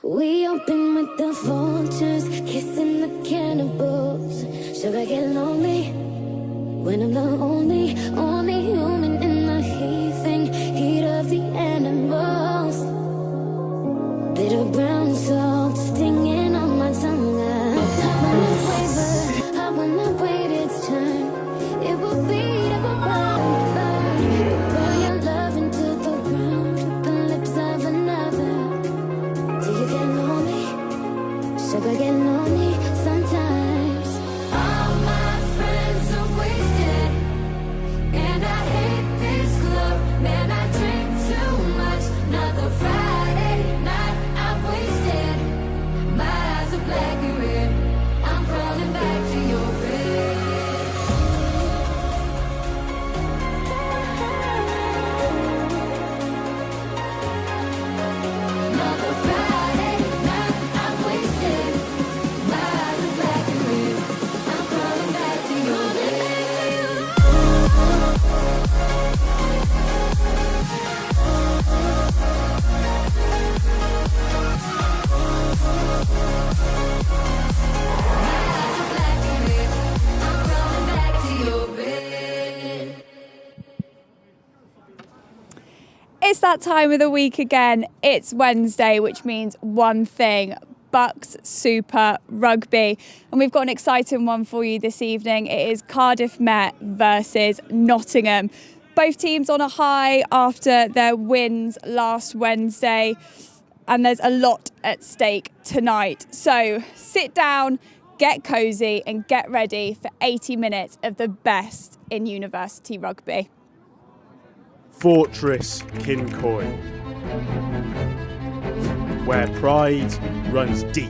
We open with the vultures, kissing the cannibals. Should I get lonely when I'm the only human in the heaving heat of the animals? Bitter brown salt stinging on my tongue. When I waver, I will not wait its turn. It will be burn your love into the ground with the lips of another. Do you get lonely? Should I get lonely sometimes? All my friends are wasted, and I hate this club. Man, I drink too much. Another Friday night I've wasted. My eyes are black and red. I'm crawling back to your bed. Another Friday night I've wasted. My eyes are black and red. I'm crawling back to your bed. It's that time of the week again. It's Wednesday, which means one thing: BUCS Super Rugby. And we've got an exciting one for you this evening. It is Cardiff Met versus Nottingham. Both teams on a high after their wins last Wednesday, and there's a lot at stake tonight. So sit down, get cosy, and get ready for 80 minutes of the best in university rugby. Fortress Cyncoed, where pride runs deep.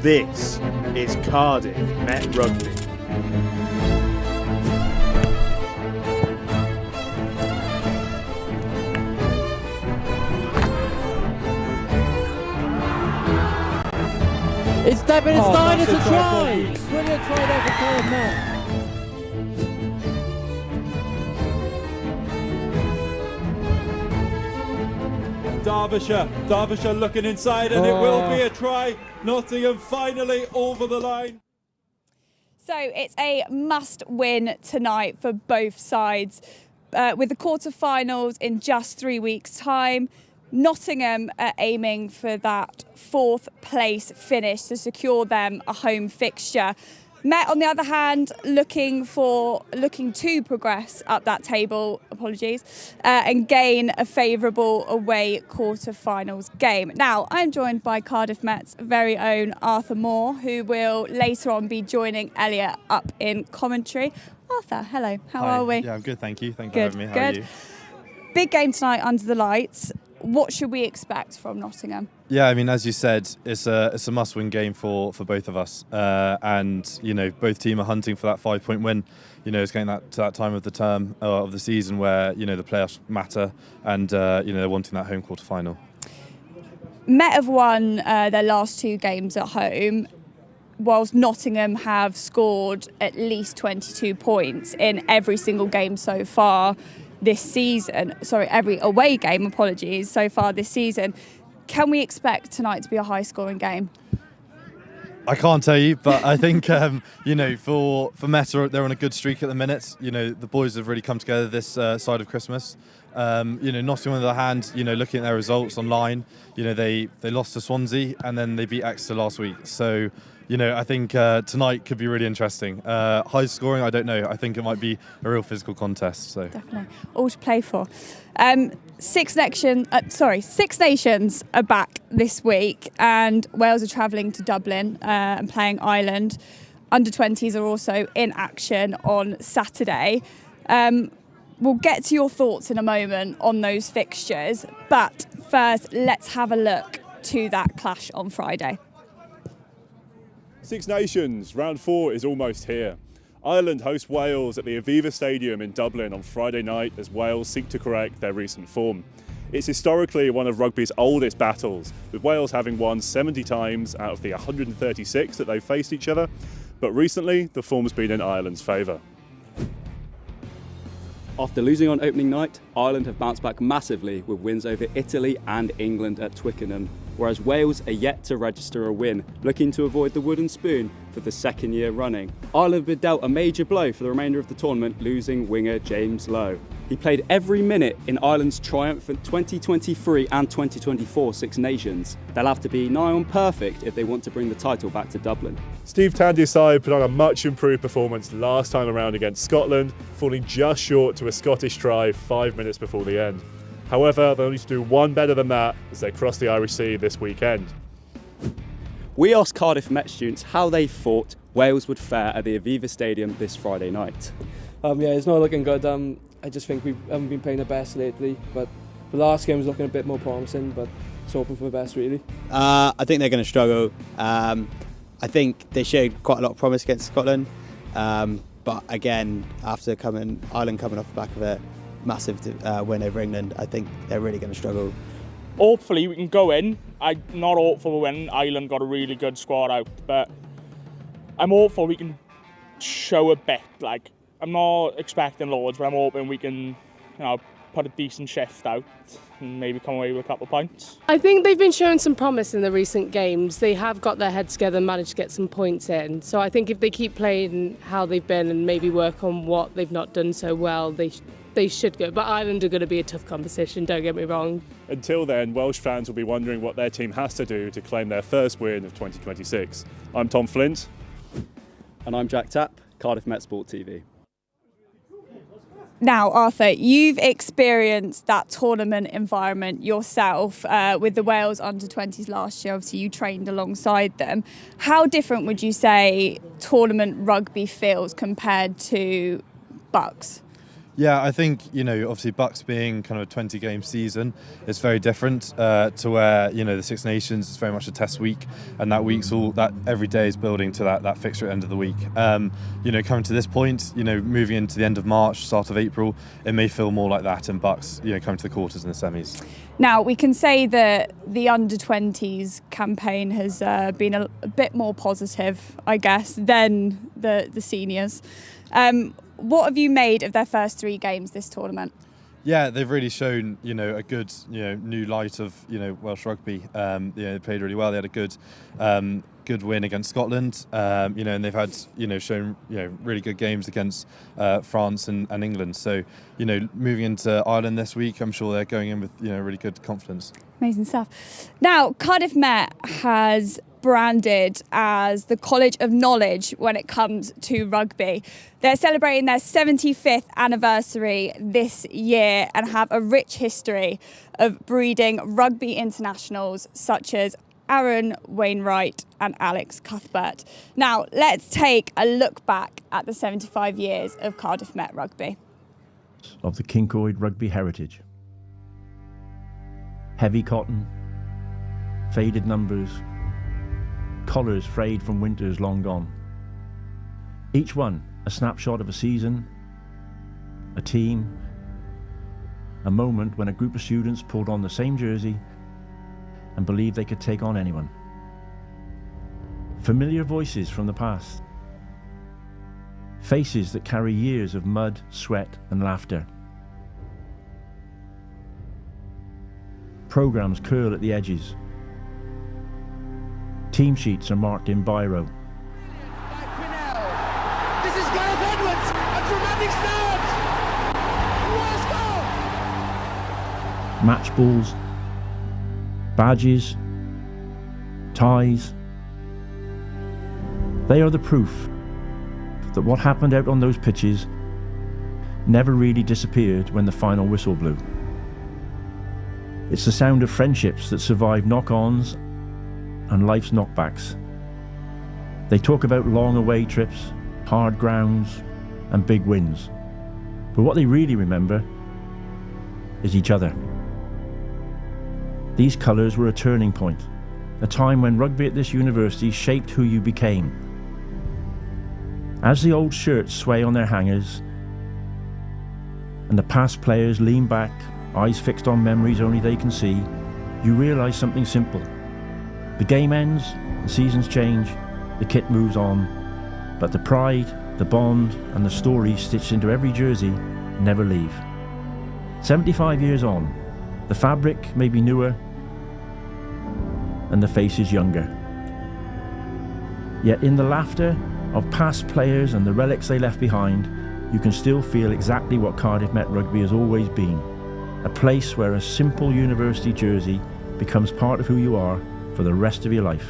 This is Cardiff Met Rugby. It's Devin, it's 9, it's a try! Brilliant try there for Cardiff Met. Derbyshire looking inside, and it will be a try. Nottingham finally over the line. So it's a must-win tonight for both sides. With the quarter-finals in just 3 weeks' time, Nottingham are aiming for that fourth place finish to secure them a home fixture. Met, on the other hand, looking to progress up that table, and gain a favourable away quarter-finals game. Now, I'm joined by Cardiff Met's very own Arthur Moore, who will later on be joining Elliot up in commentary. Arthur, hello, how are we? Yeah, I'm good, thank you. Thank you for having me. How are you? Big game tonight under the lights. What should we expect from Nottingham? Yeah, I mean, as you said, it's a must-win game for both of us, and you know, both teams are hunting for that 5-point win. You know, it's getting to that time of the term of the season where you know the playoffs matter, and you know, they're wanting that home quarter final. Met have won their last two games at home, whilst Nottingham have scored at least 22 points in every single game so far this season. Sorry, every away game, so far this season. Can we expect tonight to be a high-scoring game? I can't tell you, but I think you know, for Meta, they're on a good streak at the minute. You know, the boys have really come together this side of Christmas. You know, Nottingham on the other hand, you know, looking at their results online, you know, they lost to Swansea and then they beat Exeter last week. So, you know, I think tonight could be really interesting. High scoring, I don't know. I think it might be a real physical contest. So definitely, all to play for. Six Nations are back this week, and Wales are travelling to Dublin and playing Ireland. Under-20s are also in action on Saturday. We'll get to your thoughts in a moment on those fixtures, but first, let's have a look to that clash on Friday. Six Nations, round 4 is almost here. Ireland host Wales at the Aviva Stadium in Dublin on Friday night as Wales seek to correct their recent form. It's historically one of rugby's oldest battles, with Wales having won 70 times out of the 136 that they've faced each other, but recently the form's been in Ireland's favour. After losing on opening night, Ireland have bounced back massively with wins over Italy and England at Twickenham, whereas Wales are yet to register a win, looking to avoid the wooden spoon for the second year running. Ireland have been dealt a major blow for the remainder of the tournament, losing winger James Lowe. He played every minute in Ireland's triumphant 2023 and 2024 Six Nations. They'll have to be nigh on perfect if they want to bring the title back to Dublin. Steve Tandy's side put on a much improved performance last time around against Scotland, falling just short to a Scottish try 5 minutes before the end. However, they'll need to do one better than that as they cross the Irish Sea this weekend. We asked Cardiff Met students how they thought Wales would fare at the Aviva Stadium this Friday night. Yeah, it's not looking good. I just think we haven't been playing the best lately, but the last game was looking a bit more promising, but it's hoping for the best really. I think they're going to struggle. I think they showed quite a lot of promise against Scotland, but again, after Ireland coming off the back of a massive win over England, I think they're really going to struggle. Hopefully we can go in. I'm not hopeful we'll win. Ireland got a really good squad out, but I'm hopeful we can show a bit. Like, I'm not expecting loads, but I'm hoping we can, put a decent shift out and maybe come away with a couple of points. I think they've been showing some promise in the recent games. They have got their heads together and managed to get some points in. So I think if they keep playing how they've been and maybe work on what they've not done so well, they should go. But Ireland are going to be a tough competition, don't get me wrong. Until then, Welsh fans will be wondering what their team has to do to claim their first win of 2026. I'm Tom Flint. And I'm Jack Tapp, Cardiff Met Sport TV. Now, Arthur, you've experienced that tournament environment yourself with the Wales under-20s last year. Obviously, you trained alongside them. How different would you say tournament rugby feels compared to BUCS? Yeah, I think, obviously BUCS being kind of a 20-game season, it's very different to where, the Six Nations is very much a test week, and that every day is building to that fixture at the end of the week. Coming to this point, moving into the end of March, start of April, it may feel more like that in BUCS, coming to the quarters and the semis. Now, we can say that the under-20s campaign has been a bit more positive, I guess, than the seniors. What have you made of their first 3 games this tournament? Yeah, they've really shown, a good, new light of, Welsh rugby. They played really well. They had a good win against Scotland, and they've had, shown, really good games against France and England. So, moving into Ireland this week, I'm sure they're going in with, really good confidence. Amazing stuff. Now, Cardiff Met has branded as the College of Knowledge when it comes to rugby. They're celebrating their 75th anniversary this year and have a rich history of breeding rugby internationals such as Aaron Wainwright and Alex Cuthbert. Now, let's take a look back at the 75 years of Cardiff Met rugby. Of the Cyncoed rugby heritage. Heavy cotton, faded numbers, collars frayed from winters long gone. Each one a snapshot of a season, a team, a moment when a group of students pulled on the same jersey and believed they could take on anyone. Familiar voices from the past. Faces that carry years of mud, sweat and laughter. Programs curl at the edges. Team sheets are marked in biro. This is Gareth Edwards, a dramatic start! What a goal! Match balls, badges, ties. They are the proof that what happened out on those pitches never really disappeared when the final whistle blew. It's the sound of friendships that survive knock-ons and life's knockbacks. They talk about long away trips, hard grounds and big wins. But what they really remember is each other. These colours were a turning point, a time when rugby at this university shaped who you became. As the old shirts sway on their hangers and the past players lean back, eyes fixed on memories only they can see, you realise something simple. The game ends, the seasons change, the kit moves on, but the pride, the bond and the story stitched into every jersey never leave. 75 years on, the fabric may be newer and the faces younger. Yet in the laughter of past players and the relics they left behind, you can still feel exactly what Cardiff Met Rugby has always been. A place where a simple university jersey becomes part of who you are for the rest of your life.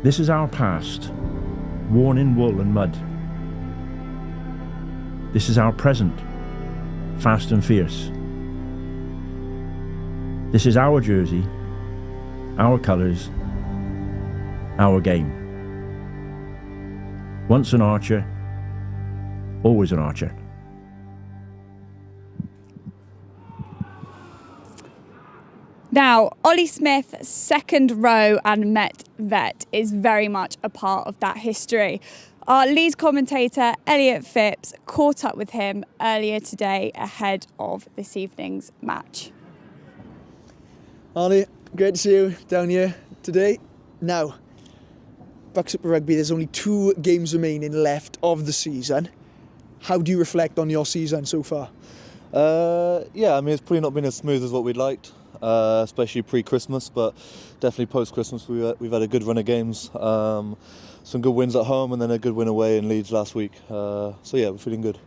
This is our past, worn in wool and mud. This is our present, fast and fierce. This is our jersey, our colours, our game. Once an archer, always an archer. Now, Ollie Smith, second row and Met vet, is very much a part of that history. Our Leeds commentator, Elliot Phipps, caught up with him earlier today ahead of this evening's match. Ollie, great to see you down here today. Now, BUCS Super Rugby, there's only 2 games remaining left of the season. How do you reflect on your season so far? Yeah, I mean, it's probably not been as smooth as what we'd liked, especially pre-Christmas, but definitely post-Christmas we've had a good run of games. Some good wins at home and then a good win away in Leeds last week. So yeah, we're feeling good.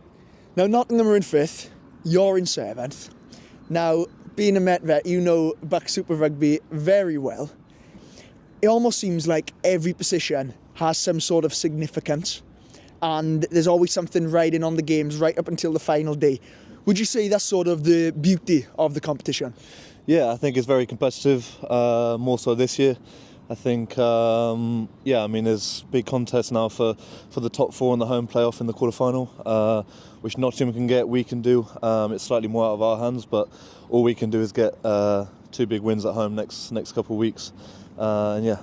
Now, Nottingham are in 5th, you're in 7th. Now, being a Met vet, you know BUCS Super Rugby very well. It almost seems like every position has some sort of significance, and there's always something riding on the games right up until the final day. Would you say that's sort of the beauty of the competition? Yeah, I think it's very competitive, more so this year. I think, yeah, I mean, there's big contests now for the top 4 in the home playoff in the quarterfinal, which Nottingham can get, we can do. It's slightly more out of our hands, but all we can do is get 2 big wins at home next couple of weeks, and yeah.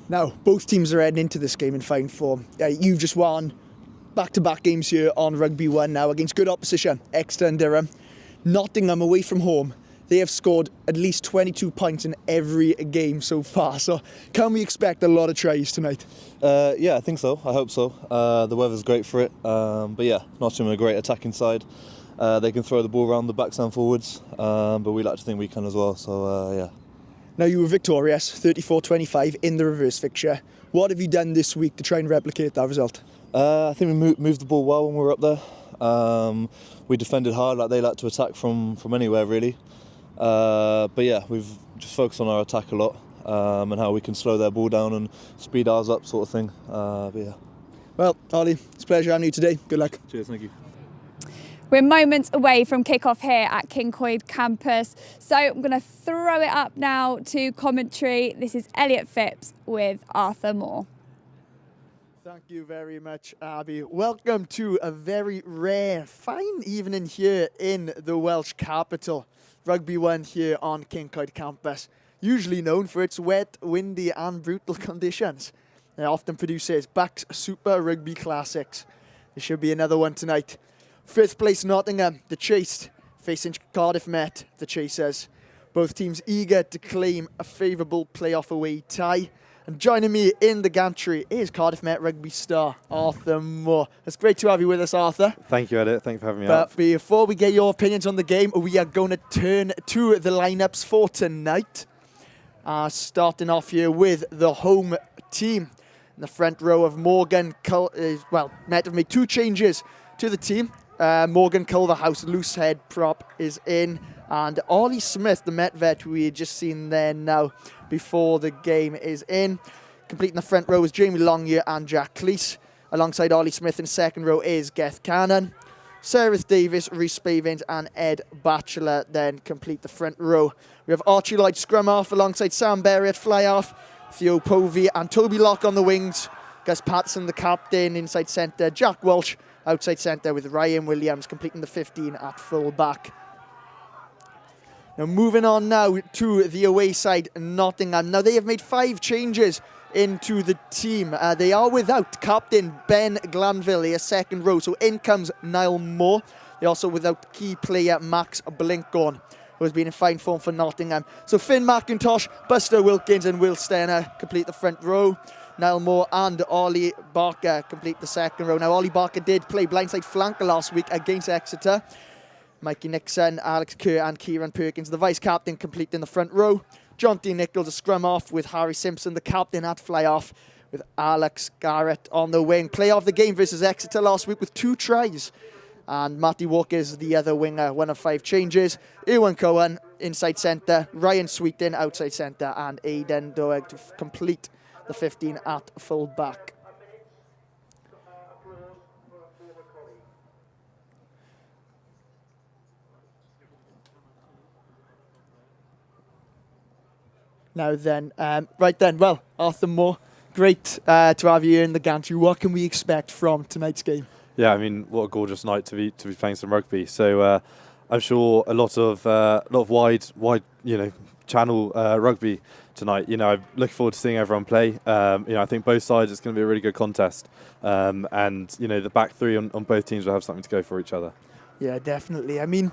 Now, both teams are heading into this game in fine form. You've just won back-to-back games here on Rugby 1 now against good opposition, Exeter and Durham. Nottingham away from home, they have scored at least 22 points in every game so far. So can we expect a lot of tries tonight? Yeah, I think so. I hope so. The weather's great for it. But yeah, Nottingham are a great attacking side. They can throw the ball around the backs and forwards, but we like to think we can as well. So yeah. Now, you were victorious, 34-25 in the reverse fixture. What have you done this week to try and replicate that result? I think we moved the ball well when we were up there. We defended hard, like they like to attack from anywhere really. But yeah, we've just focused on our attack a lot, and how we can slow their ball down and speed ours up, sort of thing. But yeah. Well, Ollie, it's a pleasure having you today. Good luck. Cheers, thank you. We're moments away from kickoff here at Cyncoed Campus, so I'm going to throw it up now to commentary. This is Elliot Phipps with Arthur Moore. Thank you very much, Abby. Welcome to a very rare, fine evening here in the Welsh capital. Rugby 1 here on Cyncoed Campus, usually known for its wet, windy and brutal conditions. It often produces BUCS Super Rugby classics. There should be another one tonight. 5th place Nottingham, the chased, facing Cardiff Met, the chasers. Both teams eager to claim a favourable playoff away tie. And joining me in the gantry is Cardiff Met Rugby star, Arthur Moore. It's great to have you with us, Arthur. Thank you, Elliot. Thanks for having me But out. before we get your opinions on the game, we are going to turn to the lineups for tonight. Starting off here with the home team. In the front row of Morgan Cull, Met have made 2 changes to the team. Morgan Culverhouse, loose head prop, is in. And Ollie Smith, the Met vet we had just seen there now before the game, is in. Completing the front row is Jamie Longyear and Jack Cleese. Alongside Ollie Smith in second row is Geth Cannon. Sereth Davis, Rhys Spavins and Ed Batchelor then complete the front row. We have Archie Lloyd scrum half alongside Sam Berry at fly half. Theo Povey and Toby Locke on the wings. Gus Patterson, the captain, inside centre. Jack Walsh outside centre with Ryan Williams completing the 15 at full back. Now moving on now to the away side, Nottingham. Now they have made 5 changes into the team. They are without captain Ben Glanville, a second row. So in comes Niall Moore. They're also without key player Max Blinkhorn, who has been in fine form for Nottingham. So Finn McIntosh, Buster Wilkins and Will Stenner complete the front row. Niall Moore and Ollie Barker complete the second row. Now, Ollie Barker did play blindside flanker last week against Exeter. Mikey Nixon, Alex Kerr and Kieran Perkins, the vice-captain, complete in the front row. John D. Nichols, a scrum off with Harry Simpson, the captain at fly-off, with Alex Garrett on the wing. Play of the game versus Exeter last week with 2 tries. And Matty Walker is the other winger, 1 of 5 changes. Ewan Cohen, inside centre. Ryan Sweetin, outside centre. And Aidan Doeg to complete the 15 at full back. Now then, well, Arthur Moore, great to have you in the gantry. What can we expect from tonight's game? Yeah, I mean, what a gorgeous night to be playing some rugby. So I'm sure a lot of wide channel rugby tonight. I'm looking forward to seeing everyone play. I think both sides it's going to be a really good contest, and the back three on both teams will have something to go for each other. Yeah, definitely. I mean,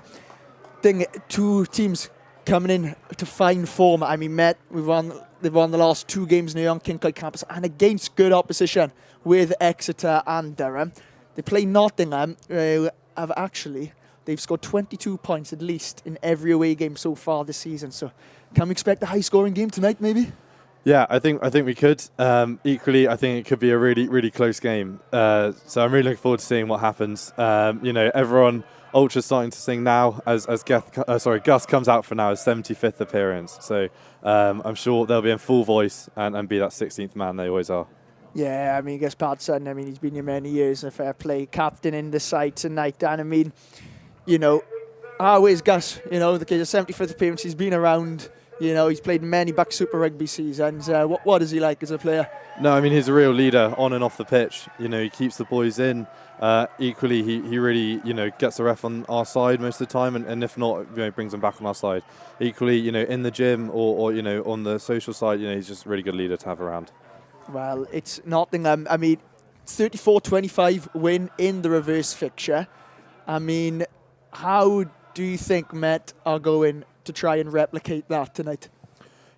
two teams coming in to fine form. I mean, Met, they've won the last 2 games now on Cyncoed Campus and against good opposition with Exeter and Durham. They play Nottingham, they've scored 22 points at least in every away game so far this season. So can we expect a high-scoring game tonight, maybe? Yeah, I think we could. Equally, I think it could be a really, really close game. So I'm really looking forward to seeing what happens. Everyone ultra starting to sing now as Gus comes out for now his 75th appearance. So I'm sure they'll be in full voice and be that 16th man they always are. Yeah, I mean, Gus Patson, he's been here many years, a fair play captain in the side tonight. And I mean, how is Gus? The kid's 75th appearance, he's been around, he's played many back Super Rugby seasons. What is he like as a player? No, I mean, he's a real leader on and off the pitch. He keeps the boys in. Equally, he really, gets the ref on our side most of the time, and if not, brings them back on our side. Equally, in the gym or on the social side, he's just a really good leader to have around. Well, it's Nottingham. 34-25 win in the reverse fixture. How do you think Met are going to try and replicate that tonight?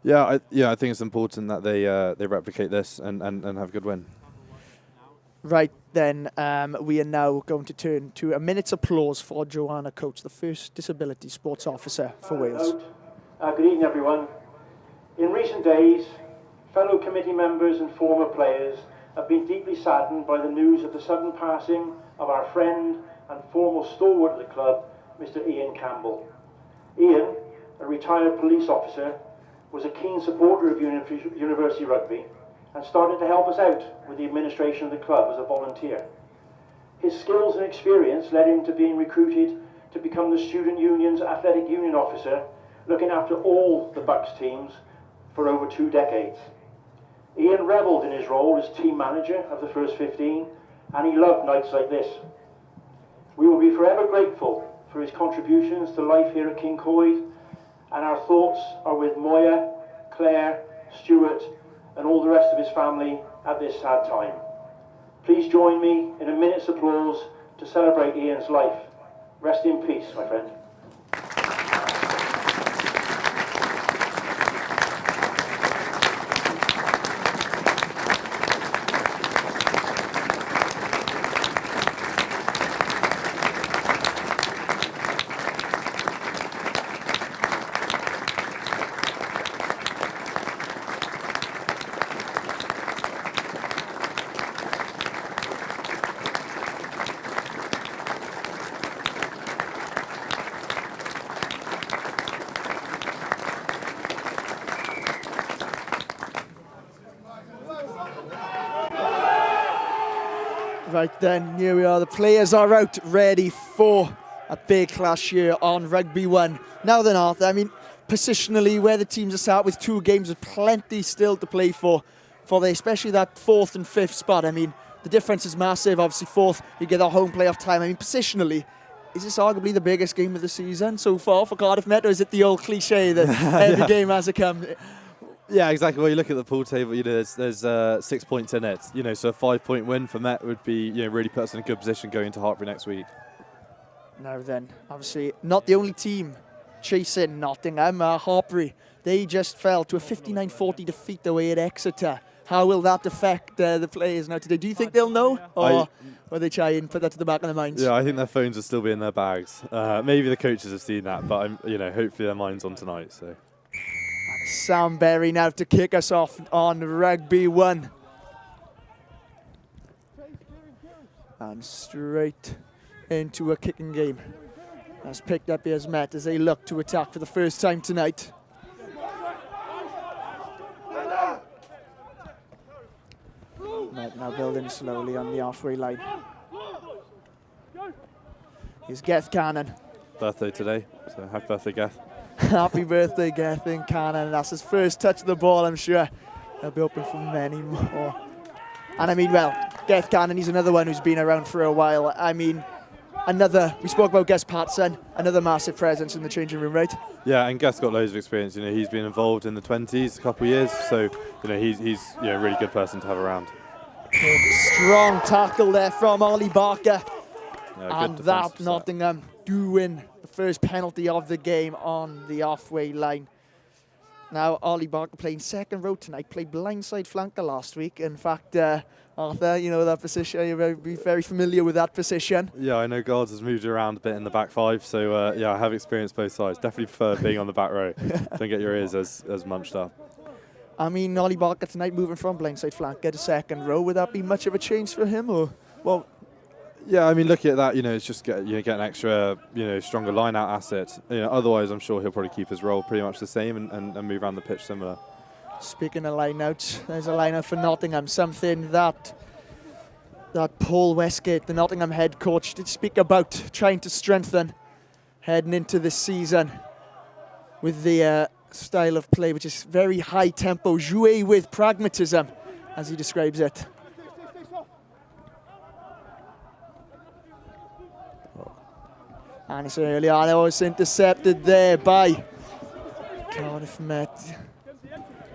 Yeah, I think it's important that they replicate this and have a good win. Right then, we are now going to turn to a minute's applause for Joanna Coates, the first disability sports officer for Wales. Good evening, everyone. In recent days, fellow committee members and former players have been deeply saddened by the news of the sudden passing of our friend and former stalwart of the club, Mr. Ian Campbell. Ian, a retired police officer, was a keen supporter of University Rugby and started to help us out with the administration of the club as a volunteer. His skills and experience led him to being recruited to become the Student Union's Athletic Union Officer, looking after all the BUCS teams for over 2 decades. Ian revelled in his role as team manager of the first 15, and he loved nights like this. We will be forever grateful for his contributions to life here at Cyncoed, and our thoughts are with Moya, Claire, Stuart, and all the rest of his family at this sad time. Please join me in a minute's applause to celebrate Ian's life. Rest in peace, my friend. Right then, here we are. The players are out ready for a big clash here on Rugby 1. Now then, Arthur, positionally, where the teams are sat with 2 games, with plenty still to play for especially that 4th and 5th spot. The difference is massive. Obviously, 4th, you get a home playoff time. Positionally, is this arguably the biggest game of the season so far for Cardiff Met, or is it the old cliche that every game has to come? Yeah, exactly. Well, you look at the pool table, there's 6 points in it. So a 5-point win for Met would be, really put us in a good position going into Hartpury next week. Now then, obviously, not the only team chasing Nottingham. Hartpury, they just fell to a 59-40 defeat away at Exeter How will that affect the players now today? Do you think they'll know, or will they try and put that to the back of their minds? Yeah, I think their phones will still be in their bags. Maybe the coaches have seen that, but hopefully their mind's on tonight. So. Sam Berry now to kick us off on Rugby 1. And straight into a kicking game. As picked up as Met as they look to attack for the first time tonight. Met now building slowly on the halfway line. Here's Geth Cannon. Birthday today, so happy birthday, Geth. Happy birthday, Geth in Cannon. That's his first touch of the ball, I'm sure. He'll be open for many more. And I mean, well, Geth Cannon, he's another one who's been around for a while. I mean, we spoke about Gus Patson, another massive presence in the changing room, right? Yeah, and Geth's got loads of experience. He's been involved in the 20s a couple of years, so he's a really good person to have around. Strong tackle there from Ollie Barker. Yeah, and that Nottingham do win the first penalty of the game on the halfway line. Now, Ollie Barker playing second row tonight, played blindside flanker last week. In fact, Arthur, you know that position, you're very familiar with that position. Yeah, I know guards has moved around a bit in the back five, so yeah, I have experienced both sides. Definitely prefer being on the back row. Don't get your ears as munched up. I mean, Ollie Barker tonight moving from blindside flanker to second row, would that be much of a change for him, or? Well, yeah, I mean, looking at that, it's just get an extra, stronger line-out asset. Otherwise, I'm sure he'll probably keep his role pretty much the same and move around the pitch similar. Speaking of line-outs, there's a line-out for Nottingham, something that Paul Westgate, the Nottingham head coach, did speak about trying to strengthen heading into this season with the style of play, which is very high tempo, jouer with pragmatism, as he describes it. And it's early on, it was intercepted there by Cardiff Met.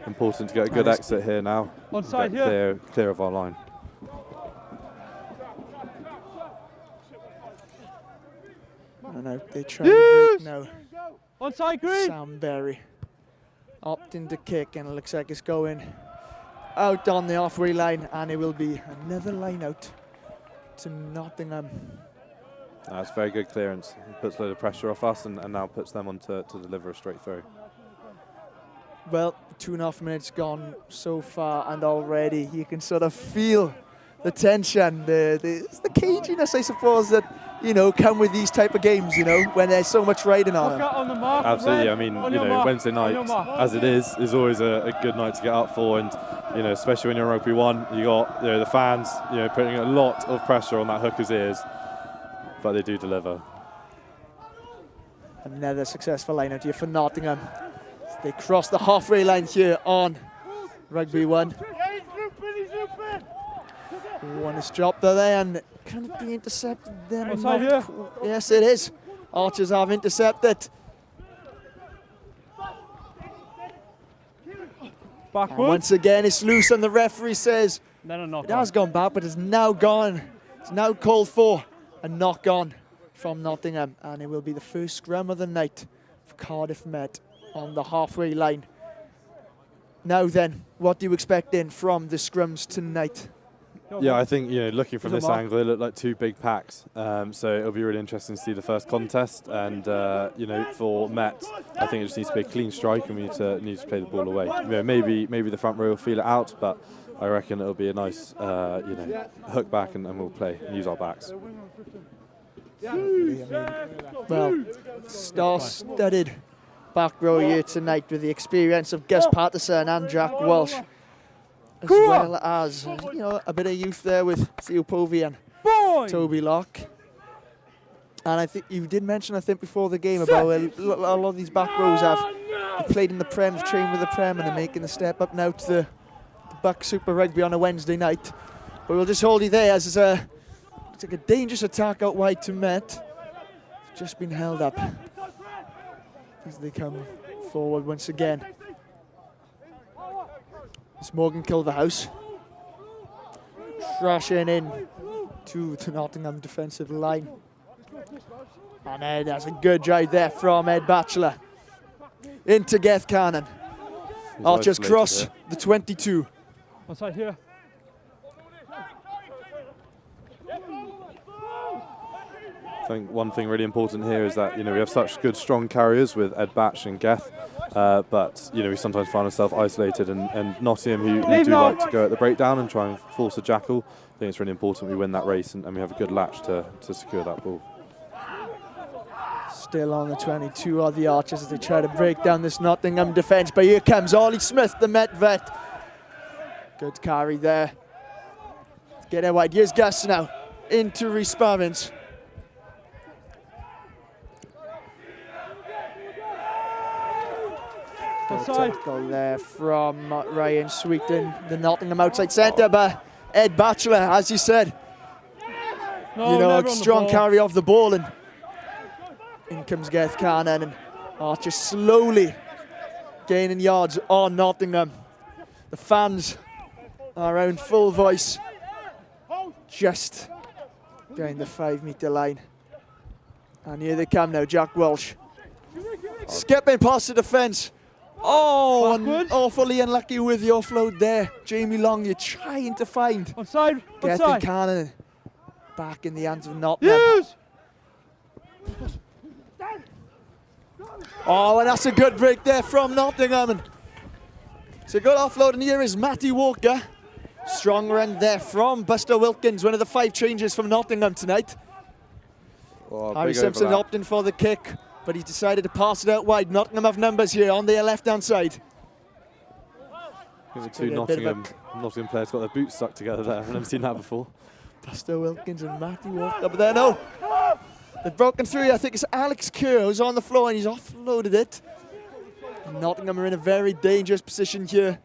Important to get a good exit here now. Onside here. Clear of our line. And out they try to break now. Onside green. Sam Berry opting to kick, and it looks like it's going out on the halfway line, and it will be another line out to Nottingham. That's very good clearance. It puts a load of pressure off us and now puts them on to deliver a straight throw. Well, 2.5 minutes gone so far, and already you can sort of feel the tension, the caginess, I suppose, that come with these type of games. When there's so much riding on them. Absolutely. I mean, Wednesday night, as it is always a good night to get up for, and especially when you're in Rugby 1, you got the fans, putting a lot of pressure on that hooker's ears, but they do deliver. Another successful line out here for Nottingham. They cross the halfway line here on Rugby 1. One is dropped there, and can it be intercepted then? Yes, it is. Archers have intercepted. Once again, it's loose, and the referee says it has gone back, but it's now gone. It's now called for a knock on from Nottingham, and it will be the first scrum of the night for Cardiff Met on the halfway line. Now then, what do you expect in from the scrums tonight? Yeah, I think looking from this angle, they look like two big packs. So it'll be really interesting to see the first contest. And for Met, I think it just needs to be a clean strike, and we need to play the ball away. Maybe the front row will feel it out, but I reckon it'll be a nice hook back, and we'll play and use our backs. Well, star-studded back row here tonight with the experience of Gus Patterson and Jack Walsh, as well as a bit of youth there with Theo Povey and Toby Locke. And I think you did mention, before the game about a lot of these back rows have played in the Prem, have trained with the Prem, and are making the step up now to the BUCS Super Rugby on a Wednesday night. But we'll just hold you there as it's like a dangerous attack out wide to Met. It's just been held up as they come forward once again. It's Morgan Culverhouse crashing in to the Nottingham defensive line. And that's a good drive there from Ed Batchelor into Geth Cannon. Archers cross the 22. Onside here. I think one thing really important here is that, you know, we have such good strong carriers with Ed Batch and Geth, but, you know, we sometimes find ourselves isolated, and Nottingham, who do like to go at the breakdown and try and force a jackal, I think it's really important we win that race and we have a good latch to secure that ball. Still on the 22 are the Archers as they try to break down this Nottingham defence, but here comes Ollie Smith, the Met vet. Good carry there. Get it wide. Here's Gus now into Rhys Barnes. Good tackle there from Ryan Sweeten, the Nottingham outside centre, but Ed Batchelor, as you said, a strong carry off the ball, and in comes Gareth Cannon, and Archer slowly gaining yards on Nottingham. The fans are in full voice just behind the 5 metre line. And here they come now, Jack Welsh. Skipping past the defence. Oh, and awfully unlucky with the offload there. Jamie Long, you're trying to find Gareth Cannon back in the hands of Nottingham. Oh, and that's a good break there from Nottingham. And it's a good offload, and here is Matty Walker. Strong run there from Buster Wilkins, one of the 5 changes from Nottingham tonight. Harry Simpson opting for the kick, but he decided to pass it out wide. Nottingham have numbers here on their left-hand side. The two Nottingham players got their boots stuck together there. I've never seen that before. Buster Wilkins and Matty Walker, but there, no. They've broken through. I think it's Alex Kerr who's on the floor, and he's offloaded it. Nottingham are in a very dangerous position here.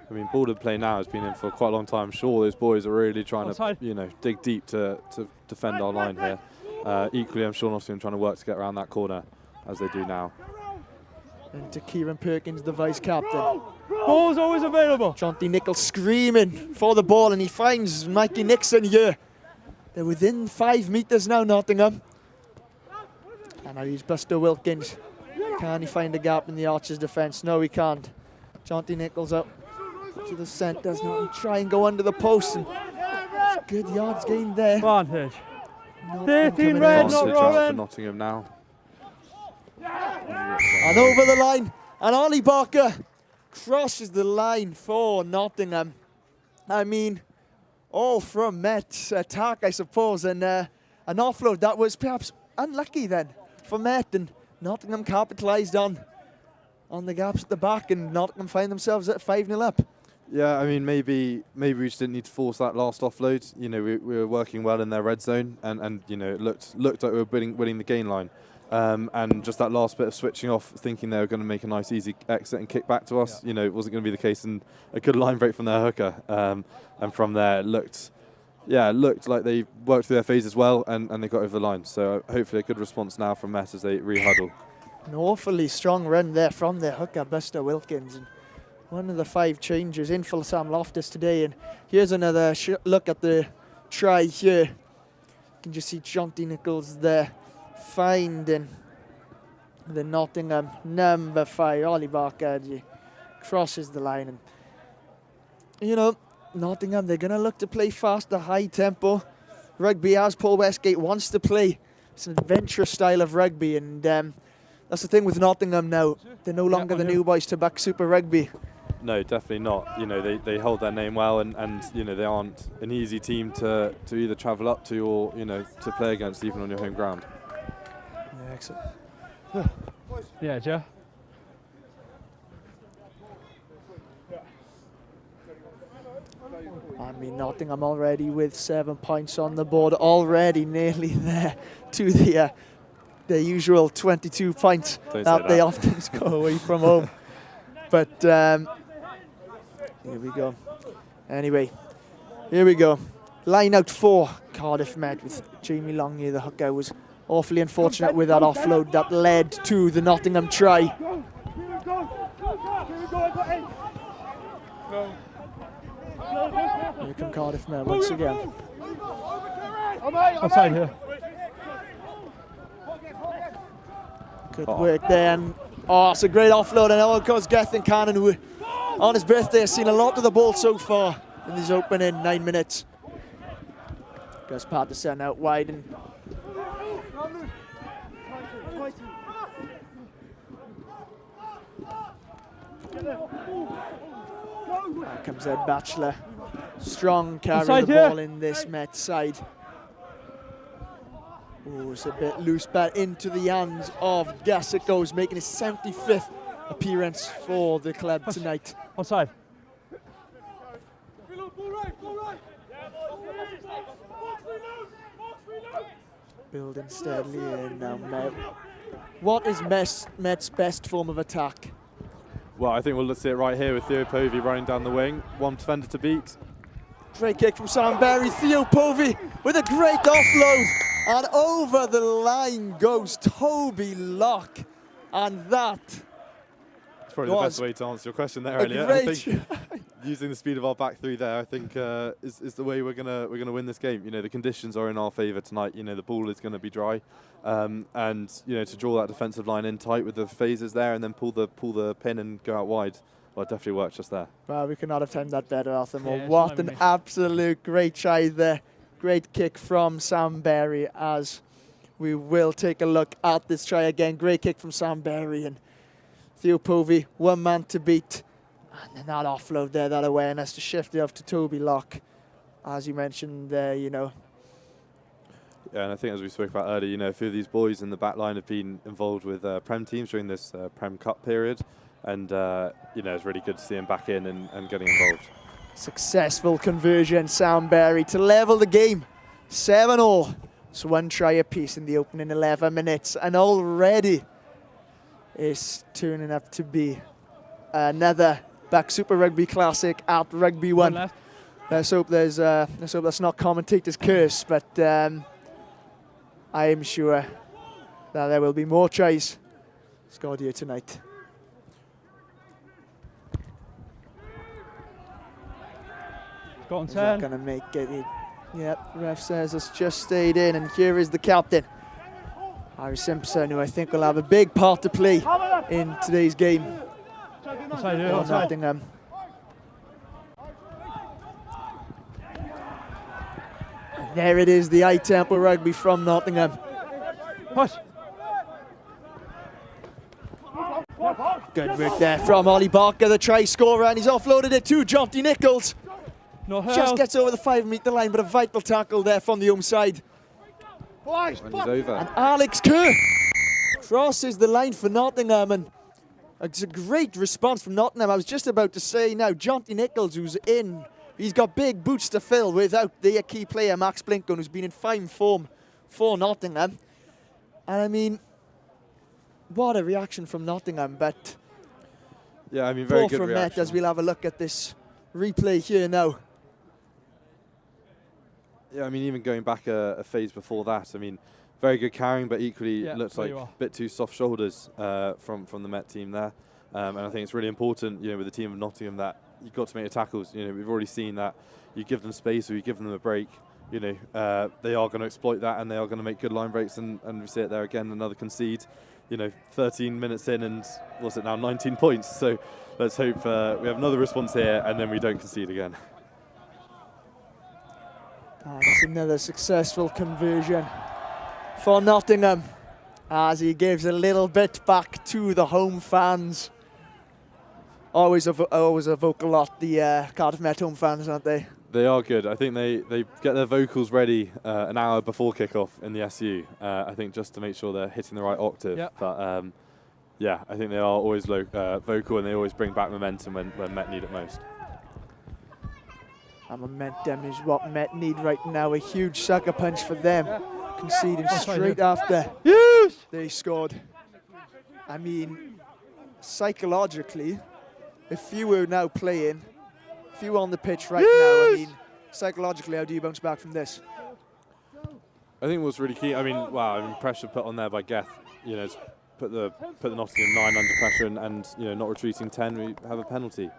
I mean, Border play now has been in for quite a long time. I'm sure those boys are really trying to, you know, dig deep to defend our line here. Equally, I'm sure Nottingham trying to work to get around that corner, as they do now. And to Kieran Perkins, the vice-captain. Ball's always available. Jonty Nichols screaming for the ball, and he finds Mikey Nixon here. They're within 5 metres now, Nottingham. And now he's Buster Wilkins. Can he find a gap in the Archers' defence? No, he can't. Jonty Nichols up to the centre. Not try and go under the post. And good yards gained there. Advantage. 13 red, not rolling. For Nottingham now. And over the line. And Ollie Barker crosses the line for Nottingham. I mean, all from Met's attack, I suppose. And an offload that was perhaps unlucky then for Met. And Nottingham capitalised on the gaps at the back, and Nottingham find themselves at 5-0 up. Yeah, I mean, maybe we just didn't need to force that last offload. You know, we were working well in their red zone, and you know, it looked like we were winning the gain line. And just that last bit of switching off, thinking they were going to make a nice easy exit and kick back to us. Yeah. You know, it wasn't going to be the case, and a good line break from their hooker. And from there, it looked like they worked through their phases well, and they got over the line. So hopefully a good response now from Met as they re-huddle. An awfully strong run there from their hooker, Buster Wilkins. And one of the 5 changes in for Sam Loftus today. And here's another look at the try here. You can just see Jonty Nichols there finding the Nottingham number 5, Ollie Barker, crosses the line. And, you know, Nottingham, they're going to look to play faster, high tempo rugby as Paul Westgate wants to play. It's an adventurous style of rugby, and that's the thing with Nottingham now. They're no longer the new boys to BUCS Super Rugby. No, definitely not. You know, they hold their name well, and you know, they aren't an easy team to either travel up to or, you know, to play against, even on your home ground. Yeah, excellent. Yeah, Joe. I mean, Nottingham already with 7 points on the board, already nearly there to the usual 22 points that they often score away from home. But here we go. Anyway, here we go. Line out for Cardiff Met with Jamie Long here. The hooker was awfully unfortunate with that offload that led to the Nottingham try. Here come Cardiff Met once again. Outside here. Good work there. And, it's a great offload. And of course, Gareth and Cannon who on his birthday has seen a lot of the ball so far in his opening 9 minutes. Gus Patterson out wide and there comes Ed Batchelor. Strong carry of the ball in this Met side. Oh, it's a bit loose, but into the hands of Gus it goes, making his 75th appearance for the club tonight. Offside. Building steadily in now, Met. What is Met's best form of attack? Well, I think we'll see it right here with Theo Povey running down the wing. One defender to beat. Great kick from Sam Berry. Theo Povey with a great offload. And over the line goes Toby Locke. And that It's probably the best way to answer your question there, Elliot. I think using the speed of our back three there, I think is the way we're gonna win this game. You know, the conditions are in our favour tonight. You know, the ball is going to be dry, and you know, to draw that defensive line in tight with the phases there, and then pull the pin and go out wide. Well, it definitely worked just there. Well, we could not have timed that better, Arthur Moore. What an absolute great try there. Great kick from Sam Berry, as we will take a look at this try again. Great kick from Sam Berry, and Theo Povey, one man to beat. And then that offload there, that awareness to shift it off to Toby Locke. As you mentioned there, you know. Yeah, and I think as we spoke about earlier, you know, a few of these boys in the back line have been involved with Prem teams during this Prem Cup period. And, you know, it's really good to see him back in and getting involved. Successful conversion, Sam Berry, to level the game. 7-all. So one try apiece in the opening 11 minutes. And already it's turning up to be another BUCS Super Rugby Classic at Rugby 1. Let's hope that's not commentator's curse, but I am sure that there will be more tries scored here tonight. Got on Is that 10. going to make it? Yep, the ref says it's just stayed in, and here is the captain, Harry Simpson, who I think will have a big part to play in today's game. Offside, yeah, For offside. Nottingham. And there it is, the high-tempo rugby from Nottingham. Push. Good work there from Ollie Barker, the try scorer, and he's offloaded it to Jonty Nichols. Just gets over the 5-metre line, but a vital tackle there from the home side. And he's over. And Alex Kerr crosses the line for Nottingham, and it's a great response from Nottingham. I was just about to say now, Jonty Nichols, who's in, he's got big boots to fill without their key player, Max Blinken, who's been in fine form for Nottingham. And I mean, what a reaction from Nottingham, but yeah, I mean, very good from reaction. Met, as we'll have a look at this replay here now. Yeah, I mean, even going back a phase before that, I mean, very good carrying, but equally Yeah, looks there like you a are. bit too soft shoulders from the Met team there. And I think it's really important, you know, with the team of Nottingham that you've got to make the tackles. You know, we've already seen that you give them space or you give them a break, you know, they are going to exploit that and they are going to make good line breaks, and we see it there again, another concede. You know, 13 minutes in and what's it now, 19 points. So let's hope we have another response here and then we don't concede again. And it's another successful conversion for Nottingham, as he gives a little bit back to the home fans. Always a vocal lot, the Cardiff Met home fans, aren't they? They are good. I think they get their vocals ready an hour before kickoff in the SU. I think just to make sure they're hitting the right octave. Yep. But yeah, I think they are always vocal, and they always bring back momentum when Met need it most. And momentum is what Met need right now. A huge sucker punch for them, conceding straight after they scored. I mean, psychologically, if you were now playing, if you were on the pitch right now, I mean, psychologically, how do you bounce back from this? I think what's really key, I mean, wow, I mean, pressure put on there by Geth, you know, put the Nottingham 9 under pressure and you know, not retreating 10, we have a penalty.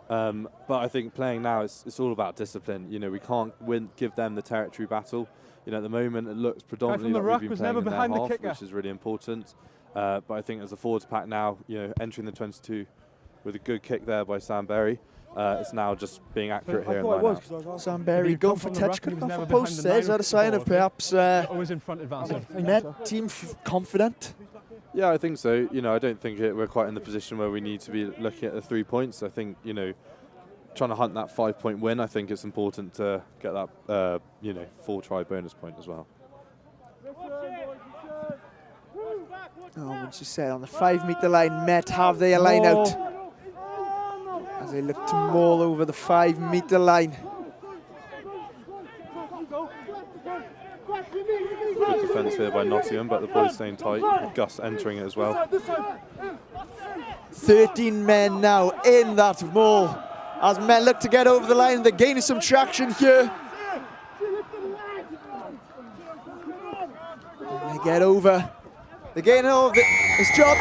But I think playing now, it's all about discipline. You know, we can't give them the territory battle. You know, at the moment it looks predominantly like we've been playing in their half, which is really important. But I think as a forwards pack now, you know, entering the 22 with a good kick there by Sam Berry. It's now just being accurate here in line-out. Sam Berry going for touch, couldn't off the post there. Is that a sign of perhaps Met team confident? Yeah, I think so. You know, I don't think we're quite in the position where we need to be looking at the 3 points. I think, you know, trying to hunt that 5-point win, I think it's important to get that, you know, 4-try bonus point as well. Oh, when she said on the 5-metre line, Met have their line out as they look to maul over the 5-metre line. Good defence here by Nottingham, but the boys staying tight, with Gus entering it as well. 13 men now in that maul as Met look to get over the line. They're gaining some traction here. And they get over. They're getting over this job.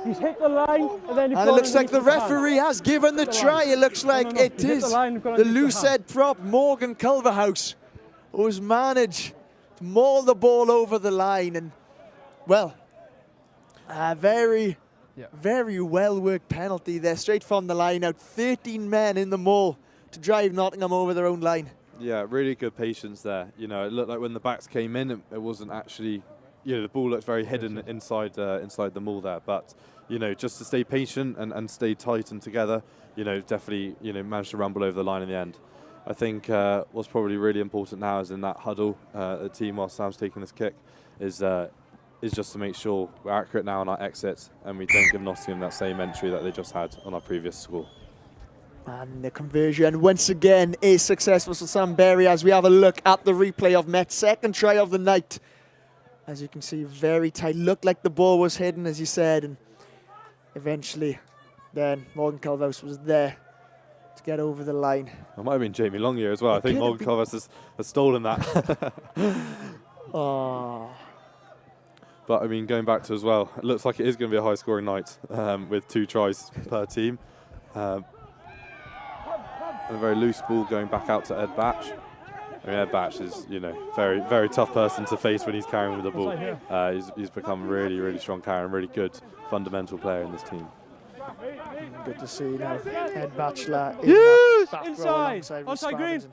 He's hit the line, and it looks like the referee has given the try. It looks like it is the loose-head prop, Morgan Culverhouse, who's managed to maul the ball over the line. And, well, a very well-worked penalty there, straight from the line out. 13 men in the maul to drive Nottingham over their own line. Yeah, really good patience there. You know, it looked like when the backs came in, it wasn't actually, you know, the ball looked very hidden inside the maul there. But, you know, just to stay patient and stay tight and together, you know, definitely, you know, managed to rumble over the line in the end. I think what's probably really important now is in that huddle, the team while Sam's taking this kick, is just to make sure we're accurate now on our exits and we don't give Nottingham that same entry that they just had on our previous score. And the conversion once again is successful for Sam Berry as we have a look at the replay of Met's second try of the night. As you can see, very tight. Looked like the ball was hidden, as you said, and eventually then Morgan Culverhouse was there to get over the line. It might have been Jamie Long here as well. I think Morgan Culverhouse has stolen that. Oh. But I mean, going back to as well, it looks like it is going to be a high-scoring night with 2 tries per team. And a very loose ball going back out to Ed Batch. I mean, Ed Batch is, you know, very, very tough person to face when he's carrying with the ball. He's become a really, really strong carrier and really good fundamental player in this team. Good to see now. Ed Batchelor inside, onside green.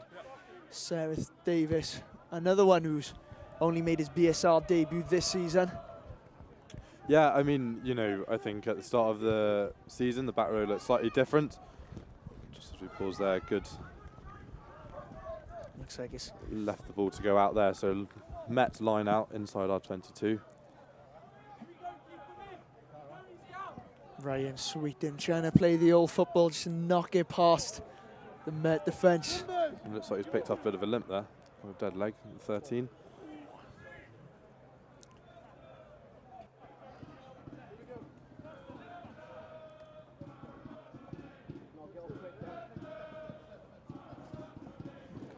Sereth Davis, another one who's only made his BSR debut this season. Yeah, I mean, you know, I think at the start of the season, the back row looked slightly different. Just as we pause there, good. Looks like it's left the ball to go out there, so Met line out inside our 22. Ryan Sweeten trying to play the old football, just knock it past the Met defence. It looks like he's picked up a bit of a limp there, with a dead leg, 13.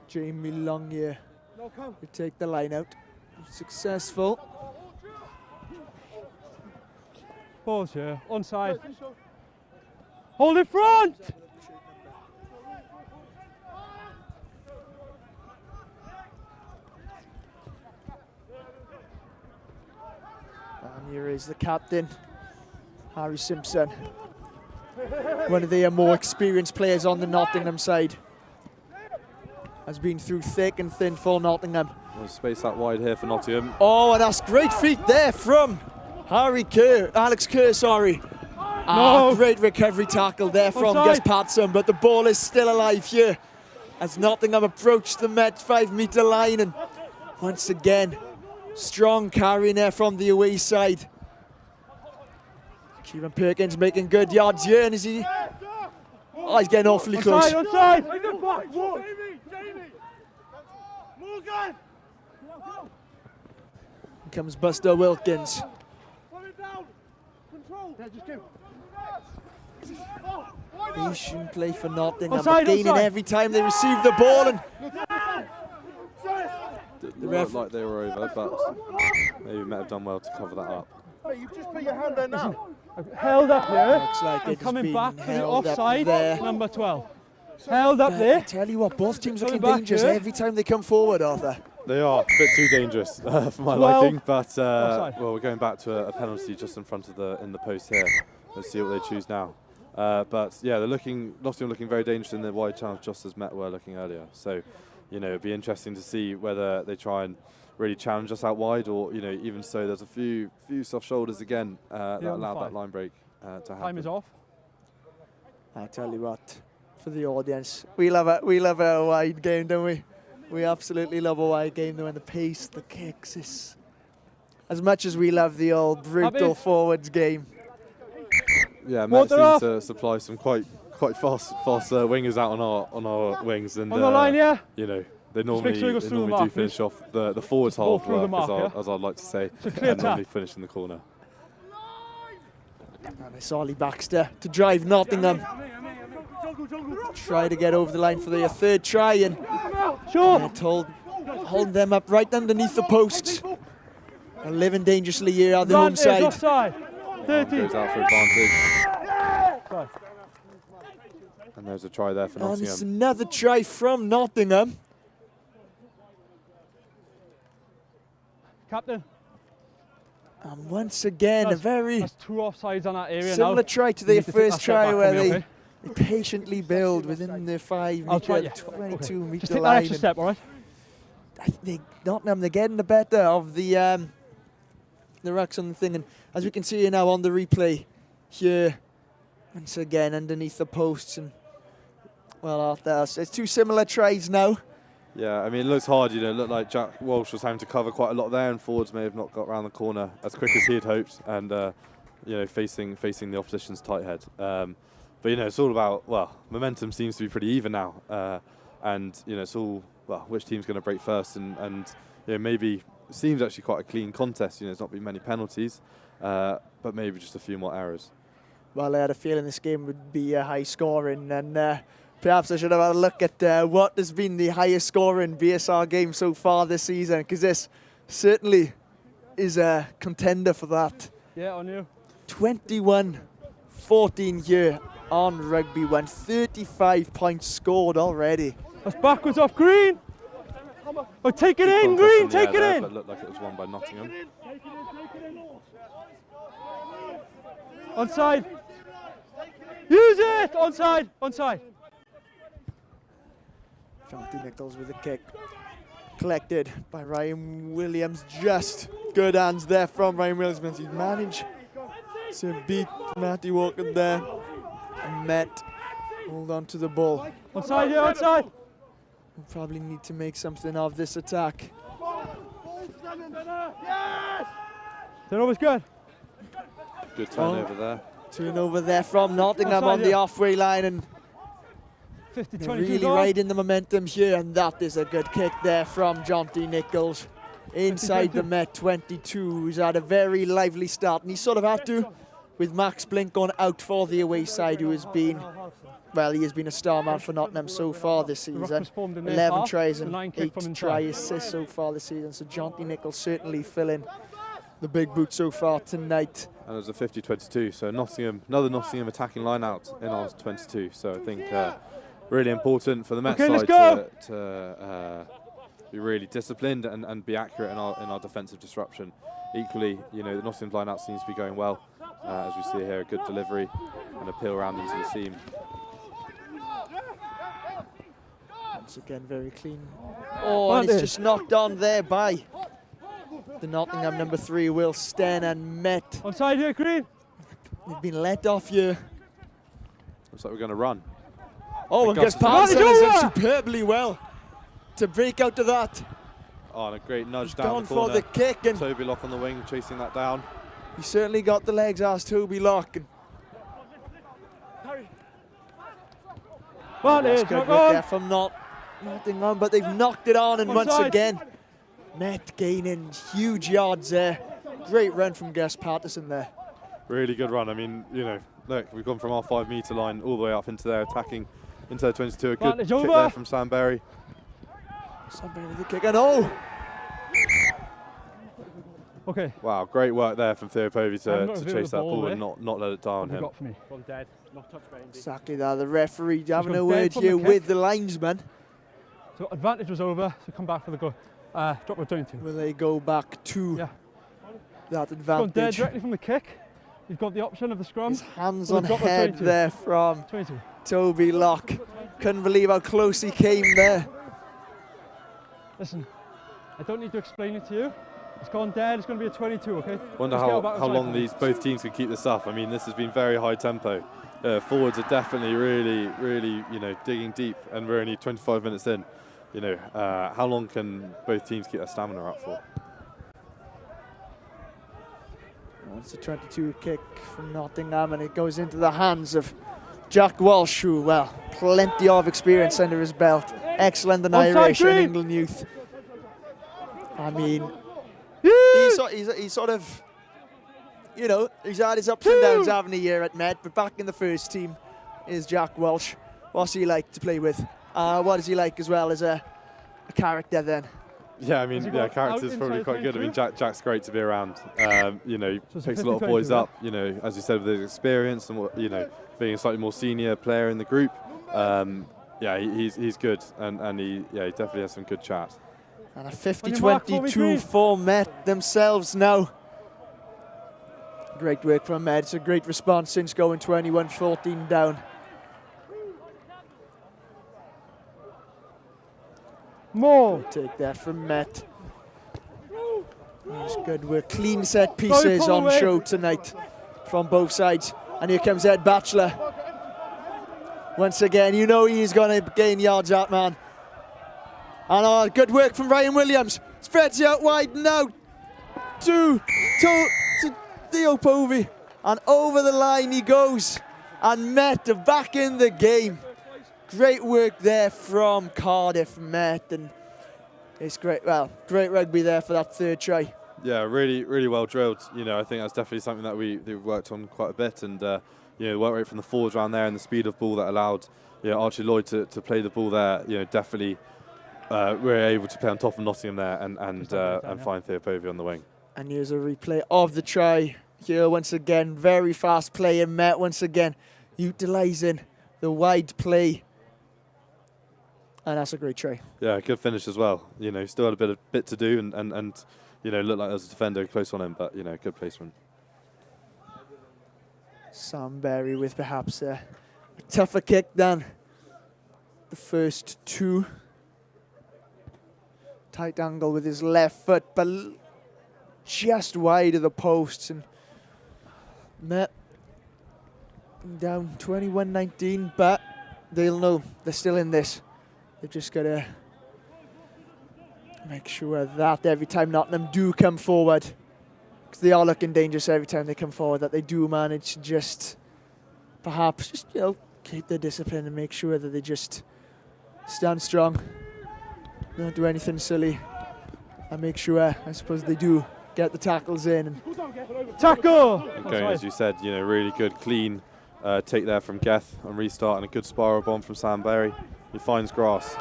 Jamie Long here to take the line out. Successful. Pause here, onside. Hold in front! And here is the captain, Harry Simpson. One of the more experienced players on the Nottingham side. Has been through thick and thin for Nottingham. Well, space that wide here for Nottingham. Oh, and that's great feet there from Alex Kerr, sorry. No. Great recovery tackle there from Gus Patson, but the ball is still alive here as Nottingham approach the Met 5-metre line, and once again, strong carry there from the away side. Kieran Perkins making good yards here, and is he? Oh, he's getting awfully close. Onside. Here comes Buster Wilkins. Patient play for Nottingham, gaining every time they receive the ball, and Didn't look like they were over, but maybe Met have done well to cover that up. Hey, you just put your hand there now. Held up there. Looks like it's coming back to the held up offside, there. number 12. Held up there. I tell you what, both teams looking dangerous every time they come forward, Arthur. They are a bit too dangerous for my liking, but well, we're going back to a penalty just in front of in the post here. let's see what they choose now. But yeah, Nottingham looking very dangerous in the wide channels, just as Met were looking earlier. So, it'd be interesting to see whether they try and really challenge us out wide, or even so, there's a few soft shoulders again that allowed that line break to happen. Time is off. I tell you what, for the audience, we love a wide game, don't we? We absolutely love a wide game, though, and the pace, the kicks, is as much as we love the old brutal forwards game. Yeah, Met seems to supply some quite fast wingers out on our wings, and on the line, yeah. They normally do finish off the forwards half work, as I'd like to say, and normally finish in the corner. And it's Ollie Baxter to drive Nottingham. Try to get over the line for their third try, and holding them up right underneath the posts. And living dangerously here at the home side. Offside. 30. Goes out for advantage. And there's a try there for Nottingham. And it's another try from Nottingham. Captain. And once again, that's 2 offsides on that area. Similar try to their first try, where they patiently build within the 5-metre, 22-metre Just take line. that extra step, all right? Nottingham, they're getting the better of the rucks on the thing, and as we can see now on the replay here, once again underneath the posts, and out there. So it's 2 similar tries now. Yeah, I mean, it looks hard, it looked like Jack Walsh was having to cover quite a lot there, and forwards may have not got around the corner as quick as he had hoped, and facing the opposition's tight head. But it's all about, momentum seems to be pretty even now, and it's all which team's going to break first, and maybe it seems actually quite a clean contest. There's not been many penalties, but maybe just a few more errors. Well, I had a feeling this game would be high scoring, and perhaps I should have had a look at what has been the highest scoring BSR game so far this season, because this certainly is a contender for that. Yeah, on you. 21-14 here on Rugby One. 35 points scored already. That's backwards off Green. Oh, take it in, Green, take it in. But looked like it was won by Nottingham. Onside. Use it. Onside. Jonty Nichols with a kick. Collected by Ryan Williams. Just good hands there from Ryan Williams. He's managed to beat Matty Walker there. And Met hold on to the ball. Onside, yeah, onside. We'll probably need to make something of this attack. Turnover's good. Good turnover there. Turnover there from Nottingham on the halfway line, and 50-22 really riding the momentum here, and that is a good kick there from Jonty Nichols. Inside the Met 22, who's had a very lively start, and he sort of had to, with Max Blink on out for the away side, who has been, he has been a star man for Nottingham so far this season. 11 tries and 8 try assists so far this season, so Jonty Nichols certainly filling the big boot so far tonight. And there's a 50-22, so another Nottingham attacking line out in our 22. So I think really important for the Met side to be really disciplined and be accurate in our defensive disruption. Equally, the Nottingham line out seems to be going well, as we see here, a good delivery and a peel round into the seam. Once again, very clean. Oh, and it's just knocked on there by the Nottingham number 3, Will Sten, and Met. Onside here, Green. They've been let off here. Looks like we're going to run. Oh, and Gus Patterson has done superbly well to break out of that. Oh, and a great nudge He's down gone the corner. for the kick, and Toby Lock on the wing, chasing that down. He certainly got the legs asked Toby Lock. Well, that's good work there from Nottingham, but they've knocked it on, and once again, Met gaining huge yards there. Great run from Gus Patterson there. Really good run. I mean, look, we've gone from our 5-metre line all the way up into their attacking, into their 22. A good kick there from Sam Berry. Sam Berry with the kick, and oh! Okay. Wow, great work there from Theo Povey to chase that ball and not let it die on him. Got for me. Gone dead. Not touched by Andy. Exactly that. The referee having a word here with the linesman. So advantage was over, so come back for the goal. Drop return to. Will they go back to that advantage? Gone dead directly from the kick. You've got the option of the scrum. His hands on head there from 22. Toby Locke. Couldn't believe how close he came there. Listen, I don't need to explain it to you. It's gone dead, it's going to be a 22, okay? Wonder how long both teams can keep this up. I mean, this has been very high tempo. Forwards are definitely really, digging deep, and we're only 25 minutes in. How long can both teams keep their stamina up for? It's a 22 kick from Nottingham, and it goes into the hands of Jack Walsh, who, well, plenty of experience under his belt. Excellent in Irish and England youth. I mean, he's sort of, he's had his ups and downs having a year at Met, but back in the first team is Jack Walsh. What's he like to play with? What is he like as well as a character then? Yeah, I mean, character's probably quite good. I mean, Jack's great to be around. Picks a lot of boys up, as you said, with his experience and, being a slightly more senior player in the group. He's good, and he definitely has some good chat. And a 50-22 for Met themselves now. Great work from Met. It's a great response since going 21-14 down. More. Take that from Met. It's good work. Clean set pieces on show tonight from both sides. And here comes Ed Batchelor. Once again, he's going to gain yards out, man. And good work from Ryan Williams. Spreads it out wide now to Theo Povey. And over the line he goes. And Met are back in the game. Great work there from Cardiff Met. And it's great rugby there for that third try. Yeah, really well drilled. I think that's definitely something that we've worked on quite a bit. And, work rate from the forwards around there and the speed of ball that allowed Archie Lloyd to play the ball there, definitely we're able to play on top of Nottingham there and find Theo Povey on the wing. And here's a replay of the try here once again. Very fast play in Met once again, utilising the wide play. And that's a great try. Yeah, good finish as well. Still had a bit to do and looked like there was a defender close on him, but good placement. Sam Berry with perhaps a tougher kick than the first two. Tight angle with his left foot, but just wide of the posts. And Met down 21-19, but they'll know they're still in this. They've just got to make sure that every time Nottingham do come forward, because they are looking dangerous every time they come forward, that they do manage to just keep their discipline and make sure that they just stand strong, don't do anything silly, and make sure, I suppose, they do get the tackles in. And tackle! Okay, as you said, really good, clean take there from Geth on restart, and a good spiral bomb from Sam Berry. He finds grass.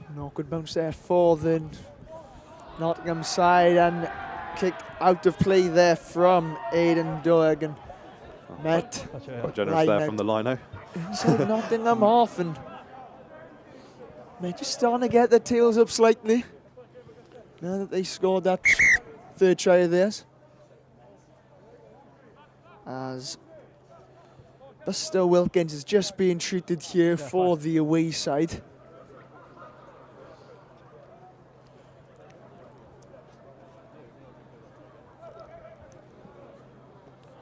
An awkward bounce there for the Nottingham side, and kick out of play there from Aidan Doig, and Met. Quite generous there from the lino. Inside Nottingham off, and Met just starting to get their tails up slightly now that they scored that third try of theirs. As Buster Wilkins is just being treated here for the away side.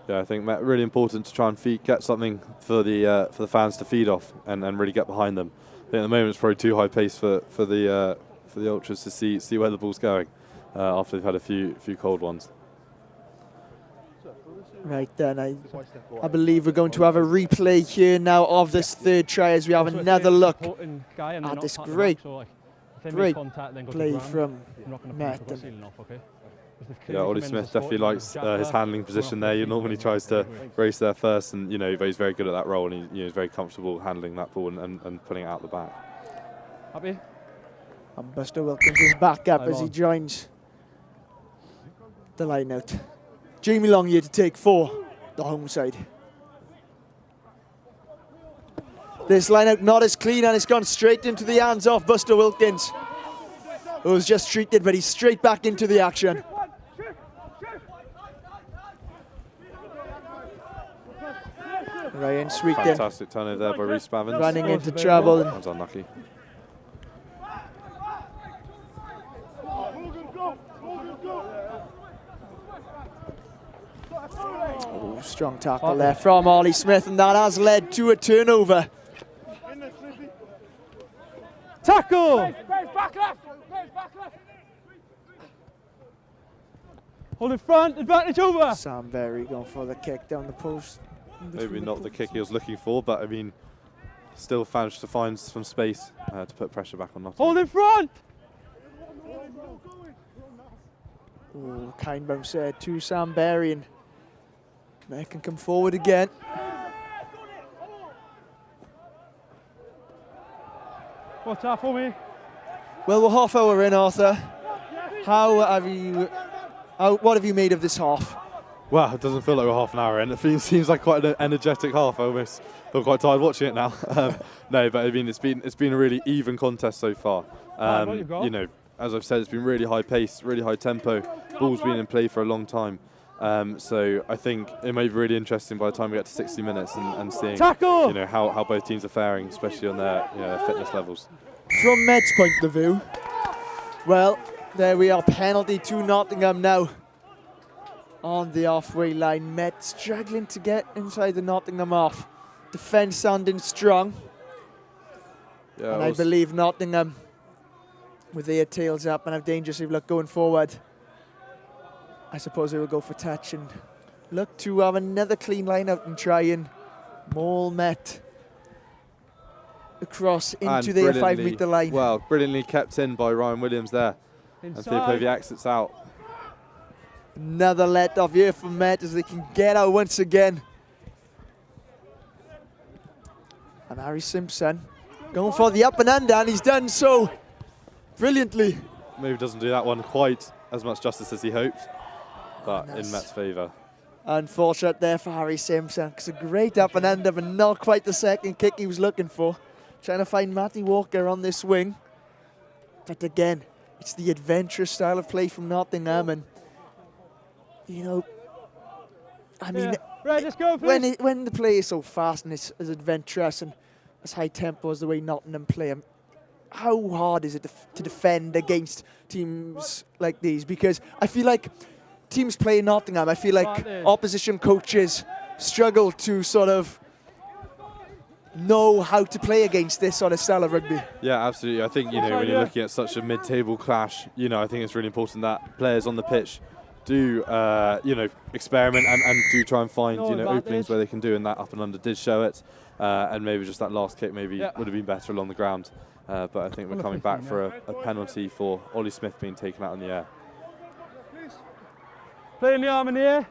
Yeah, I think really important to try and get something for the fans to feed off and really get behind them. I think at the moment it's probably too high pace for the ultras to see where the ball's going after they've had a few cold ones. Right then, I believe we're going to have a replay here now of this third try as we have another look at this great play from Met. Yeah, Ollie Smith definitely likes his handling position there. He normally tries to race there first, and he's very good at that role, and he's very comfortable handling that ball and putting it out the back. Happy? And Buster Wilkins is back up as he joins the line out. Jamie Long here to take for the home side. This line out not as clean, and it's gone straight into the hands of Buster Wilkins, who was just treated, but he's straight back into the action. Ryan Sweeten. Fantastic turnover there by Reece Bavins. Running into trouble. That was unlucky. Oh, strong tackle there from Ollie Smith, and that has led to a turnover. Tackle! Back left! Hold in front, advantage over! Sam Berry going for the kick down the post. Maybe not the kick he was looking for, but I mean, still managed to find some space to put pressure back on Nottingham. Hold in front! Oh, kind bounce there to Sam Berry, and they can come forward again. What's that for me? Well, we're half hour in, Arthur. What have you made of this half? Well, it doesn't feel like we're half an hour in. It seems like quite an energetic half. I almost feel quite tired watching it now. No, but I mean, it's been a really even contest so far. You know, as I've said, it's been really high pace, really high tempo. Ball's been in play for a long time. So I think it may be really interesting by the time we get to 60 minutes and seeing Tackle! you know how both teams are faring, especially on their their fitness levels. From Met's point of view, well, there we are, penalty to Nottingham now. On the halfway line, Met struggling to get inside the Nottingham half. Defence sounding strong. Yeah, and I believe Nottingham, with their tails up and how dangerous they've looked going forward, I suppose they will go for touch and look to have another clean line out and try and maul Met across into their 5 metre line. Well, brilliantly kept in by Ryan Williams there. Inside. And Theopovia exits out. Another let off here from Met as they can get out once again. And Harry Simpson going for the up and under, and he's done so brilliantly. Maybe doesn't do that one quite as much justice as he hoped, but in Met's favour. Unfortunate there for Harry Simpson, because a great up and under, but not quite the second kick he was looking for. Trying to find Matty Walker on this wing. But again, it's the adventurous style of play from Nottingham, and you know, I mean, right, let's go, when the play is so fast and it's as adventurous and as high tempo as the way Nottingham play, how hard is it to defend against teams like these? Because I feel like teams playing Nottingham, I feel like opposition coaches struggle to sort of know how to play against this sort of style of rugby. Yeah, absolutely. I think, you know, when you're looking at such a mid-table clash, you know, I think it's really important that players on the pitch do, you know, experiment and do try and find, you know, openings where they can do, and that up and under did show it. And maybe just that last kick maybe would have been better along the ground. But I think we're coming back for a penalty for Ollie Smith being taken out in the air. Playing the arm in the air.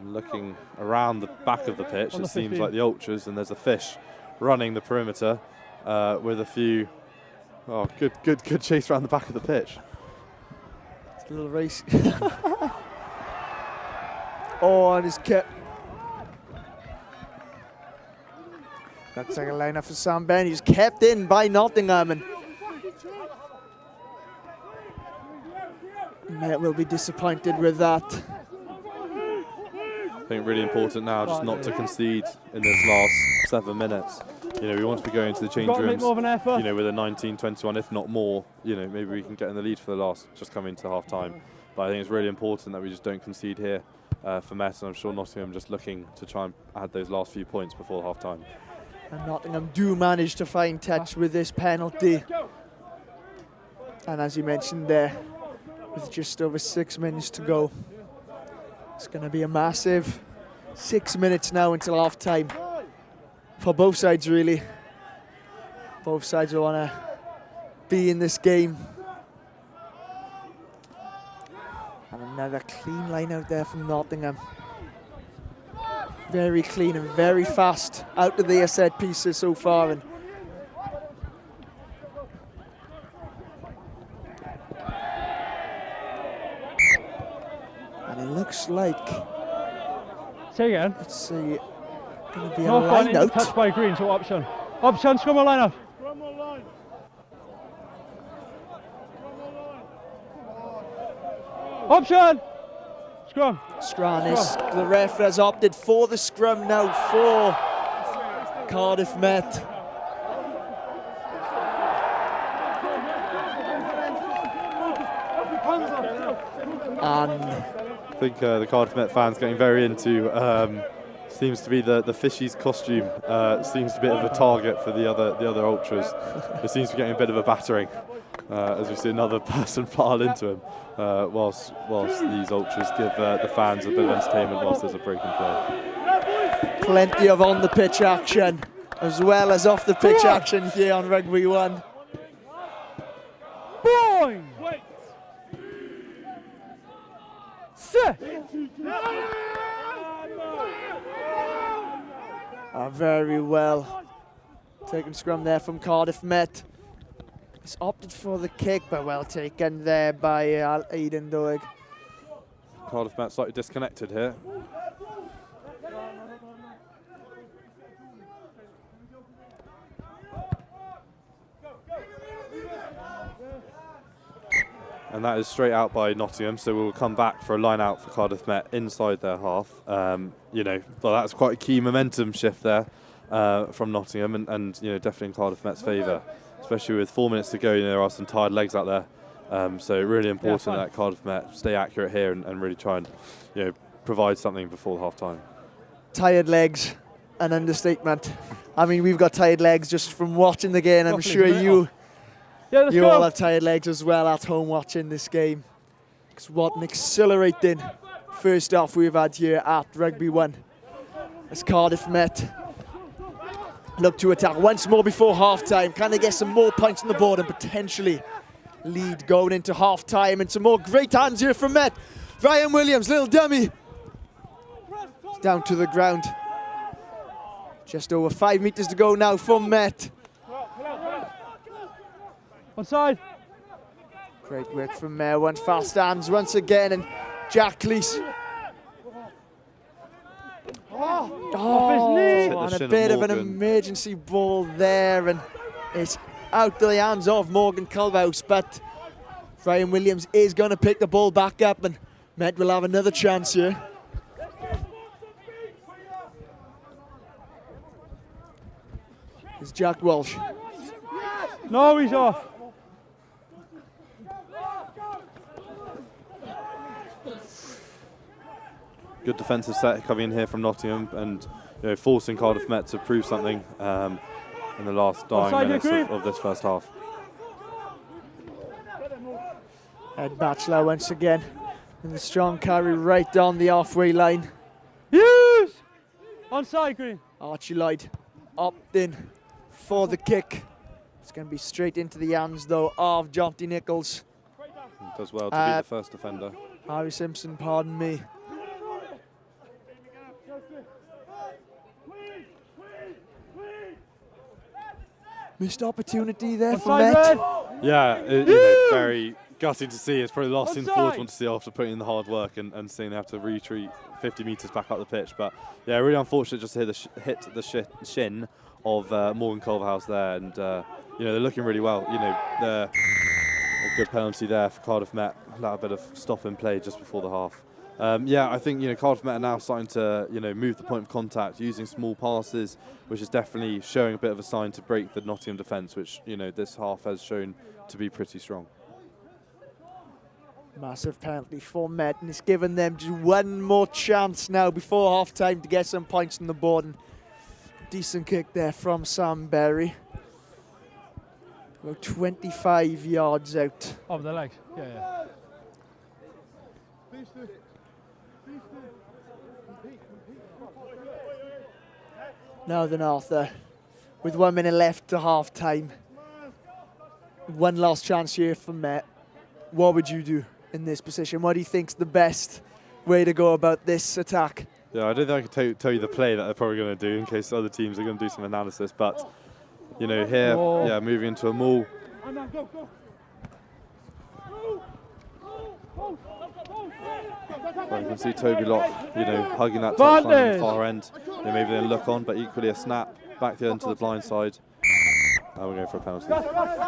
Looking around the back of the pitch, it seems like the ultras, and there's a fish running the perimeter with a few. Oh, good chase around the back of the pitch. It's a little race. Oh, and it's kept. Looks like a line up for Sam Ben. He's kept in by Nottingham, and Met will be disappointed with that. I think really important now just not to concede in this last 7 minutes. You know, we want to be going to the change rooms, you know, with a 19-21, if not more. You know, maybe we can get in the lead for the last, just coming to half time. But I think it's really important that we just don't concede here for Met, and I'm sure Nottingham just looking to try and add those last few points before half time. And Nottingham do manage to find touch with this penalty. And as you mentioned there, with just over 6 minutes to go, it's going to be a massive 6 minutes now until half time. For both sides, really. Both sides will want to be in this game. And another clean line out there from Nottingham. Very clean and very fast out of their set pieces so far. And it looks like. Say again. Let's see. Going to be a No line point out. touched by Green, so option. Option, scrum a line up. Option! Scrum. The ref has opted for the scrum now for Cardiff Met. And I think the Cardiff Met fans getting very into seems to be the fishies costume. Seems to be a bit of a target for the other ultras. It seems to be getting a bit of a battering as we see another person pile into him. Whilst these ultras give the fans a bit of entertainment whilst there's a break in play. Plenty of on the pitch action as well as off the pitch action here on Rugby 1. Boing! Sit! Very well taken scrum there from Cardiff Met. He's opted for the kick, but well taken there by Aidan Doig. Cardiff Met slightly disconnected here. And that is straight out by Nottingham, so we'll come back for a line out for Cardiff Met inside their half. Well, that's quite a key momentum shift there from Nottingham, and definitely in Cardiff Met's favour, especially with 4 minutes to go. There are some tired legs out there, so really important that Cardiff Met stay accurate here and really try and provide something before half time. Tired legs, an understatement. I mean, we've got tired legs just from watching the game. I'm sure you all have tired legs as well at home watching this game. Because what an exhilarating first half we've had here at Rugby 1. As Cardiff Met look to attack once more before half-time. Can they get some more points on the board and potentially lead going into half-time? And some more great hands here from Met. Ryan Williams, little dummy. Down to the ground. Just over 5 meters to go now from Met. Onside. Great work from Mayor. One fast hands once again, and Jack Cleese. And a bit of an emergency ball there, and it's out the hands of Morgan Culverhouse, but Ryan Williams is going to pick the ball back up, and Met will have another chance here. It's Jack Walsh. No, he's off. Good defensive set coming in here from Nottingham, and forcing Cardiff Met to prove something in the last dying minutes of this first half. Ed Batchelor once again, and the strong carry right down the halfway line. Yes! Onside, Green. Archie Lloyd opted in for the kick. It's going to be straight into the hands, though, of Jonty Nichols. Does well to be the first defender. Harry Simpson, pardon me. Missed opportunity there for Met. Yeah, very gutting to see. It's probably the last thing the forwards want to see after putting in the hard work and seeing they have to retreat 50 metres back up the pitch. But yeah, really unfortunate just to hit the shin of Morgan Culverhouse there, and they're looking really well. They're a good penalty there for Cardiff Met. That bit of stop and play just before the half. I think Cardiff Met are now starting to move the point of contact using small passes, which is definitely showing a bit of a sign to break the Nottingham defence, which this half has shown to be pretty strong. Massive penalty for Met, and it's given them just one more chance now before half time to get some points on the board. And decent kick there from Sam Berry. About 25 yards out. Of the legs, yeah. Now then, Arthur, with 1 minute left to half time, one last chance here for Met. What would you do in this position? What do you think's the best way to go about this attack? Yeah, I don't think I can tell you the play that they're probably going to do in case other teams are going to do some analysis. But here, moving into a maul. Well, you can see Toby Locke, hugging that touchline on the far end. Maybe then look on, but equally a snap back there into the blind side. And we're going for a penalty.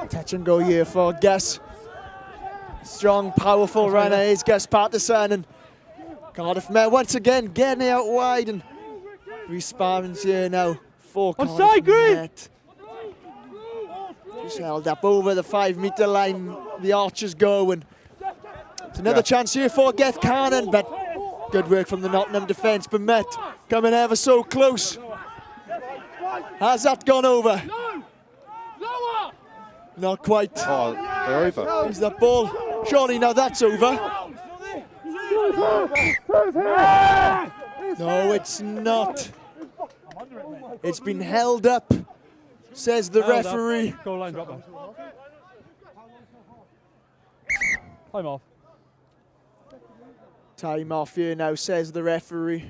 Touch and go here for Gus. Strong, powerful runner is Gus Patterson, and Cardiff Met once again getting it out wide, and respawn's here now for Cardiff Met. Just held up over the 5 metre line. The Archers go, and it's another chance here for Geth Cannon, but good work from the Nottingham defence. But Met coming ever so close. Has that gone over? Not quite. Oh, they're over. Is that ball? Surely now that's over. No, it's not. It's been held up, says the referee. Goal line drop. Time off. Time off here now, says the referee.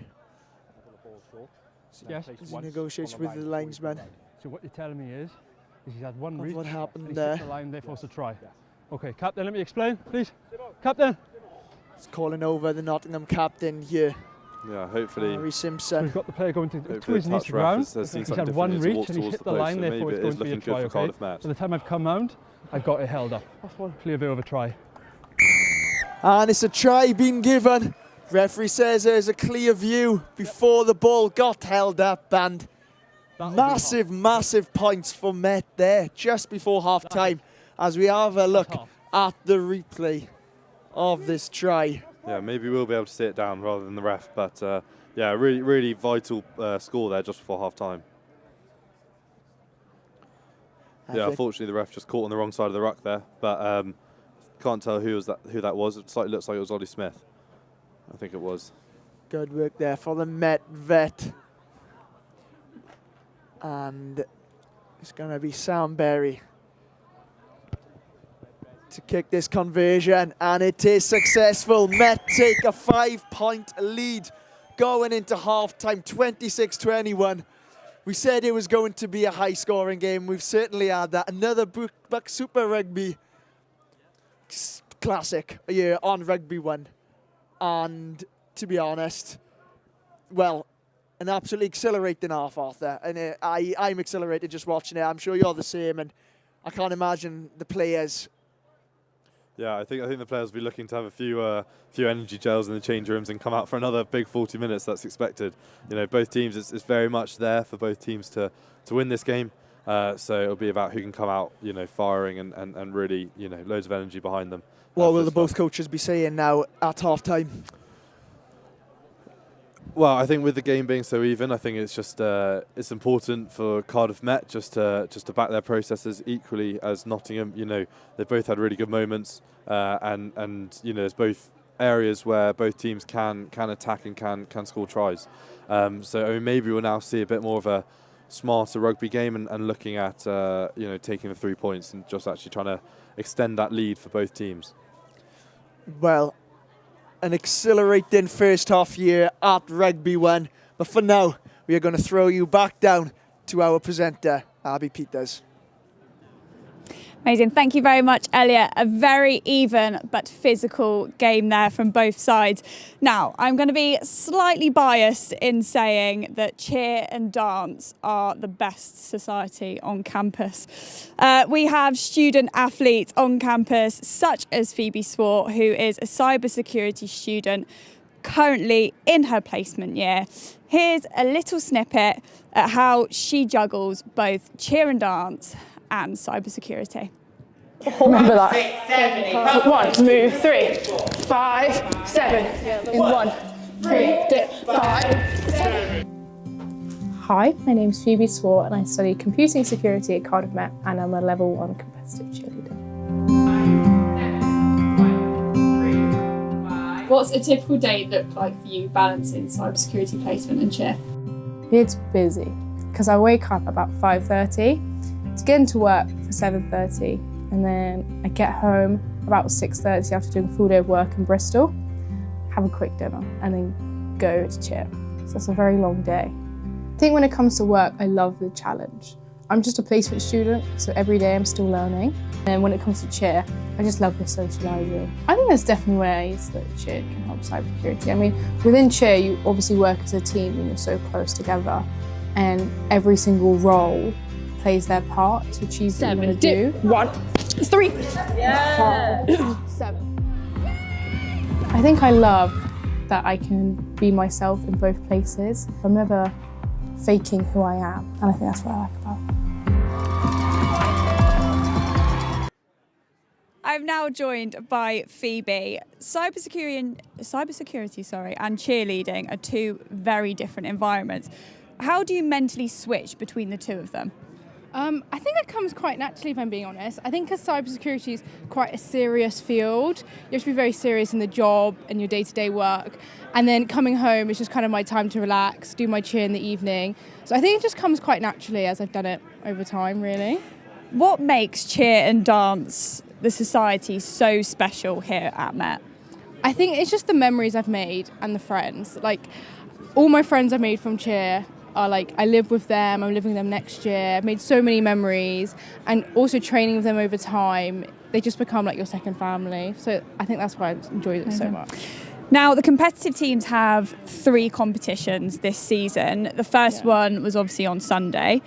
Yes. As he negotiates with the linesman. So what you're telling me is he's had one Of reach. what happened and there. He's hit the line, therefore it's a try. Okay, captain, let me explain, please. Captain. It's calling over the Nottingham captain here. Yeah, hopefully. Harry So Simpson. he's got the player going to Hopefully his the knees touch to ref ground. has seen He's something had one different. He reach walks and he's towards hit the post, line, so therefore maybe it's it going is to be a looking try. good for Okay. Cardiff Met. By the time I've come round, I've got it held up. Clear view of a try. And it's a try being given. Referee says there's a clear view before the ball got held up, and massive points for Met there just before half time as we have a look at the replay of this try. Yeah, maybe we'll be able to sit it down rather than the ref, but yeah, really vital score there just before half time. Yeah, unfortunately the ref just caught on the wrong side of the ruck there, but can't tell who that was. It slightly looks like it was Ollie Smith. I think it was. Good work there for the Met vet. And it's going to be Sam Berry to kick this conversion, and it is successful. Met take a 5-point lead going into half-time, 26-21. We said it was going to be a high-scoring game. We've certainly had that. Another BUCS Super Rugby classic here on Rugby 1. And to be honest, well, an absolutely exhilarating half, Arthur. And I'm exhilarated just watching it. I'm sure you're the same, and I can't imagine the players. Yeah, I think the players will be looking to have a few energy gels in the change rooms and come out for another big 40 minutes. That's expected. You know, both teams, it's very much there for both teams to win this game. So it'll be about who can come out, you know, firing and really, you know, loads of energy behind them. What will the both coaches be saying now at half time? Well, I think with the game being so even, I think it's just it's important for Cardiff Met just to back their processes equally as Nottingham. You know, they've both had really good moments, and you know, there's both areas where both teams can attack and can score tries. So I mean, maybe we'll now see a bit more of a smarter rugby game and looking at you know, taking the 3 points and just actually trying to extend that lead for both teams. Well, an exhilarating first half year at Rugby 1. But for now, we are going to throw you back down to our presenter, Abby Peters. Amazing. Thank you very much, Elliot. A very even but physical game there from both sides. Now, I'm going to be slightly biased in saying that cheer and dance are the best society on campus. We have student athletes on campus, such as Phoebe Swart, who is a cybersecurity student currently in her placement year. Here's a little snippet at how she juggles both cheer and dance and cybersecurity. Remember that. 6, 7, 8, 1, move, 3, 5, 7, in 1, 3, dip, 5, 7. Hi, my name's Phoebe Swart and I study computing security at Cardiff Met and I'm a level 1 competitive cheerleader. What's a typical day look like for you balancing cybersecurity placement and cheer? It's busy because I wake up about 5:30 to get into work for 7:30 and then I get home about 6:30 after doing a full day of work in Bristol, have a quick dinner and then go to cheer. So that's a very long day. I think when it comes to work, I love the challenge. I'm just a placement student, so every day I'm still learning. And when it comes to cheer, I just love the socialising. I think there's definitely ways that cheer can help cybersecurity. I mean, within cheer, you obviously work as a team and you're so close together, and every single role plays their part to achieve what you want to do. 1, 3. Yeah. 7. I think I love that I can be myself in both places. I'm never faking who I am, and I think that's what I like about it. I'm now joined by Phoebe. Cybersecurity, and cheerleading are two very different environments. How do you mentally switch between the two of them? I think it comes quite naturally, if I'm being honest. I think because cybersecurity is quite a serious field, you have to be very serious in the job and your day-to-day work. And then coming home is just kind of my time to relax, do my cheer in the evening. So I think it just comes quite naturally as I've done it over time, really. What makes cheer and dance, the society, so special here at Met? I think it's just the memories I've made and the friends. Like, all my friends I've made from cheer are like, I live with them, I'm living with them next year. I've made so many memories, and also training with them over time, they just become like your second family. So I think that's why I enjoyed it so much. Now, the competitive teams have 3 competitions this season. The first one was obviously on Sunday.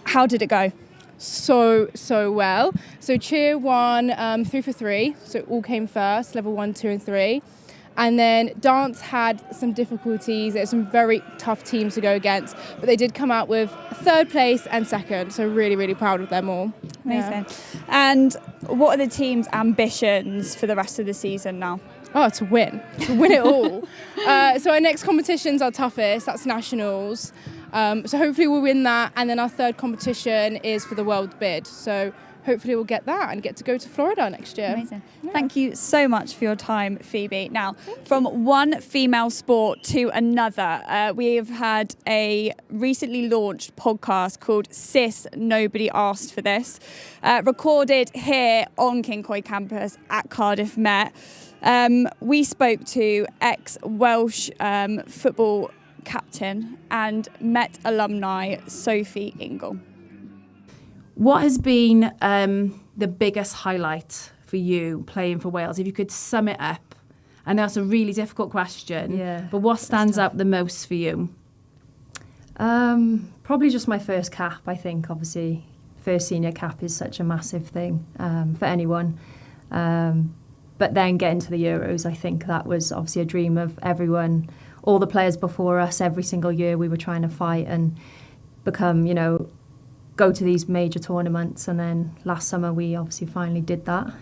How did it go? So well. So cheer won 3 for 3, so it all came first, level 1, 2 and 3. And then dance had some difficulties. There's some very tough teams to go against, but they did come out with 3rd place and 2nd. So really, really proud of them all. Amazing. And what are the team's ambitions for the rest of the season now? Oh, to win it all. So our next competition's our toughest, that's nationals. So hopefully we'll win that. And then our 3rd competition is for the world bid. So hopefully we'll get that and get to go to Florida next year. Amazing. Yeah. Thank you so much for your time, Phoebe. Now, from one female sport to another, we have had a recently launched podcast called Sis, Nobody Asked for This, recorded here on Cyncoed Campus at Cardiff Met. We spoke to ex-Welsh football captain and Met alumni Sophie Ingle. What has been the biggest highlight for you playing for Wales? If you could sum it up. I know it's a really difficult question, but what stands out the most for you? Probably just my first cap, I think. Obviously, first senior cap is such a massive thing for anyone. But then getting to the Euros, I think that was obviously a dream of everyone. All the players before us, every single year we were trying to fight and become, go to these major tournaments, and then last summer we obviously finally did that.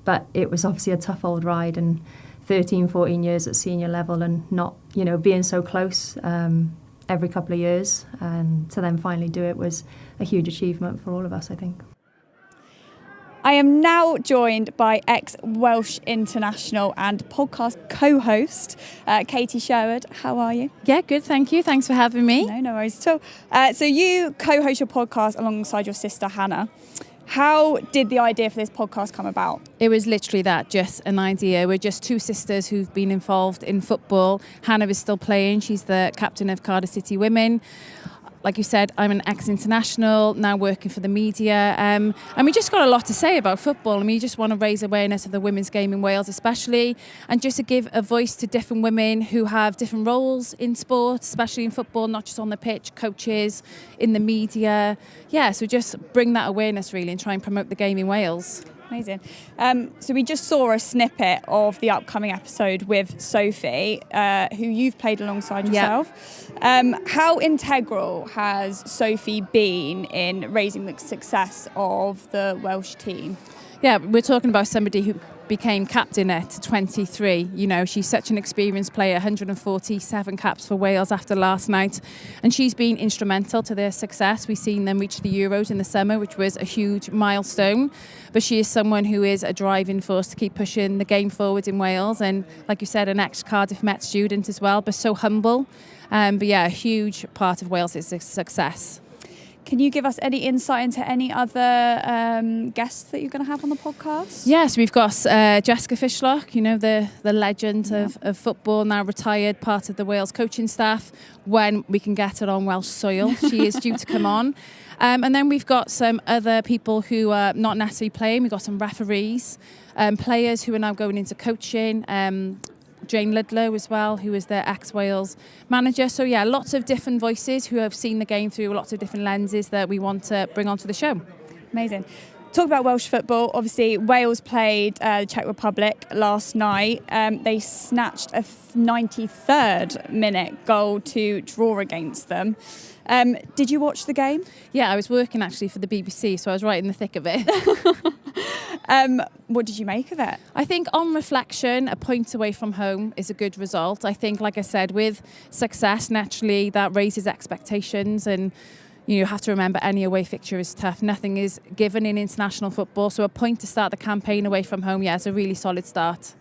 But it was obviously a tough old ride, and 13, 14 years at senior level and not, being so close every couple of years, and to then finally do it was a huge achievement for all of us, I think. I am now joined by ex-Welsh international and podcast co-host, Katie Sherwood. How are you? Yeah, good, thank you. Thanks for having me. No worries at all. So you co-host your podcast alongside your sister, Hannah. How did the idea for this podcast come about? It was literally that, just an idea. We're just 2 sisters who've been involved in football. Hannah is still playing. She's the captain of Cardiff City Women. Like you said, I'm an ex-international, now working for the media. And we just got a lot to say about football, and we just want to raise awareness of the women's game in Wales especially, and just to give a voice to different women who have different roles in sport, especially in football, not just on the pitch, coaches, in the media. Yeah, so just bring that awareness really and try and promote the game in Wales. Amazing. So we just saw a snippet of the upcoming episode with Sophie, who you've played alongside yourself. How integral has Sophie been in raising the success of the Welsh team? Yeah, we're talking about somebody who became captain at 23. She's such an experienced player, 147 caps for Wales after last night. And she's been instrumental to their success. We've seen them reach the Euros in the summer, which was a huge milestone. But she is someone who is a driving force to keep pushing the game forward in Wales. And like you said, an ex-Cardiff Met student as well, but so humble. But yeah, a huge part of Wales' success. Can you give us any insight into any other guests that you're going to have on the podcast? Yes, we've got Jessica Fishlock, the legend of football, now retired, part of the Wales coaching staff, when we can get her on Welsh soil. She is due to come on. And then we've got some other people who are not necessarily playing. We've got some referees, players who are now going into coaching, Jane Ludlow as well, who is their ex-Wales manager. So yeah, lots of different voices who have seen the game through lots of different lenses that we want to bring onto the show. Amazing. Talk about Welsh football. Obviously, Wales played the Czech Republic last night. They snatched a 93rd minute goal to draw against them. Did you watch the game? Yeah, I was working actually for the BBC, so I was right in the thick of it. What did you make of it? I think on reflection, a point away from home is a good result. I think, like I said, with success, naturally that raises expectations, and you have to remember any away fixture is tough. Nothing is given in international football, so a point to start the campaign away from home, yeah, it's a really solid start.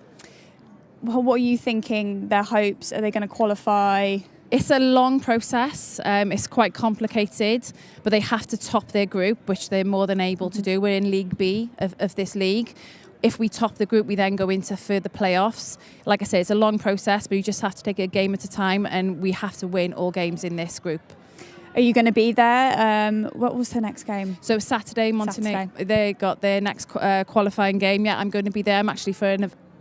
Well, what are you thinking, their hopes? Are they going to qualify? It's a long process. It's quite complicated, but they have to top their group, which they're more than able to do. We're in League B of this league. If we top the group, we then go into further playoffs. Like I say, it's a long process, but you just have to take it a game at a time, and we have to win all games in this group. Are you going to be there? What was the next game? So Saturday, Montenegro, they got their next qualifying game. Yeah, I'm going to be there. I'm actually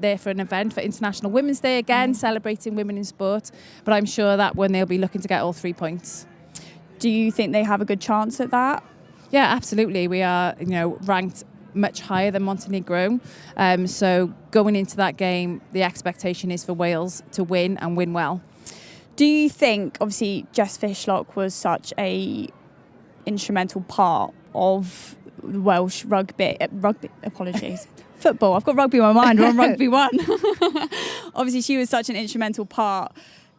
there for an event for International Women's Day again, celebrating women in sport. But I'm sure that one they'll be looking to get all 3 points. Do you think they have a good chance at that? Yeah, absolutely. We are, ranked much higher than Montenegro. So going into that game, the expectation is for Wales to win and win well. Do you think, obviously, Jess Fishlock was such a instrumental part of Welsh rugby, apologies, football. I've got rugby in my mind, we're on Rugby 1. Obviously, she was such an instrumental part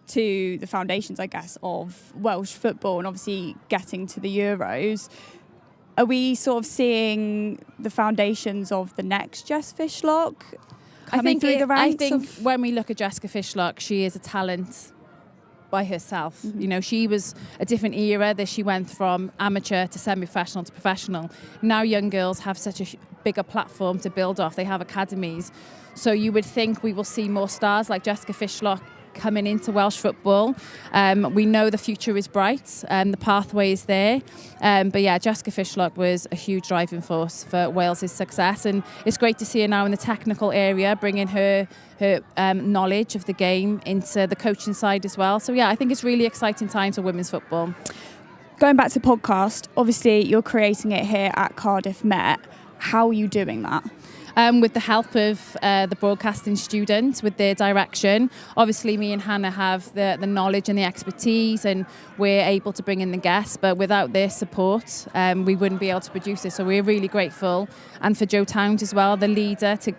to the foundations, I guess, of Welsh football and obviously getting to the Euros. Are we sort of seeing the foundations of the next Jess Fishlock coming through the ranks? I think when we look at Jessica Fishlock, she is a talent by herself. Mm-hmm. She was a different era that she went from amateur to semi-professional to professional. Now young girls have such a bigger platform to build off. They have academies. So you would think we will see more stars like Jessica Fishlock coming into Welsh football. We know the future is bright and the pathway is there. But yeah, Jessica Fishlock was a huge driving force for Wales' success, and it's great to see her now in the technical area, bringing her knowledge of the game into the coaching side as well. So yeah, I think it's really exciting times for women's football. Going back to podcast, obviously you're creating it here at Cardiff Met. How are you doing that? With the help of the broadcasting students, with their direction. Obviously, me and Hannah have the knowledge and the expertise, and we're able to bring in the guests, but without their support, we wouldn't be able to produce this. So we're really grateful. And for Jo Towns as well, the leader, to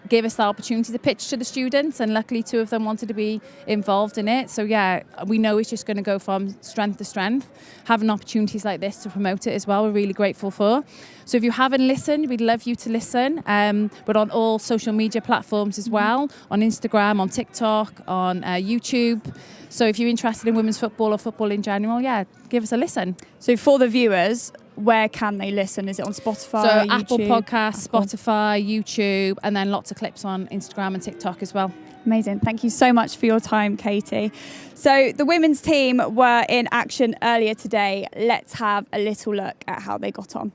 give us the opportunity to pitch to the students, and luckily 2 of them wanted to be involved in it. So yeah, we know it's just going to go from strength to strength. Having opportunities like this to promote it as well, we're really grateful for. So if you haven't listened, we'd love you to listen. But on all social media platforms as well, on Instagram, on TikTok, on YouTube. So if you're interested in women's football or football in general, yeah, give us a listen. So for the viewers, where can they listen? Is it on Spotify, So YouTube? Apple Podcasts, Spotify, YouTube, and then lots of clips on Instagram and TikTok as well. Amazing. Thank you so much for your time, Katie. So the women's team were in action earlier today. Let's have a little look at how they got on.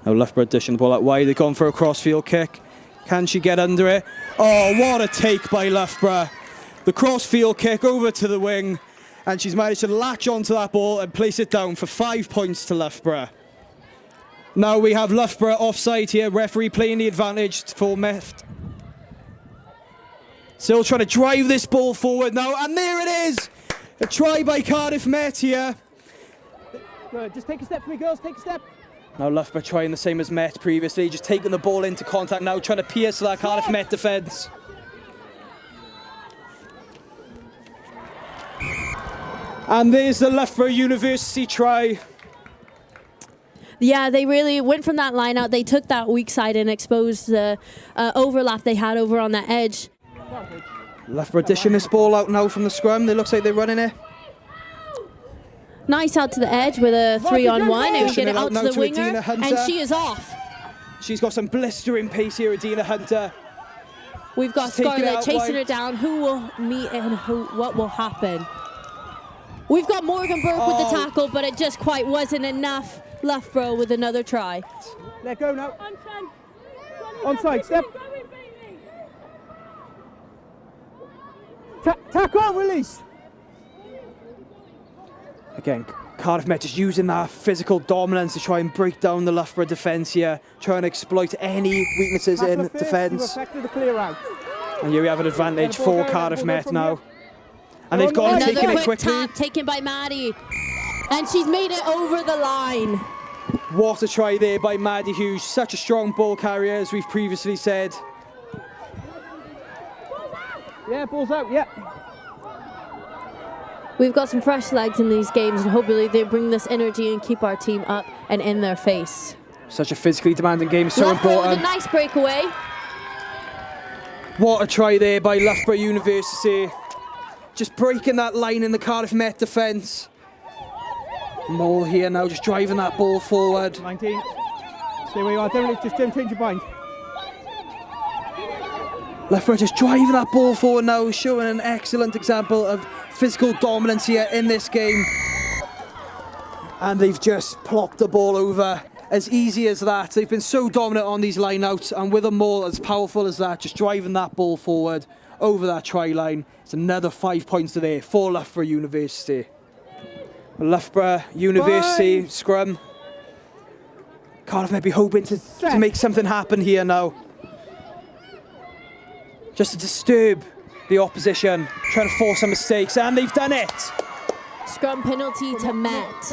Now Loughborough dishing the ball out wide. They've gone for a crossfield kick. Can she get under it? Oh, what a take by Loughborough. The crossfield kick over to the wing, and she's managed to latch onto that ball and place it down for 5 points to Loughborough. Now we have Loughborough offside here. Referee playing the advantage for Met. Still trying to drive this ball forward now, and there it is! A try by Cardiff Met here. Good, just take a step for me, girls, take a step. Now Loughborough trying the same as Met previously, just taking the ball into contact now, trying to pierce that Cardiff Met defence. And there's the Loughborough University try. Yeah, they really went from that line out. They took that weak side and exposed the overlap they had over on that edge. Loughborough dishing this ball out now from the scrum. It looks like they're running it. Nice out to the edge with a 3-on-1, and we get it out to the winger, Adina Hunter. and she is off. She's got some blistering pace here, Adina Hunter. We've got Scarlett chasing her down. Who will meet and what will happen? We've got Morgan Burke with the tackle, but it just quite wasn't enough. Loughborough with another try. Let go now. Onside, step. Tackle, release. Again, Cardiff Met just using that physical dominance to try and break down the Loughborough defence here, trying to exploit any weaknesses in defence. And here we have an advantage for Cardiff Met now. And they've gone and taken it quickly. Another quick tap taken by Maddie. And she's made it over the line. What a try there by Maddie Hughes. Such a strong ball carrier, as we've previously said. Yeah, ball's out, yeah. We've got some fresh legs in these games, and hopefully they bring this energy and keep our team up and in their face. Such a physically demanding game, so important. With a nice breakaway. What a try there by Loughborough University. Just breaking that line in the Cardiff Met defence. Mole here now, just driving that ball forward. 19. Stay where you are, don't change your mind. Loughborough just driving that ball forward now, showing an excellent example of physical dominance here in this game. And they've just plopped the ball over. As easy as that. They've been so dominant on these line-outs, and with a maul as powerful as that, just driving that ball forward over that try line. It's another 5 points today for Loughborough University. Loughborough University scrum. Cardiff may be hoping to make something happen here now. Just to disturb the opposition, trying to force some mistakes, and they've done it. Scrum penalty to Met.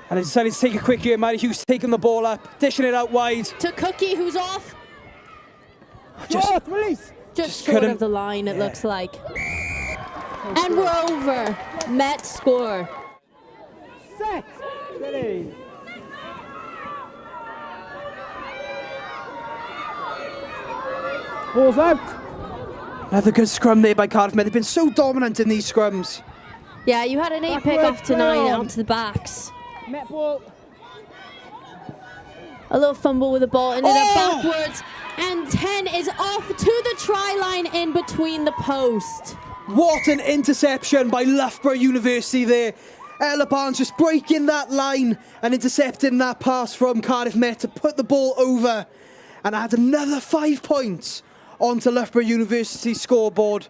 And they decided to take a quick here. Maddie Hughes taking the ball up, dishing it out wide. To Cookie, who's off. Release. Just short of the line, it looks like. And we're over. Met score. Set. Ready. Ball's out. Another good scrum there by Cardiff Met. They've been so dominant in these scrums. Yeah, you had an 8 pick off to 9 onto the backs. Met ball. A little fumble with the ball and then a backwards. And 10 is off to the try line in between the post. What an interception by Loughborough University there. Ella Barnes just breaking that line and intercepting that pass from Cardiff Met to put the ball over and add another 5 points onto Loughborough University's scoreboard.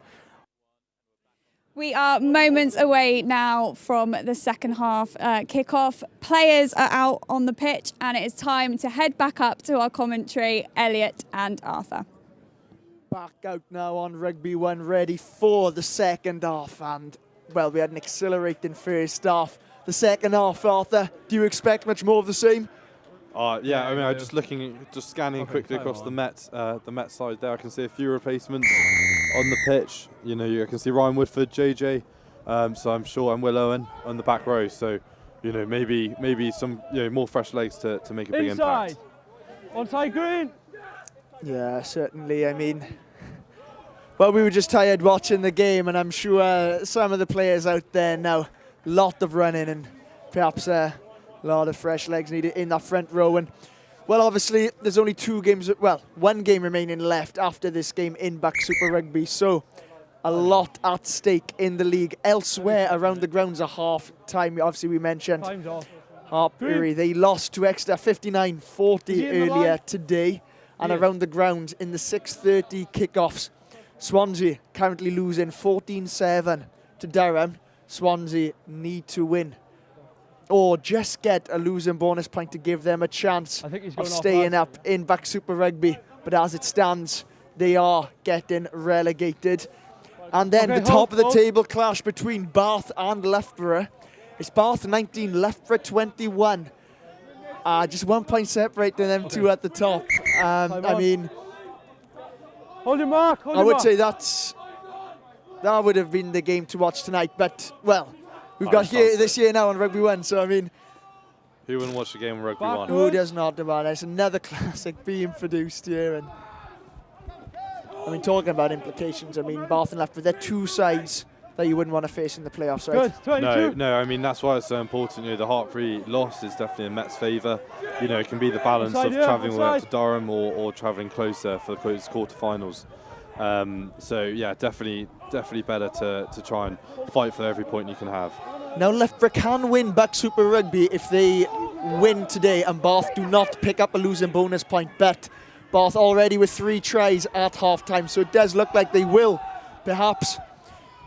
We are moments away now from the second half kickoff. Players are out on the pitch and it is time to head back up to our commentary, Elliot and Arthur. Back out now on Rugby 1, ready for the second half. And, well, we had an exhilarating first half. The second half, Arthur, do you expect much more of the same? Yeah, I mean, I'm just scanning quickly across the Met side there. I can see a few replacements on the pitch. You know, I can see Ryan Woodford, JJ, so I'm sure, and Will Owen on the back row. So, you know, maybe some more fresh legs to make a big impact. Onside green. Yeah, certainly. I mean, well, we were just tired watching the game, and I'm sure some of the players out there now, lot of running and perhaps a lot of fresh legs needed in that front row. And, well, obviously, there's only 2 games, well, 1 game remaining left after this game in BUCS Super Rugby. So, a lot at stake in the league. Elsewhere around the grounds at half time, obviously we mentioned Hartbury, they lost to Exeter 59-40 earlier today. And around the ground in the 6:30 kickoffs, Swansea currently losing 14-7 to Durham. Swansea need to win or just get a losing bonus point to give them a chance of staying up in BUCS Super Rugby. But as it stands, they are getting relegated. And then the top of the table clash between Bath and Loughborough. It's Bath 19, Loughborough 21. Just 1 point separating them two at the top. I mean, hold your mark. I would say that would have been the game to watch tonight. But, well, we've got here this year now on Rugby 1, so I mean, who wouldn't watch the game on Rugby 1? Who does not, about it? It's another classic being produced here. And I mean, talking about implications, I mean, Bath and Loughborough, they're 2 sides that you wouldn't want to face in the playoffs, right? No, I mean, that's why it's so important. You know, the Hartbury loss is definitely in Met's favour. You know, it can be the balance of travelling up to Durham or travelling closer for the close quarterfinals. So yeah, definitely better to try and fight for every point you can have. Now Loughborough can win BUCS Super Rugby if they win today and Bath do not pick up a losing bonus point. But Bath already with 3 tries at half time, so it does look like they will perhaps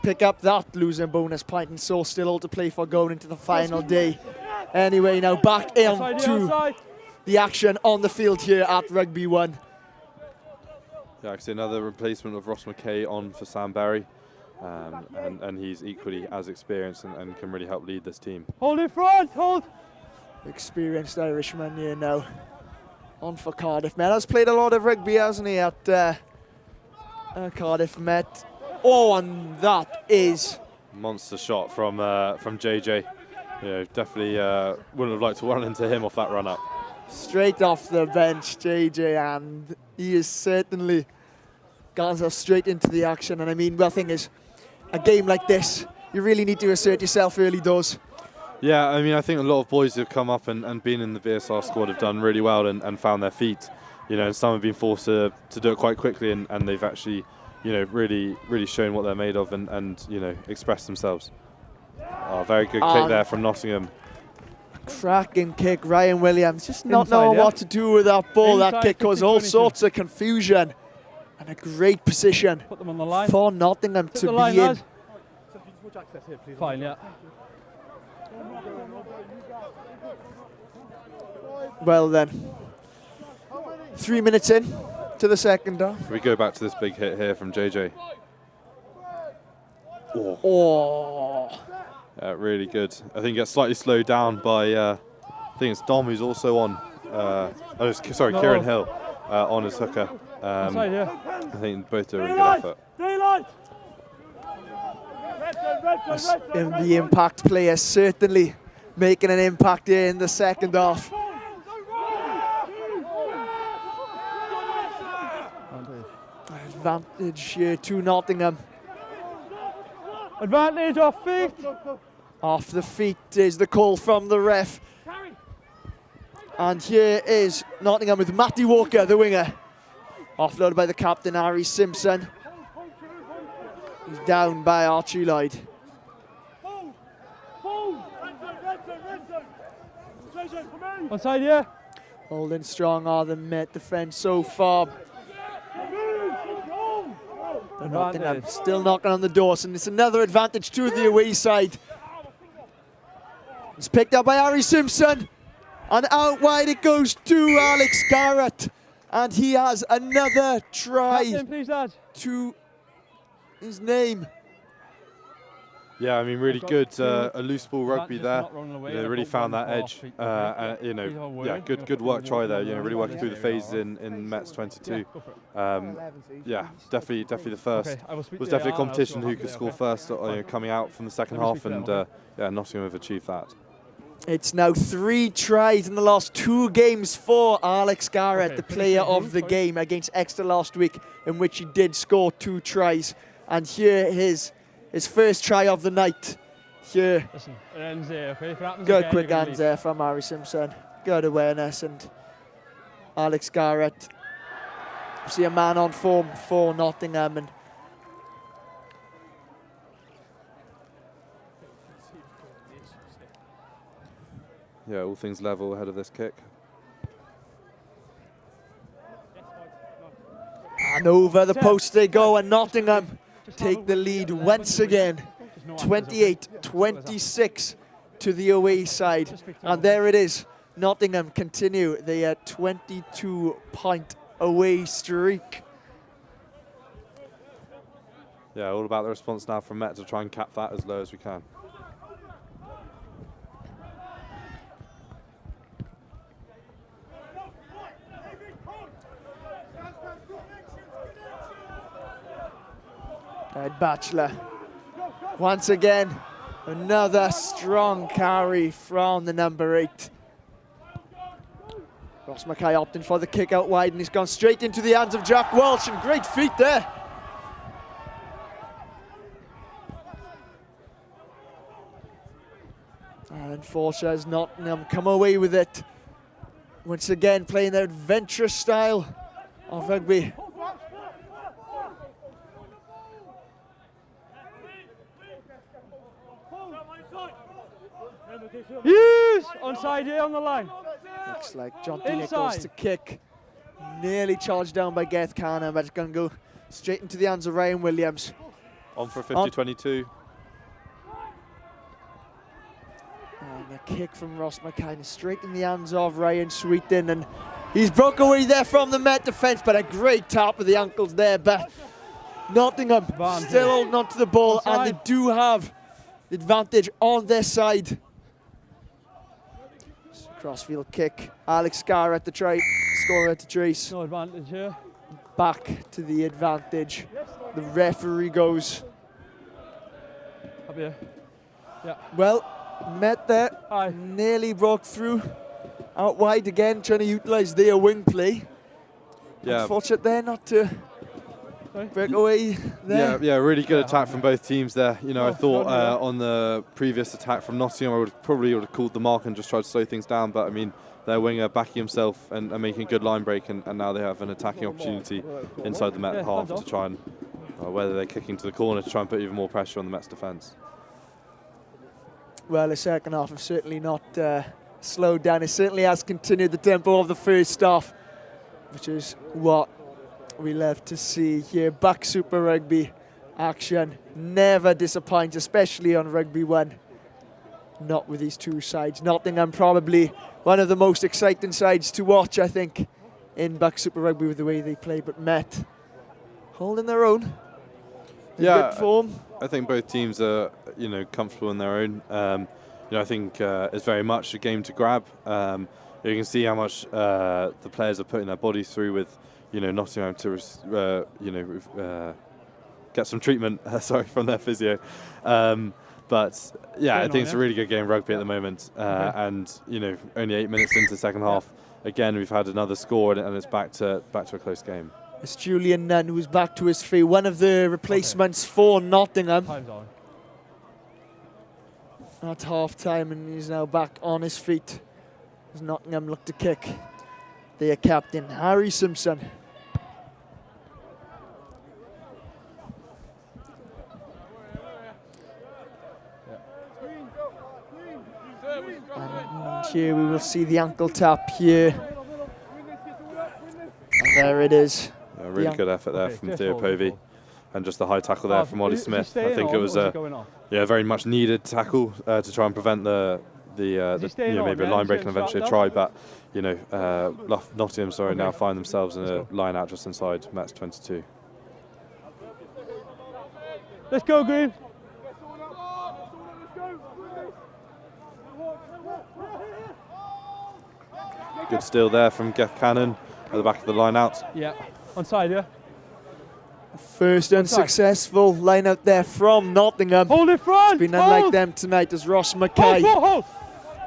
pick up that losing bonus point, and so still all to play for going into the final day. Anyway, now back into the action on the field here at Rugby 1. Yeah, I can see another replacement of Ross McKay on for Sam Berry, and he's equally as experienced and can really help lead this team. Hold in front, hold! Experienced Irishman here now. On for Cardiff Met. Has played a lot of rugby, hasn't he, at Cardiff Met. Oh, and that is... Monster shot from JJ. You know, definitely wouldn't have liked to run into him off that run up. Straight off the bench, JJ, and he is certainly gone straight into the action. And I mean, the thing is, a game like this, you really need to assert yourself early doors. Yeah, I mean, I think a lot of boys who've come up and been in the BSR squad have done really well and found their feet. You know, and some have been forced to do it quite quickly, and they've actually, you know, really shown what they're made of and you know, expressed themselves. Oh, very good kick there from Nottingham. Cracking kick, Ryan Williams just not knowing what to do with that ball. That kick caused all sorts of confusion, and a great position for Nottingham to be in. Fine, yeah. Well then, 3 minutes in to the second half. We go back to this big hit here from JJ. Oh. Really good. I think it gets slightly slowed down by, I think it's Dom who's also on, Kieran Hill on his hooker. I think both do a really good effort. The impact player certainly making an impact here in the second half. Advantage here to Nottingham. Advantage off feet. Off the feet is the call from the ref. And here is Nottingham with Matty Walker, the winger. Offloaded by the captain, Harry Simpson. He's down by Archie Lloyd. Onside, yeah. Holding strong are the Met defence so far. But Nottingham still knocking on the door, and it's another advantage to the away side. It's picked up by Harry Simpson, and out wide it goes to Alex Garrett, and he has another try to his name. Yeah, I mean, really good, a loose ball rugby there. They really found that edge. You know, yeah, good work try there. You know, really working through the phases in Mets 22. Yeah, definitely the first. It was definitely a competition who could score first, coming out from the second half, and yeah, Nottingham have achieved that. It's now 3 tries in the last 2 games for Alex Garrett, the player of the game against Exeter last week, in which he did score 2 tries. And here his first try of the night. Here. Listen, it ends there, okay? If it happens good again, quick hands there from Harry Simpson. Good awareness, and Alex Garrett. See a man on form for Nottingham, and yeah, all things level ahead of this kick. And over the post they go, and Nottingham take the lead once again, 28-26 to the away side. And there it is, Nottingham continue their 22-point away streak. Yeah, all about the response now from Met to try and cap that as low as we can. Batchelor, once again, another strong carry from the number 8. Ross Mackay opting for the kick out wide, and he's gone straight into the hands of Jack Walsh, and great feet there. And unfortunately, has Nottingham come away with it. Once again, playing their adventurous style of rugby. Yes! Onside here on the line. Looks like John D. Nichols to kick. Nearly charged down by Gareth Carner, but it's going to go straight into the hands of Ryan Williams. On for a 50-22. And a kick from Ross McKay straight in the hands of Ryan Sweetin, and he's broke away there from the Met defence, but a great tap with the ankles there. But Nottingham still holding on to the ball, and they do have the advantage on their side. Crossfield kick. Alex Scar at the try, scorer at the trace. No advantage here. Back to the advantage. The referee goes. Up here. Yeah. Well, Met there. Nearly broke through. Out wide again, trying to utilise their wing play. Yeah. Unfortunate there not to break away there. Yeah, really good attack from both teams there. You know, I thought on the previous attack from Nottingham, I would have called the mark and just tried to slow things down. But I mean, their winger backing himself and making a good line break, and now they have an attacking opportunity inside the Met half to try and, whether they're kicking to the corner to try and put even more pressure on the Met's defence. Well, the second half have certainly not slowed down. It certainly has continued the tempo of the first half, which is what we love to see here. BUCS Super Rugby action never disappoints, especially on Rugby 1. Not with these two sides. Nottingham probably one of the most exciting sides to watch, I think, in BUCS Super Rugby with the way they play. But Met holding their own. Yeah, good form. I think both teams are, you know, comfortable in their own. You know, I think it's very much a game to grab. You can see how much the players are putting their bodies through with, you know, Nottingham to, get some treatment, from their physio. But yeah, I think it's a really good game of rugby at the moment. And, you know, only 8 minutes into the second half, again, we've had another score and it's back to a close game. It's Julian Nunn who's back to his feet, one of the replacements for Nottingham. At half time, and he's now back on his feet as Nottingham look to kick their captain, Harry Simpson. And here we will see the ankle tap here. And there it is. Yeah, really good effort there from Theo Povey, and just the high tackle there from Ollie Smith. I think it was a very much needed tackle to try and prevent the maybe a line break and eventually a try. But you know, Nottingham now find themselves in a line out just inside Met's 22. Let's go, Green. Good steal there from Geoff Cannon at the back of the line out. Yeah, onside, yeah. First unsuccessful line out there from Nottingham. Hold it front! It's been unlike them tonight as Ross McKay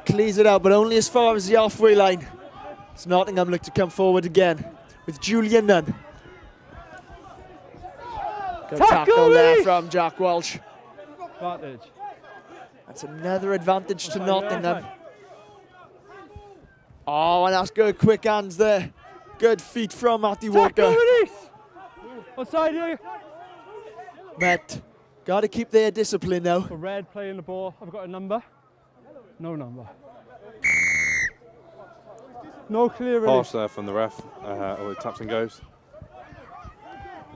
clears it out, but only as far as the halfway line. As Nottingham look to come forward again with Julian Nunn. Good tackle there from Jack Walsh. Advantage. That's another advantage to Nottingham. Oh, and that's good quick hands there. Good feet from Matty Walker. Outside here. Met, got to keep their discipline now. For Red playing the ball. I've got a number. No number. No clear release. Harsh there from the ref. It taps and goes.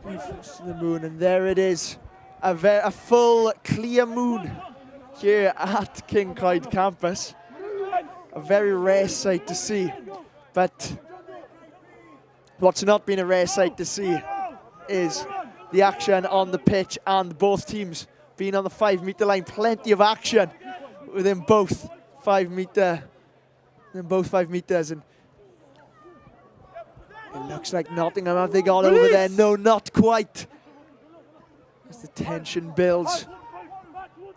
To the moon, and there it is. A full clear moon here at Cyncoed Campus. A very rare sight to see, but what's not been a rare sight to see is the action on the pitch and both teams being on the 5 metre line. Plenty of action within both 5 metres, and it looks like Nottingham, have they got over there? No, not quite. As the tension builds,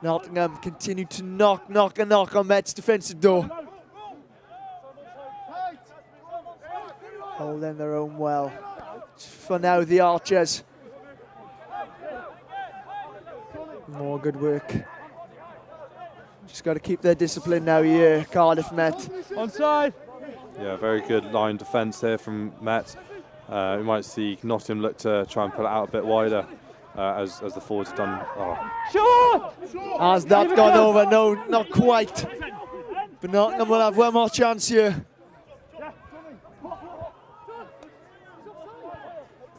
Nottingham continue to knock on Met's defensive door. Holding their own well. For now, the Archers. More good work. Just got to keep their discipline now here, Cardiff Met. Onside. Yeah, very good line defence here from Met. We might see Nottingham look to try and pull it out a bit wider as the forwards have done. Sure. Has that gone over? No, not quite. But Nottingham will have one more chance here.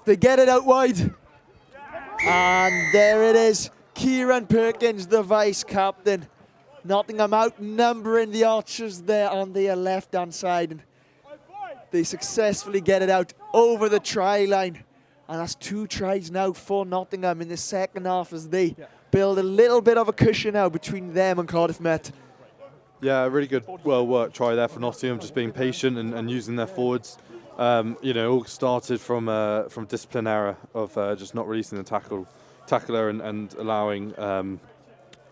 They get it out wide. And there it is. Kieran Perkins, the vice-captain. Nottingham outnumbering the Archers there on their left-hand side. And they successfully get it out over the try line. And that's 2 tries now for Nottingham in the second half as they build a little bit of a cushion now between them and Cardiff Met. Yeah, really good, well-worked try there for Nottingham, just being patient and using their forwards. All started from discipline error of just not releasing the tackler and allowing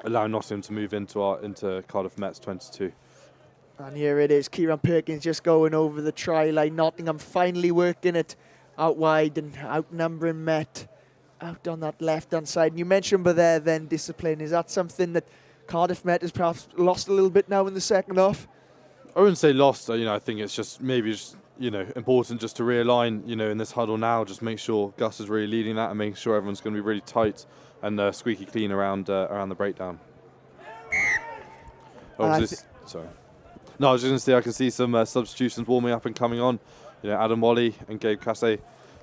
Nottingham to move into Cardiff Met's 22. And here it is, Kieran Perkins just going over the try line. Nottingham finally working it out wide and outnumbering Met out on that left-hand side. And you mentioned there then discipline. Is that something that Cardiff Met has perhaps lost a little bit now in the second half? I wouldn't say lost. I think it's just maybe important just to realign. In this huddle now, just make sure Gus is really leading that and making sure everyone's going to be really tight and squeaky clean around the breakdown. Sorry. No, I was just going to say I can see some substitutions warming up and coming on. Adam Wally and Gabe Casse.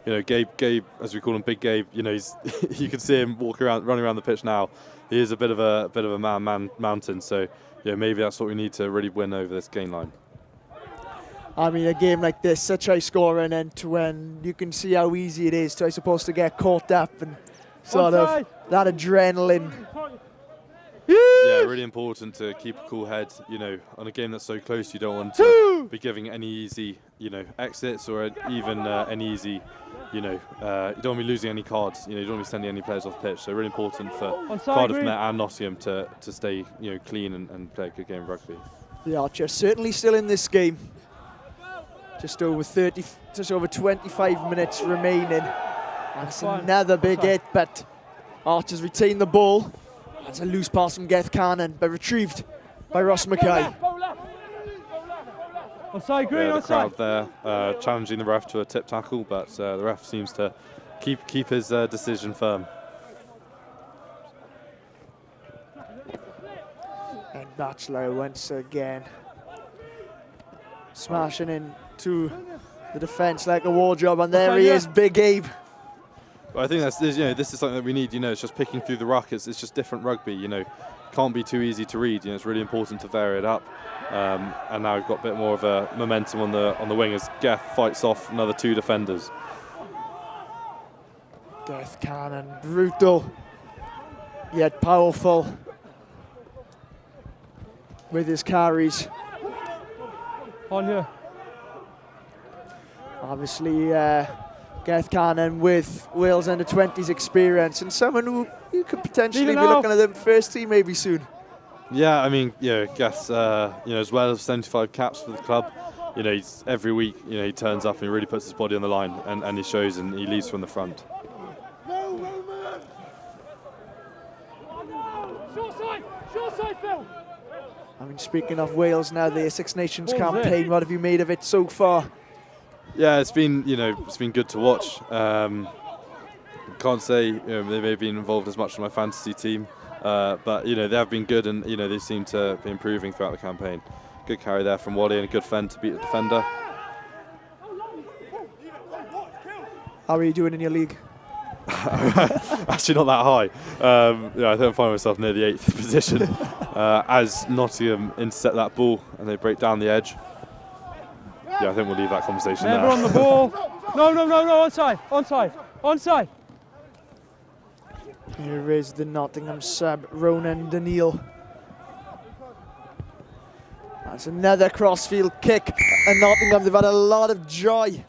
Gabe, as we call him, Big Gabe. He's you can see him running around the pitch now. He is a bit of a man mountain. So maybe that's what we need to really win over this game line. I mean, a game like this, such high scoring end-to-end, you can see how easy it is to, I suppose, to get caught up and sort of that adrenaline. Yeah, really important to keep a cool head. On a game that's so close, you don't want to be giving any easy, exits or even any easy, you don't want to be losing any cards. You don't want to be sending any players off pitch. So really important for Cardiff Met and Nottingham to stay, clean and play a good game of rugby. The Archers certainly still in this game. Just over 25 minutes remaining. And it's another big hit, but Archers retain the ball. That's a loose pass from Geth Cannon, but retrieved by Ross Mackay. Onside, green, the crowd there challenging the ref to a tip tackle, but the ref seems to keep his decision firm. And Batchelor once again smashing into the defence like a war job, and there he is, Big Abe. Well, I think this is something that we need. It's just picking through the ruck. It's just different rugby. Can't be too easy to read. It's really important to vary it up. And now we've got a bit more of a momentum on the wing as Geth fights off another 2 defenders. Geth Cannon, brutal yet powerful with his carries. On you. Obviously, Geth Cannon with Wales under-20s experience and someone who you could potentially be looking at them first team maybe soon. Yeah, I mean, Geth, as well as 75 caps for the club, he's every week, he turns up and he really puts his body on the line and he shows and he leads from the front. Short side, Phil. I mean, speaking of Wales now, the Six Nations campaign, what have you made of it so far? Yeah, it's been good to watch. Can't say they may have been involved as much in my fantasy team, but they have been good and they seem to be improving throughout the campaign. Good carry there from Wally and a good fend to beat the defender. How are you doing in your league? Actually not that high. I think I find myself near the 8th position as Nottingham intercept that ball and they break down the edge. Yeah, I think we'll leave that conversation there. Never on the ball. No, onside. Here is the Nottingham sub, Ronan Daniel. That's another crossfield kick. And Nottingham, they've had a lot of joy.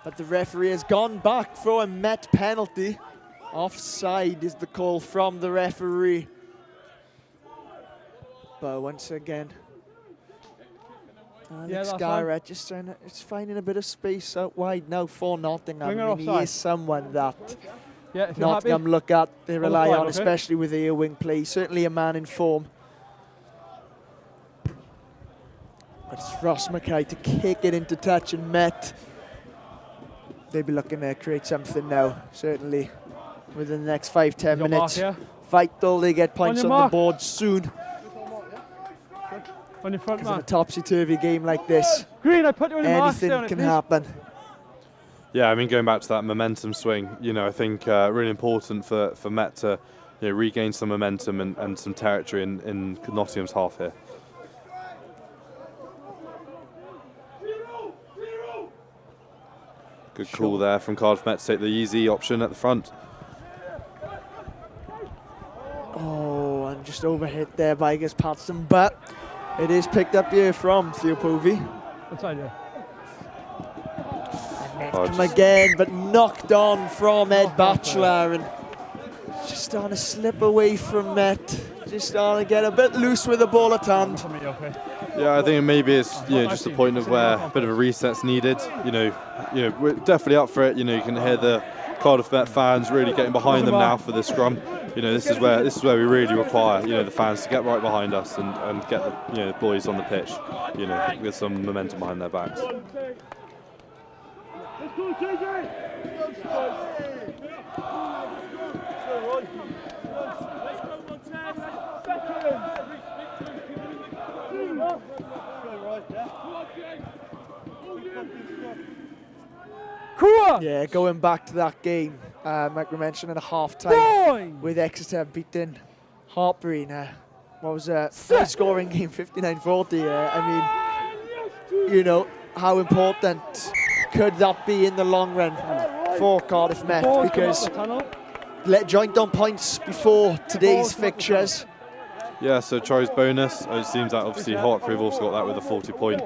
But the referee has gone back for a Met penalty. Offside is the call from the referee. But once again, Alex Garrett just finding a bit of space out wide now for Nottingham. I mean, he is someone that Nottingham look at, they rely on, especially with the wing play. He's certainly a man in form. But it's Ross Mackay to kick it into touch, and Met, they'll be looking to create something now, certainly within the next 5-10 minutes. Vital they get points on the board soon. On your front, man. In a topsy-turvy game like this, Green, I put you on your anything can happen. Yeah, I mean, going back to that momentum swing, I think really important for Met to regain some momentum and some territory in Nottingham's half here. Good call there from Cardiff Met to take the easy option at the front. Oh, and just overhit there by Patson, but it is picked up here from Theo Povey. Inside, yeah. And again, but knocked on from Ed Batchelor, and just starting to slip away from Met. Just starting to get a bit loose with the ball at hand. Yeah, I think maybe it's just a point of where a bit of a reset's needed. We're definitely up for it. You can hear the Cardiff Met fans really getting behind them now for this scrum. This is where we really require the fans to get right behind us and get the boys on the pitch. With some momentum behind their backs. Yeah, going back to that game, like we mentioned at a half-time, with Exeter beating Hartbury. What was a high-scoring game, 59-40. How important could that be in the long run for Cardiff Met? Because joint on points before today's fixtures. Yeah, so Troy's bonus. It seems that obviously Hartbury have also got that with a 40 point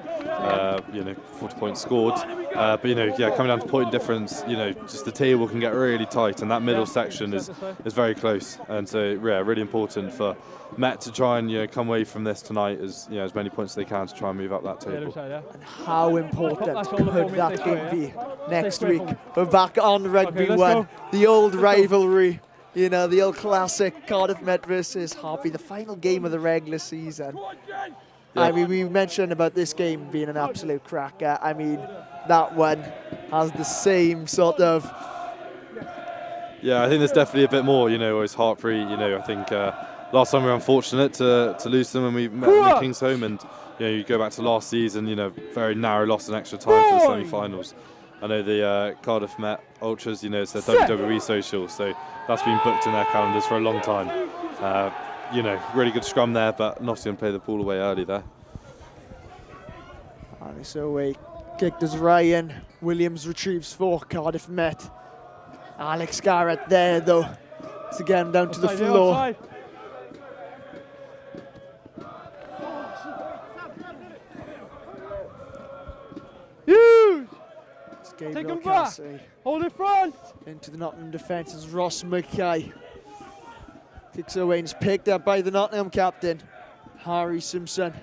scored. But coming down to point difference, just the table can get really tight, and that middle section is very close. And so really important for Met to try and come away from this tonight as many points as they can to try and move up that table. And how important could that game be next week? We're back on Rugby 1, the old rivalry. The old classic, Cardiff Met versus Hartbury, the final game of the regular season. Yeah. I mean, we mentioned about this game being an absolute cracker. I mean, that one has the same sort of... Yeah, I think there's definitely a bit more, as Hartbury, I think last time we were unfortunate to lose them when we met in the Kingsholm, and, you go back to last season, very narrow loss in extra time for the semi-finals. I know the Cardiff Met Ultras, it's their WWE social, so that's been booked in their calendars for a long time. Really good scrum there, but Nottingham played the ball away early there. And it's away kicked as Ryan Williams retrieves for Cardiff Met. Alex Garrett there, though, to get him down to the floor. Huge! Take him back. Hold it front. Into the Nottingham defence is Ross Mackay. Kicks away and is picked up by the Nottingham captain, Harry Simpson.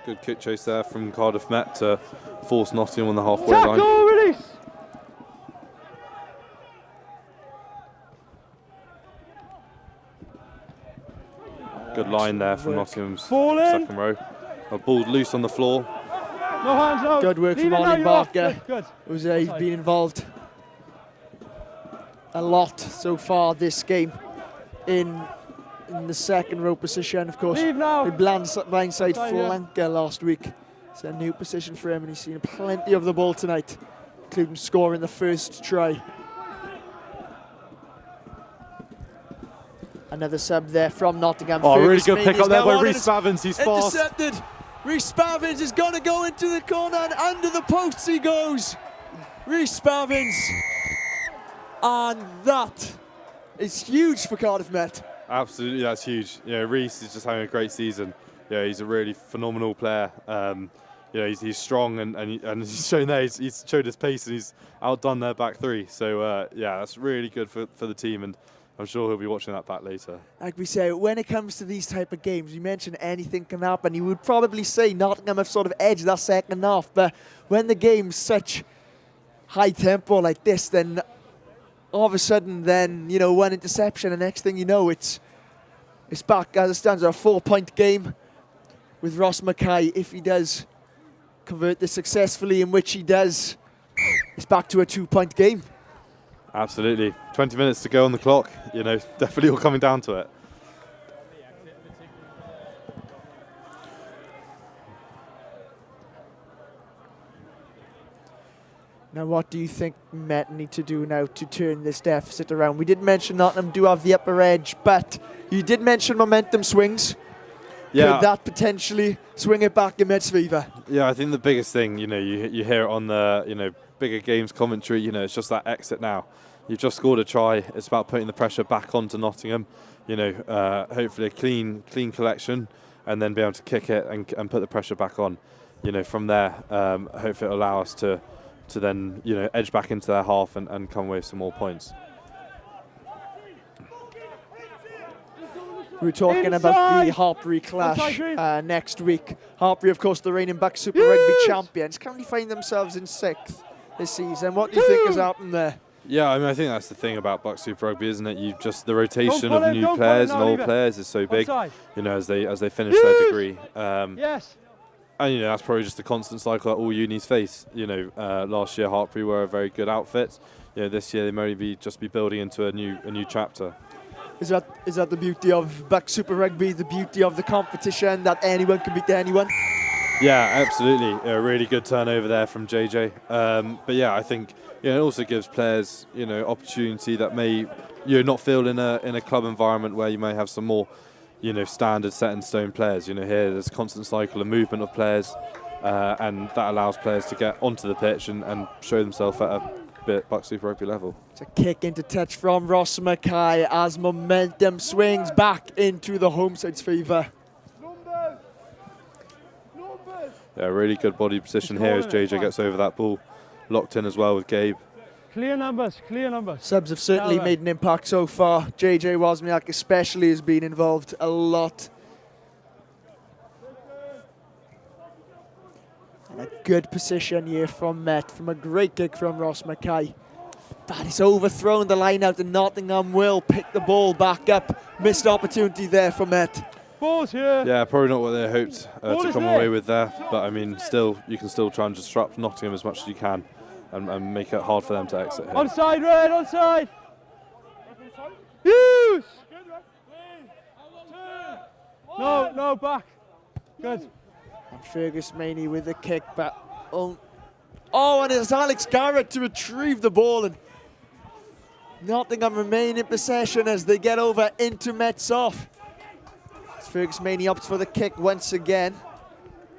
Good kick chase there from Cardiff Met to force Nottingham on the halfway line. Release. Good line there from Nottingham's second row. A ball loose on the floor. No hands out. Good work from Ollie Barker. He's been involved a lot so far this game in the second row position. Of course, the blindside flanker last week. It's a new position for him, and he's seen plenty of the ball tonight, including scoring the first try. Another sub there from Nottingham. Oh, really good pick up there by Rhys Spavins. He's fast. Intercepted. Rhys Spavins is going to go into the corner, and under the posts he goes. Rhys Spavins. And that is huge for Cardiff Met. Absolutely, that's huge. Rhys is just having a great season. He's a really phenomenal player. He's strong and he's shown there. He's showed his pace and he's outdone their back three. So that's really good for the team, and I'm sure he'll be watching that back later. Like we say, when it comes to these type of games, you mentioned anything can happen. You would probably say Nottingham have sort of edged that second half, but when the game's such high tempo like this, then all of a sudden, one interception, and next thing you know, it's back as it stands, a 4-point game with Ross Mackay. If he does convert this successfully, in which he does, it's back to a 2-point game. Absolutely. 20 minutes to go on the clock. Definitely all coming down to it. Now, what do you think Met need to do now to turn this deficit around? We did mention Nottingham do have the upper edge, but you did mention momentum swings. Yeah. Could that potentially swing it back in Met's favour? Yeah, I think the biggest thing, you hear it on the, bigger games commentary, it's just that exit now. You've just scored a try. It's about putting the pressure back onto Nottingham. Hopefully a clean collection, and then be able to kick it and put the pressure back on. From there, hopefully it'll allow us to then, edge back into their half and come away with some more points. We're talking about the Hartpury clash next week. Hartpury, of course, the reigning BUCS Super Rugby champions, currently find themselves in 6th this season. What do you think has happened there? Yeah, I think that's the thing about BUCS Super Rugby, isn't it? The rotation of new players and old players is so big. As they finish their degree. Yes. And that's probably just a constant cycle that all unis face. Last year Hartpury were a very good outfit. This year they may be building into a new chapter. Is that the beauty of BUCS Super Rugby, the beauty of the competition, that anyone can beat anyone? Yeah, absolutely. A really good turnover there from JJ. But yeah, I think it also gives players opportunity that may not feel in a club environment where you may have some more standard set in stone players. Here there's a constant cycle of movement of players, and that allows players to get onto the pitch and show themselves at a BUCS Super Rugby level. It's a kick into touch from Ross Mackay as momentum swings back into the home side's favour. Yeah, really good body position here as JJ gets over that ball. Locked in as well with Gabe. Clear numbers, clear numbers. Subs have certainly made an impact so far. JJ Wozniak especially has been involved a lot. And a good position here from Met, from a great kick from Ross Mackay. But he's overthrown the line out and Nottingham will pick the ball back up. Missed opportunity there for Met. Ball's here. Yeah, probably not what they hoped to come away with there. But you can still try and disrupt Nottingham as much as you can and make it hard for them to exit here. Onside, Red, onside. Use. No, back. Good. And Fergus Maney with the kick back. And it's Alex Garrett to retrieve the ball, and Nottingham remain in possession as they get over into Met's off. As Fergus Maney opts for the kick once again.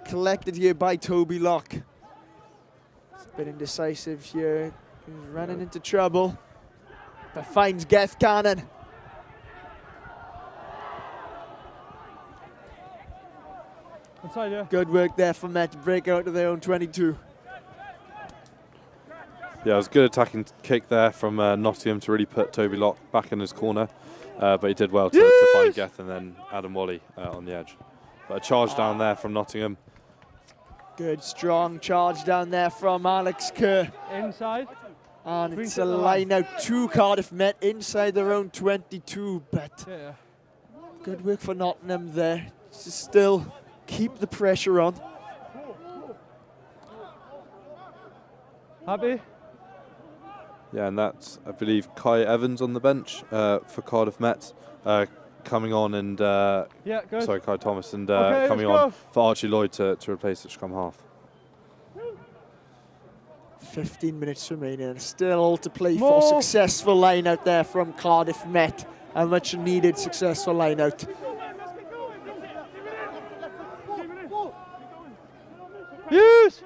Collected here by Toby Locke. It's a bit indecisive here. He's running into trouble, but finds Geth Cannon. Inside, yeah. Good work there for Met to break out of their own 22. Yeah, it was a good attacking kick there from Nottingham to really put Toby Locke back in his corner. But he did well to find Geth and then Adam Wally on the edge. But a charge down there from Nottingham. Good, strong charge down there from Alex Kerr. Inside. And it's a line out to Cardiff Met inside their own 22. But good work for Nottingham there to still keep the pressure on. Happy? Yeah, and that's, I believe, Kai Evans on the bench for Cardiff Met, coming on and sorry, Kai Thomas, and coming on for Archie Lloyd to replace the scrum half. 15 minutes remaining, still all to play for. Successful line out there from Cardiff Met, a much needed successful line out. Use!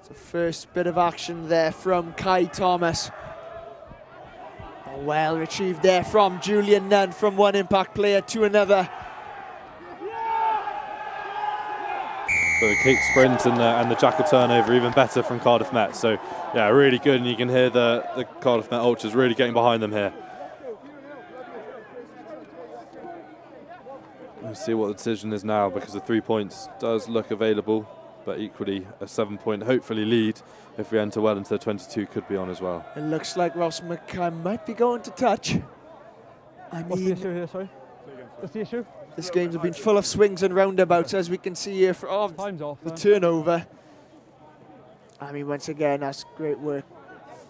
It's the first bit of action there from Kai Thomas. Well retrieved there from Julian Nunn, from one impact player to another. So the kick sprint and the jackal turnover even better from Cardiff Met. So yeah, really good, and you can hear the Cardiff Met ultras really getting behind them here. We'll see what the decision is now, because the 3 points does look available, but equally a 7-point hopefully lead if we enter well into the 22 could be on as well. It looks like Ross Mackay might be going to touch. What's the issue here, sorry? What's the issue? This game's been full of swings and roundabouts, as we can see here for Time's off, the turnover. I mean, once again, that's great work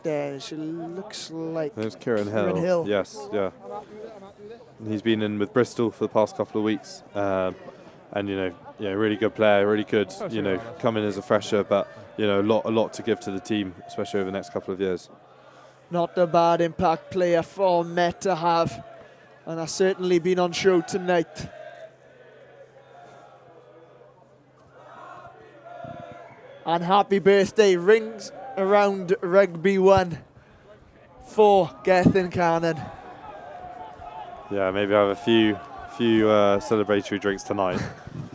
there. She looks like There's Kieran Hill. Yes, yeah. And he's been in with Bristol for the past couple of weeks. And and really good player, really good, come in as a fresher, but a lot to give to the team, especially over the next couple of years. Not a bad impact player for Met to have, and has certainly been on show tonight. And happy birthday rings around Rugby 1 for Gethin Cannon. Yeah, maybe have a few celebratory drinks tonight.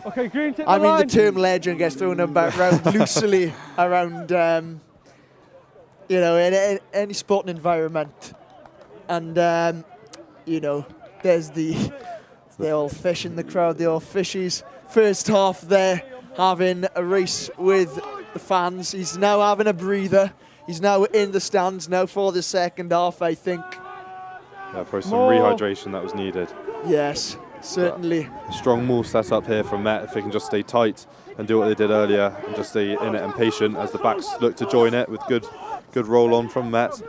Okay, green, take the I mean, line. the term legend gets thrown around loosely around, in any sporting environment. And, there's the old fish in the crowd, the old fishies. First half there, having a race with the fans. He's now having a breather. He's now in the stands now for the second half, I think. Yeah, probably some rehydration that was needed. Yes, certainly. A strong move set up here from Met. If they can just stay tight and do what they did earlier and just stay in it and patient as the backs look to join it with good roll on from Met.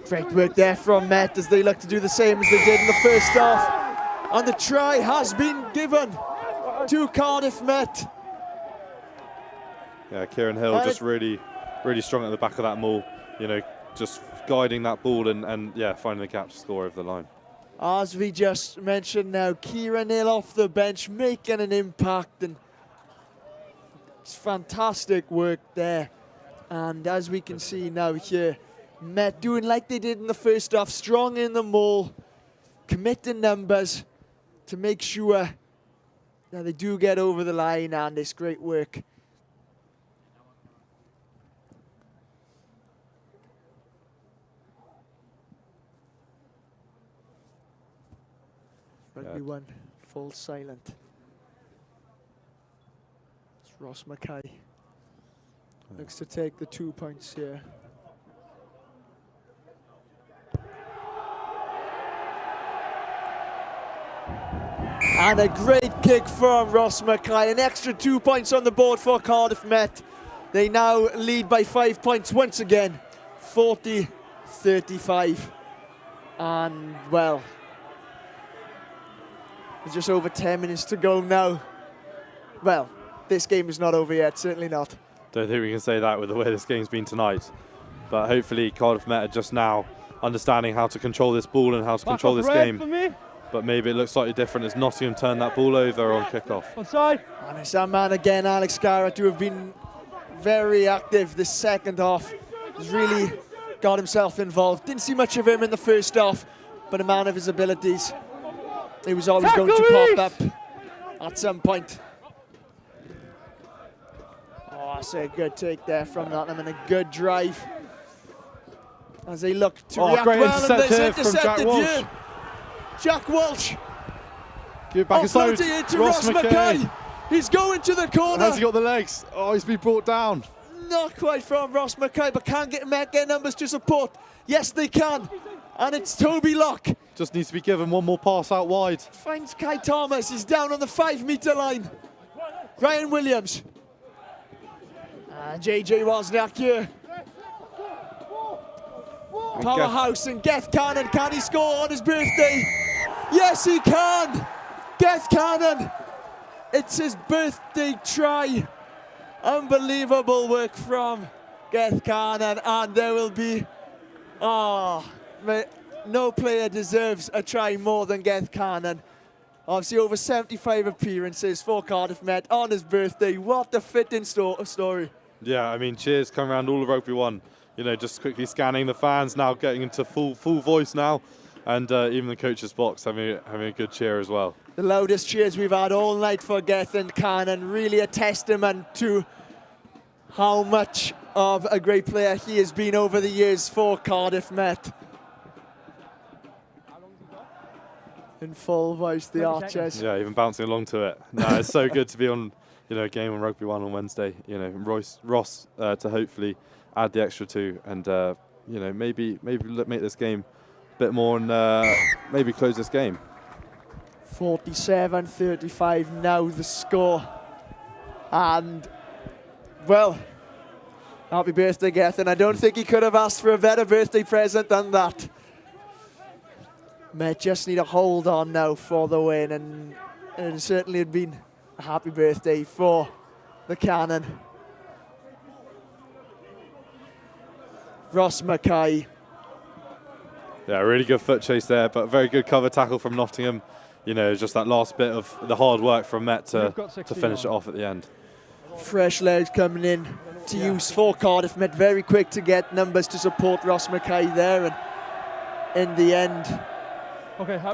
Great work there from Met as they look to do the same as they did in the first half. And the try has been given to Cardiff Met. Yeah, Kieran Hill just really strong at the back of that maul, just guiding that ball and finding the gap to score over the line. As we just mentioned now, Kieran Hill off the bench making an impact, and it's fantastic work there. And as we can see now here, Met doing like they did in the first half, strong in the maul, committing numbers to make sure that they do get over the line, and it's great work. Rugby 1, full silent. It's Ross Mackay. Looks to take the 2 points here. And a great kick from Ross Mackay. An extra 2 points on the board for Cardiff Met. They now lead by 5 points once again, 40-35. And, well, there's just over 10 minutes to go now. Well, this game is not over yet, certainly not. Don't think we can say that with the way this game's been tonight. But hopefully Cardiff Met are just now understanding how to control this ball and how to control this game. But maybe it looks slightly different as Nottingham turned that ball over on kickoff. Onside. And it's that man again, Alex Garrett, who have been very active this second half. He's really got himself involved. Didn't see much of him in the first half, but a man of his abilities. He was always going to pop up at some point. Oh, that's a good take there from Nottingham and a good drive. As they look to react great well, and intercept it's here from Jack Walsh. here. Jack Walsh. Give it back inside. Offloading into Ross Mackay. He's going to the corner. Has he got the legs? Oh, he's been brought down. Not quite from Ross Mackay, but can get numbers to support. Yes, they can. And it's Toby Locke. Just needs to be given one more pass out wide. Finds Kai Thomas. He's down on the 5-metre line. Ryan Williams. And JJ Wozniak here. Powerhouse and Geth Cannon. Can he score on his birthday? Yes, he can. Geth Cannon. It's his birthday try. Unbelievable work from Geth Cannon. And there will be... no player deserves a try more than Geth Cannon. Obviously over 75 appearances for Cardiff Met on his birthday. What a fitting story. Yeah, I mean, cheers coming around all of Rugby 1. Just quickly scanning the fans, now getting into full voice now. And even the coach's box having a good cheer as well. The loudest cheers we've had all night for Geth and Cannon. Really a testament to how much of a great player he has been over the years for Cardiff Met. In full voice, the Archers. Yeah, even bouncing along to it. No, it's so good to be on, a game on Rugby 1 on Wednesday. Ross to hopefully add the extra 2 and maybe make this game a bit more and maybe close this game. 47-35 now the score. And, well, happy birthday, Geth, and I don't think he could have asked for a better birthday present than that. Met just need a hold on now for the win, and it certainly had been a happy birthday for the Cannon. Ross Mackay. Yeah, really good foot chase there, but very good cover tackle from Nottingham. You know, just that last bit of the hard work from Met to finish it off at the end. Fresh legs coming in to use for Cardiff Met. Very quick to get numbers to support Ross Mackay there, and in the end,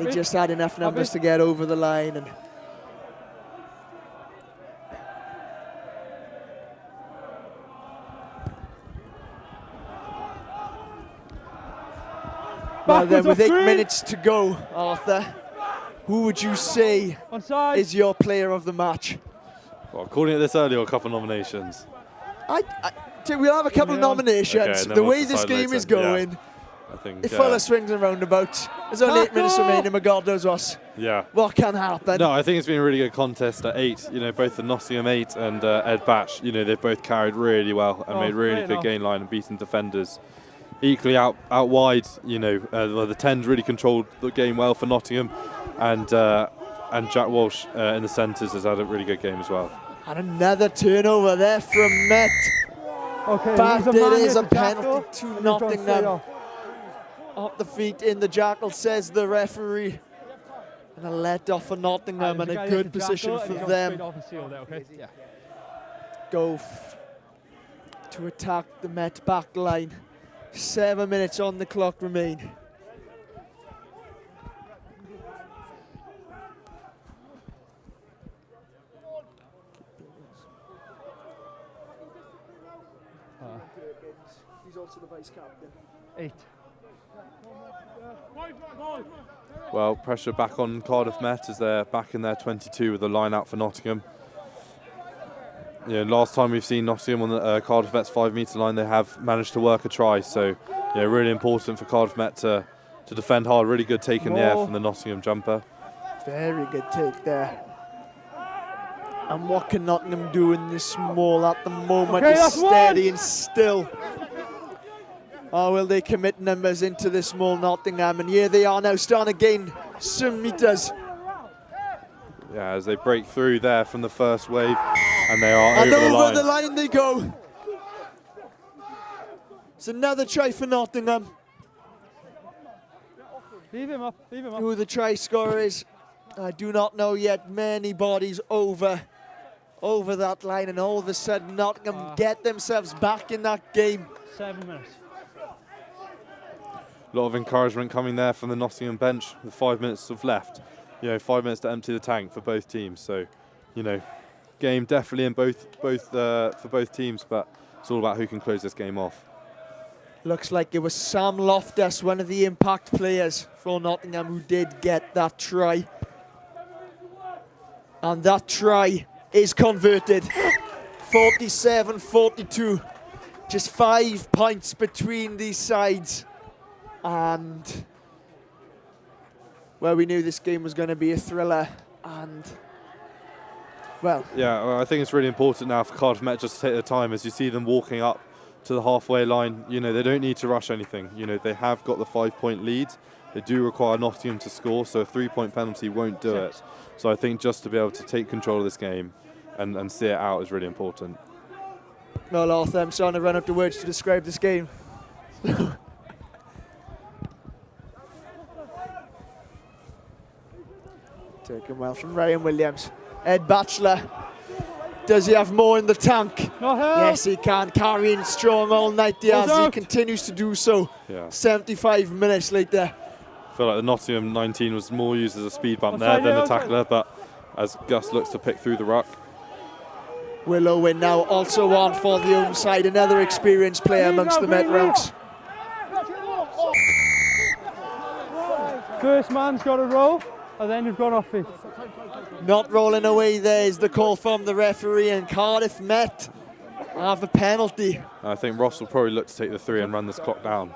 they just had enough numbers to get over the line. And well, then with 8 minutes to go, Arthur, who would you say is your player of the match? Well, calling it this early or a couple of nominations? We'll have a couple of nominations. Okay, the we'll way this game is going, yeah. I think, it's full of swings and roundabouts. There's only 8 minutes remaining, and God knows what can happen. No, I think it's been a really good contest at 8. You know, both the Nottingham 8 and Ed Batch, you know, they've both carried really well and made really good gain line and beaten defenders. Equally out wide, you know, the 10s really controlled the game well for Nottingham, and Jack Walsh in the centres has had a really good game as well. And another turnover there from Met. But it is a penalty to Nottingham. Up the feet in the jackal, says the referee. And a let off for Nottingham, and a good position for them. Go to attack the Met back line. 7 minutes on the clock remain. He's also the vice captain. 8. Well, pressure back on Cardiff Met as they're back in their 22 with the line out for Nottingham. You know, last time we've seen Nottingham on the Cardiff Met's 5 metre line, they have managed to work a try. So, yeah, really important for Cardiff Met to defend hard. Really good take in the air from the Nottingham jumper. Very good take there. And what can Nottingham do in this small at the moment? Is steady and still. Or will they commit numbers into this small Nottingham? And here they are now, starting to gain some metres. Yeah, as they break through there from the first wave, and they are over the line they go. It's another try for Nottingham. Leave him up, leave him up. Who the try scorer is, I do not know yet. Many bodies over that line, and all of a sudden Nottingham get themselves back in that game. 7 minutes. A lot of encouragement coming there from the Nottingham bench with 5 minutes of left. You know, 5 minutes to empty the tank for both teams. So, you know, game definitely in for both teams, but it's all about who can close this game off. Looks like it was Sam Loftus, one of the impact players for Nottingham, who did get that try. And that try is converted. 47-42. Just 5 points between these sides. And, well, we knew this game was going to be a thriller. And, well. Yeah, well, I think it's really important now for Cardiff Met just to take their time as you see them walking up to the halfway line. You know, they don't need to rush anything. You know, they have got the 5-point lead. They do require Nottingham to score, so a 3-point penalty won't do it. So I think just to be able to take control of this game and see it out is really important. Well, Arthur, I'm trying to run up the words to describe this game. Taken well from Ryan Williams. Ed Batchelor. Does he have more in the tank? Yes, he can. Carrying strong all night, Diaz. He continues to do so. Yeah. 75 minutes later. I feel like the Nottingham 19 was more used as a speed bump there than a tackler, but as Gus looks to pick through the ruck. Will Owen now also on for the home side. Another experienced player amongst the Met ranks. First man's got to roll, and then you've got off it. Not rolling away there is the call from the referee, and Cardiff Met have a penalty. I think Ross will probably look to take the 3 and run this clock down.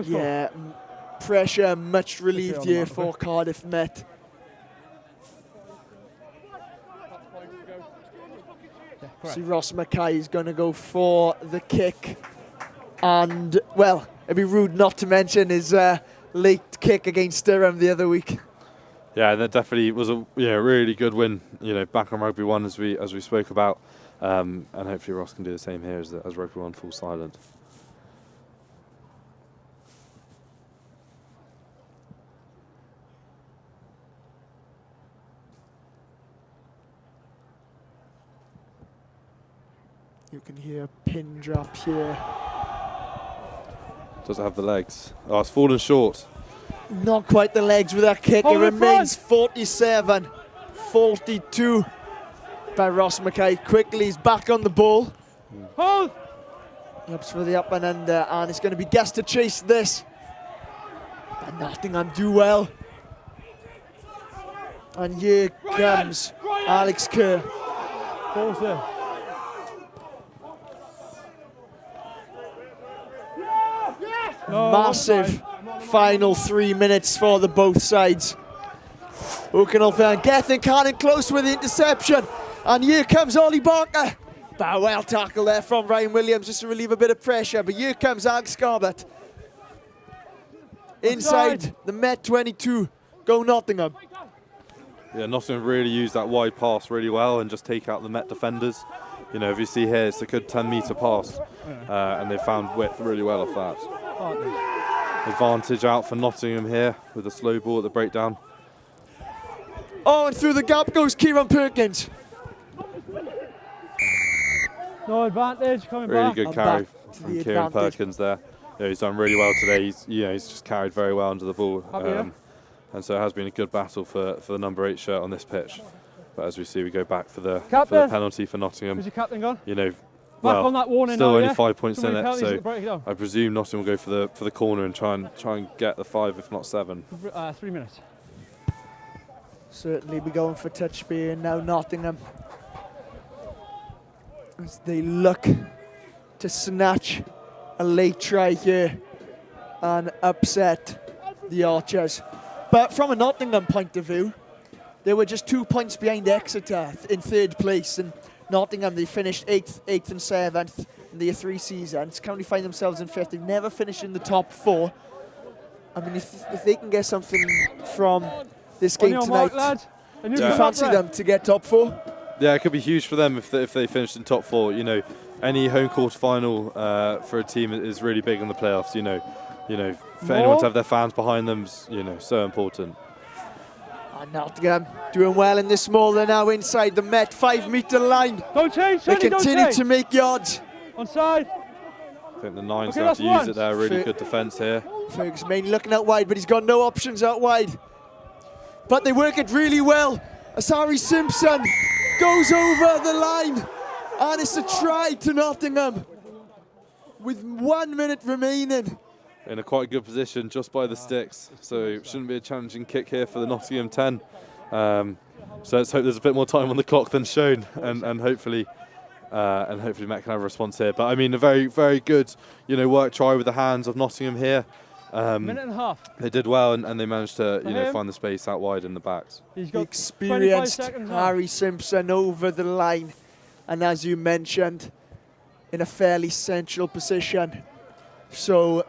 Yeah, pressure much relieved here for Cardiff Met. See, Ross Mackay is going to go for the kick. And, well, it'd be rude not to mention his late kick against Durham the other week. Yeah, that definitely was a really good win. Back on Rugby 1 as we spoke about, and hopefully Ross can do the same here as Rugby 1 falls silent. You can hear a pin drop here. Does it have the legs? Oh, it's fallen short. Not quite the legs with that kick. It remains 47-42 by Ross Mackay. Quickly, he's back on the ball. Hold! He ups for the up and under, and it's going to be Guest to chase this. But Nottingham do well. And here comes Alex Kerr. Massive final 3 minutes for the both sides. Oakenhofer and Gethin can't close with the interception. And here comes Ollie Barker. But well tackle there from Ryan Williams just to relieve a bit of pressure. But here comes Alex Scarlett. Inside the Met 22. Go Nottingham. Yeah, Nottingham really used that wide pass really well and just take out the Met defenders. If you see here, it's a good 10-metre pass. And they found width really well off that. Advantage out for Nottingham here with a slow ball at the breakdown. Oh, and through the gap goes Kieran Perkins. No advantage coming really back. Really good carry from Kieran Perkins there. He's done really well today. He's just carried very well under the ball. And so it has been a good battle for the number 8 shirt on this pitch. But as we see, we go back for the penalty for Nottingham. Is your captain gone? Well, on that warning still now, only yeah? 5 points in it, penalties so I presume Nottingham will go for the corner and try and get the 5, if not 7. 3 minutes. Certainly be going for touch spear now, Nottingham. As they look to snatch a late try here and upset the Archers. But from a Nottingham point of view, they were just 2 points behind Exeter in 3rd place. And Nottingham, they finished 8th and 7th in their 3 seasons. Currently find themselves in 5th. They've never finished in the top 4. I mean, if they can get something from this game tonight, do you fancy them to get top 4? Yeah, it could be huge for them if they finished in top 4. Any home quarter final for a team is really big in the playoffs. For anyone to have their fans behind them is so important. And Nottingham doing well in this small. They're now inside the Met 5-metre line. Don't change. They continue to make yards. Onside. I think the 9's going to use it there. Really good defence here. Fergus Main looking out wide, but he's got no options out wide. But they work it really well. As Harry Simpson goes over the line. And it's a try to Nottingham with 1 minute remaining. In a quite good position just by the sticks, so it shouldn't be a challenging kick here for the Nottingham 10. So let's hope there's a bit more time on the clock than shown, and hopefully Met can have a response here. But I mean, a very, very good work try with the hands of Nottingham here. Minute and a half. They did well, and they managed to find the space out wide in the backs. The experienced Harry Simpson over the line, and as you mentioned, in a fairly central position. So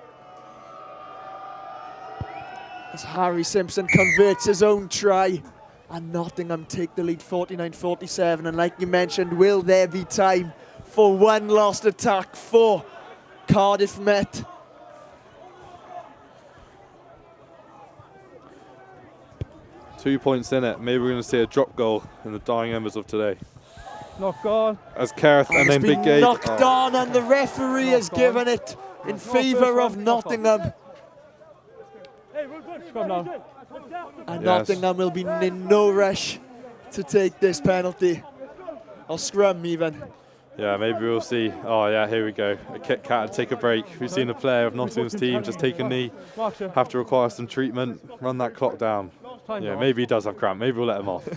as Harry Simpson converts his own try, and Nottingham take the lead 49-47. And like you mentioned, will there be time for one last attack for Cardiff Met? Two points in it. Maybe we're going to see a drop goal in the dying embers of today. Knocked on. As Careth and then Big Gabe. Knocked on, and the referee has given it in favour of Nottingham. And Nottingham will be in no rush to take this penalty. Or scrum even. Yeah, maybe we'll see. Oh yeah, here we go. A Kit Kat to take a break. We've seen a player of Nottingham's team just take a knee, have to require some treatment, run that clock down. Yeah, maybe he does have cramp. Maybe we'll let him off.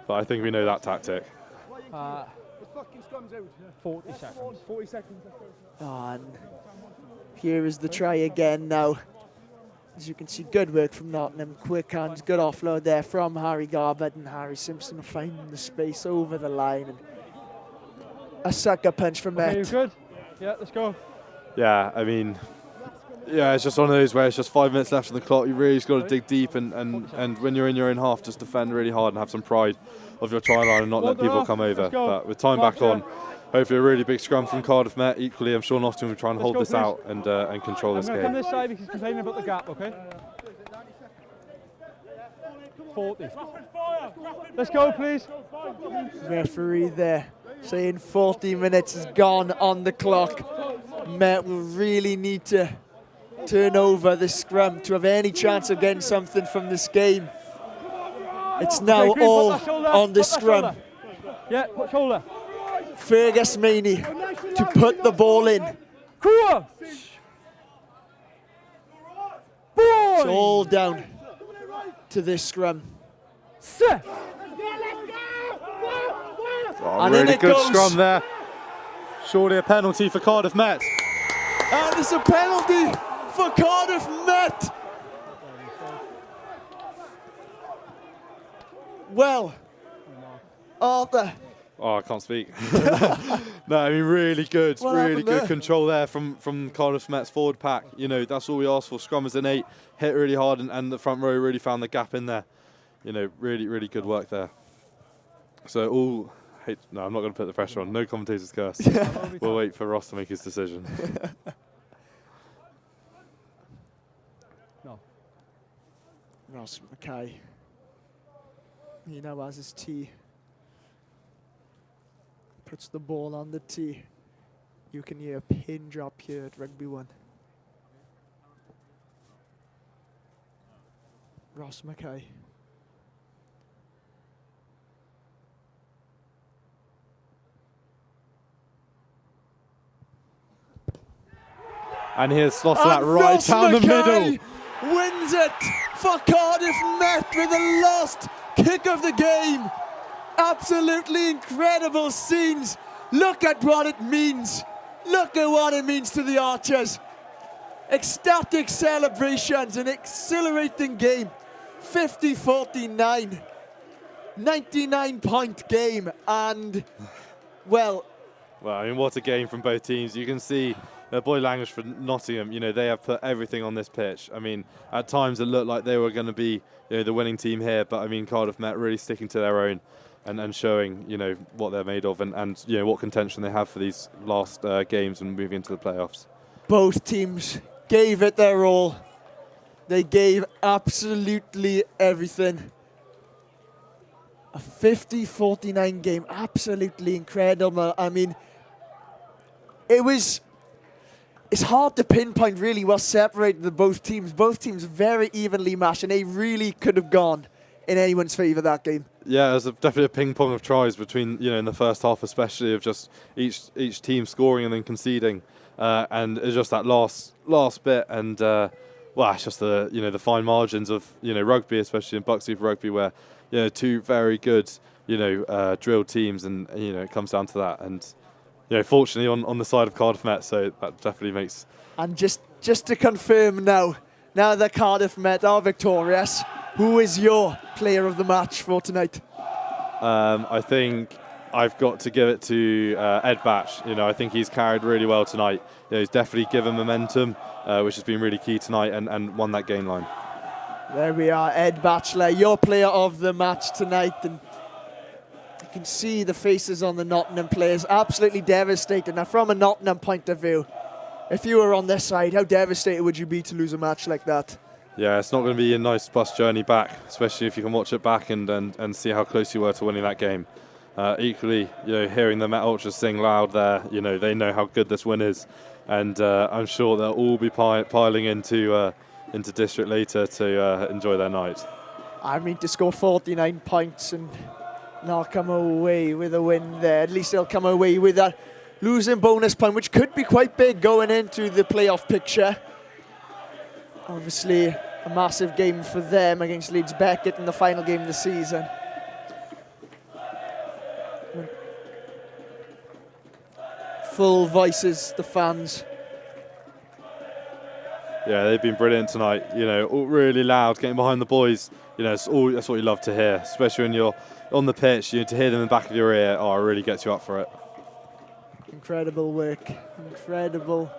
But I think we know that tactic. 40 seconds. 40 seconds. And here is the try again now. As you can see, good work from Nottingham. Quick hands, good offload there from Harry Garbutt, and Harry Simpson finding the space over the line. And a sucker punch from Met. Okay, you good? Yeah, let's go. Yeah, I mean, Yeah, it's just one of those where it's just 5 minutes left on the clock. You really just got to dig deep, and when you're in your own half, just defend really hard and have some pride of your try line and not let people come over. But with time back on, hopefully a really big scrum from Cardiff Met. Equally, I'm sure Nottingham will try and hold this out and control this I'm going to come game. this side because he's complaining about the gap, okay? 40. Let's go, please. Referee there saying 40 minutes is gone on the clock. Met will really need to turn over the scrum to have any chance of getting something from this game. It's now all on the scrum. Yeah, put shoulder. Fergus Maney to put the ball in. It's all down to this scrum. Oh, And really in it good goes. scrum there. Surely a penalty for Cardiff Met. And it's a penalty for Cardiff Met. Well, Arthur. Oh, I can't speak. No, I mean, really good, What really happened good there? control there from Cardiff Met's forward pack. You know, that's all we asked for. Scrum as an 8, hit really hard, and the front row really found the gap in there. You know, really, really good work there. So all, no, I'm not going to put the pressure on. No commentators curse. We'll wait for Ross to make his decision. No. Ross Mackay. He now has his tee. Puts the ball on the tee. You can hear a pin drop here at Rugby 1. Ross Mackay. And here's slots that And right Ross down the Mackay middle. wins it for Cardiff Met with the last kick of the game. Absolutely incredible scenes. Look at what it means. Look at what it means to the Archers. Ecstatic celebrations, an exhilarating game. 50-49. 99-point game. And, well, I mean, what a game from both teams. You can see body language for Nottingham. You know, they have put everything on this pitch. I mean, at times it looked like they were going to be, you know, the winning team here, but I mean, Cardiff Met really sticking to their own and showing, you know, what they're made of and you know, what contention they have for these last games and moving into the playoffs. both teams gave it their all. They gave absolutely everything. A 50-49 game, absolutely incredible. I mean, it's hard to pinpoint really what separated the both teams. Both teams very evenly matched, and they really could have gone in anyone's favour that game. Yeah, there's definitely a ping pong of tries between, you know, in the first half especially, of just each team scoring and then conceding, and it's just that last bit, and well, it's just the, you know, the fine margins of, you know, rugby, especially in BUCS Super Rugby, where, you know, two very good, you know, drilled teams, and you know, it comes down to that, and you know, fortunately on the side of Cardiff Met, so that definitely makes. And just to confirm now that Cardiff Met are victorious, who is your player of the match for tonight? I think I've got to give it to Ed Batch. You know, I think he's carried really well tonight. You know, he's definitely given momentum, which has been really key tonight, and won that game line. There we are, Ed Batchelor, your player of the match tonight. And you can see the faces on the Nottingham players, absolutely devastated. Now, from a Nottingham point of view, if you were on this side, how devastated would you be to lose a match like that? Yeah, it's not going to be a nice bus journey back, especially if you can watch it back and see how close you were to winning that game. Equally, you know, hearing the Met Ultras sing loud there, you know, they know how good this win is, and I'm sure they'll all be piling into district later to enjoy their night. I mean, to score 49 points and not come away with a win there, at least they'll come away with that losing bonus point, which could be quite big going into the playoff picture. Obviously, a massive game for them against Leeds Beckett in the final game of the season. Full voices, the fans. Yeah, they've been brilliant tonight. You know, all really loud, getting behind the boys. You know, that's what you love to hear, especially when you're on the pitch. You know, to hear them in the back of your ear, it really gets you up for it. Incredible work, incredible.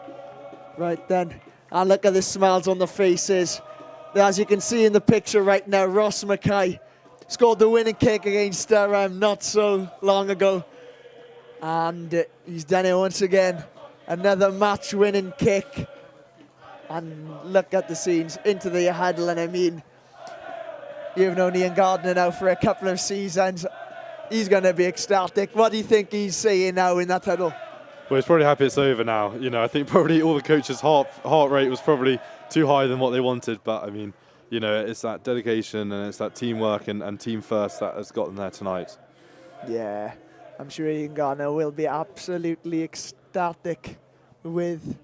Right then, And look at the smiles on the faces. As you can see in the picture right now, Ross Mackay scored the winning kick against Durham not so long ago. And he's done it once again. Another match-winning kick. And look at the scenes into the huddle. And I mean, you've known Ian Gardner now for a couple of seasons. He's going to be ecstatic. What do you think he's saying now in that huddle? Well, he's probably happy it's over now. You know, I think probably all the coaches' heart rate was probably too high than what they wanted. But I mean, you know, it's that dedication and it's that teamwork and team first that has got them there tonight. Yeah, I'm sure Ian Gardner will be absolutely ecstatic with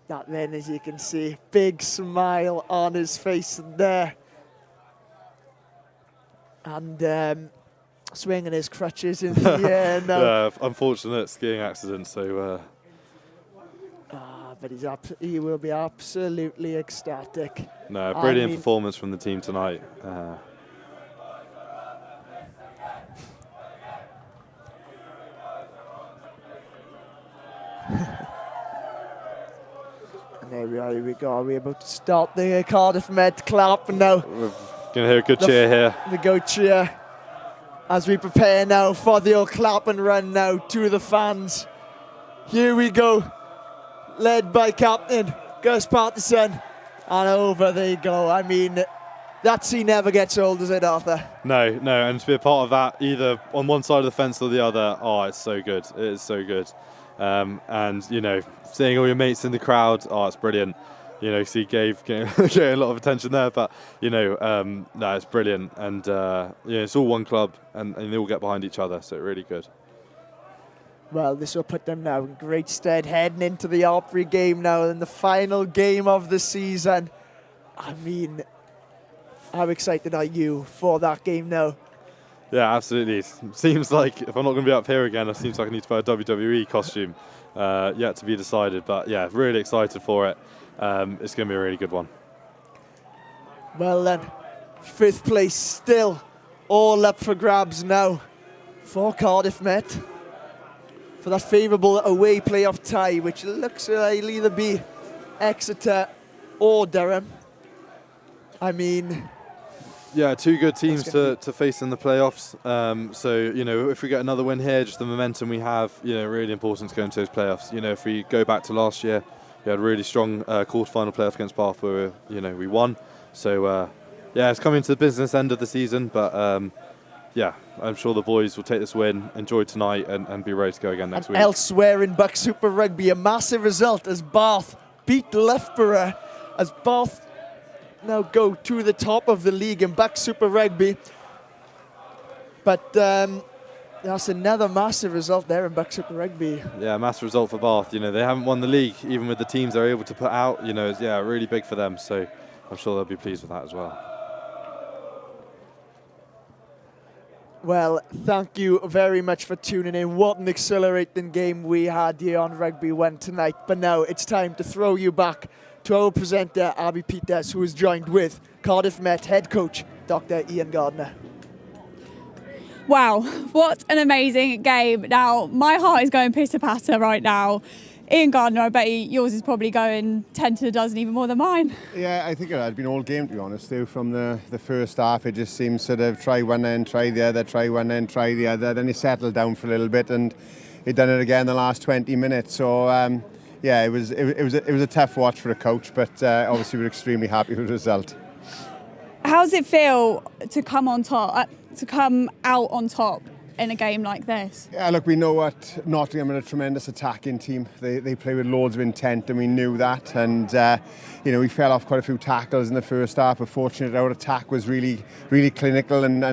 that then, as you can see. Big smile on his face there. And swinging his crutches in the air now. Yeah, unfortunate skiing accident, so... but he will be absolutely ecstatic. No, brilliant performance from the team tonight. And there we are, here we go. We're about to start the Cardiff Met clap now. We're going to hear a good cheer here. The go cheer as we prepare now for the old clap and run now to the fans. Here we go. Led by captain Gus Patterson, and over they go. I mean, that scene never gets old, does it, Arthur? No, and to be a part of that, either on one side of the fence or the other, oh, it's so good. It is so good. And, you know, seeing all your mates in the crowd, oh, it's brilliant. You know, see Gabe getting a lot of attention there, but, you know, no, it's brilliant. And, yeah, it's all one club, and they all get behind each other, so really good. Well, this will put them now in great stead heading into the Opry game now in the final game of the season. I mean, how excited are you for that game now? Yeah, absolutely. It seems like if I'm not going to be up here again, it seems like I need to buy a WWE costume. Yet to be decided, but yeah, really excited for it. It's going to be a really good one. Well then, 5th place still all up for grabs now for Cardiff Met. For that favourable away playoff tie, which looks like it'll either be Exeter or Durham. I mean... Yeah, two good teams to face in the playoffs. So, you know, if we get another win here, just the momentum we have, you know, really important to go into those playoffs. You know, if we go back to last year, we had a really strong quarter-final playoff against Bath where, you know, we won. So, yeah, it's coming to the business end of the season, but... yeah, I'm sure the boys will take this win, enjoy tonight, and be ready to go again next week. Elsewhere in BUCS Super Rugby, a massive result as Bath beat Loughborough, as Bath now go to the top of the league in BUCS Super Rugby. But that's another massive result there in BUCS Super Rugby. Yeah, massive result for Bath. You know, they haven't won the league, even with the teams they're able to put out. You know, it's, yeah, really big for them. So I'm sure they'll be pleased with that as well. Well, thank you very much for tuning in. What an exhilarating game we had here on Rugby One tonight. But now it's time to throw you back to our presenter, Abby Peters, who is joined with Cardiff Met head coach, Dr. Ian Gardner. Wow, what an amazing game. Now, my heart is going pitter-patter right now. Ian Gardner, I bet yours is probably going 10 to the dozen, even more than mine. Yeah, I think it had been all game, to be honest, too. From the first half, it just seemed sort of try one end, try the other, try one end, try the other. Then he settled down for a little bit, and he'd done it again the last 20 minutes. So, yeah, it was a tough watch for a coach, but obviously we're extremely happy with the result. How does it feel to come on top, to come out on top in a game like this? Yeah, look, we know what Nottingham are a tremendous attacking team. They play with loads of intent, and we knew that. And you know, we fell off quite a few tackles in the first half. But fortunately, our attack was really clinical and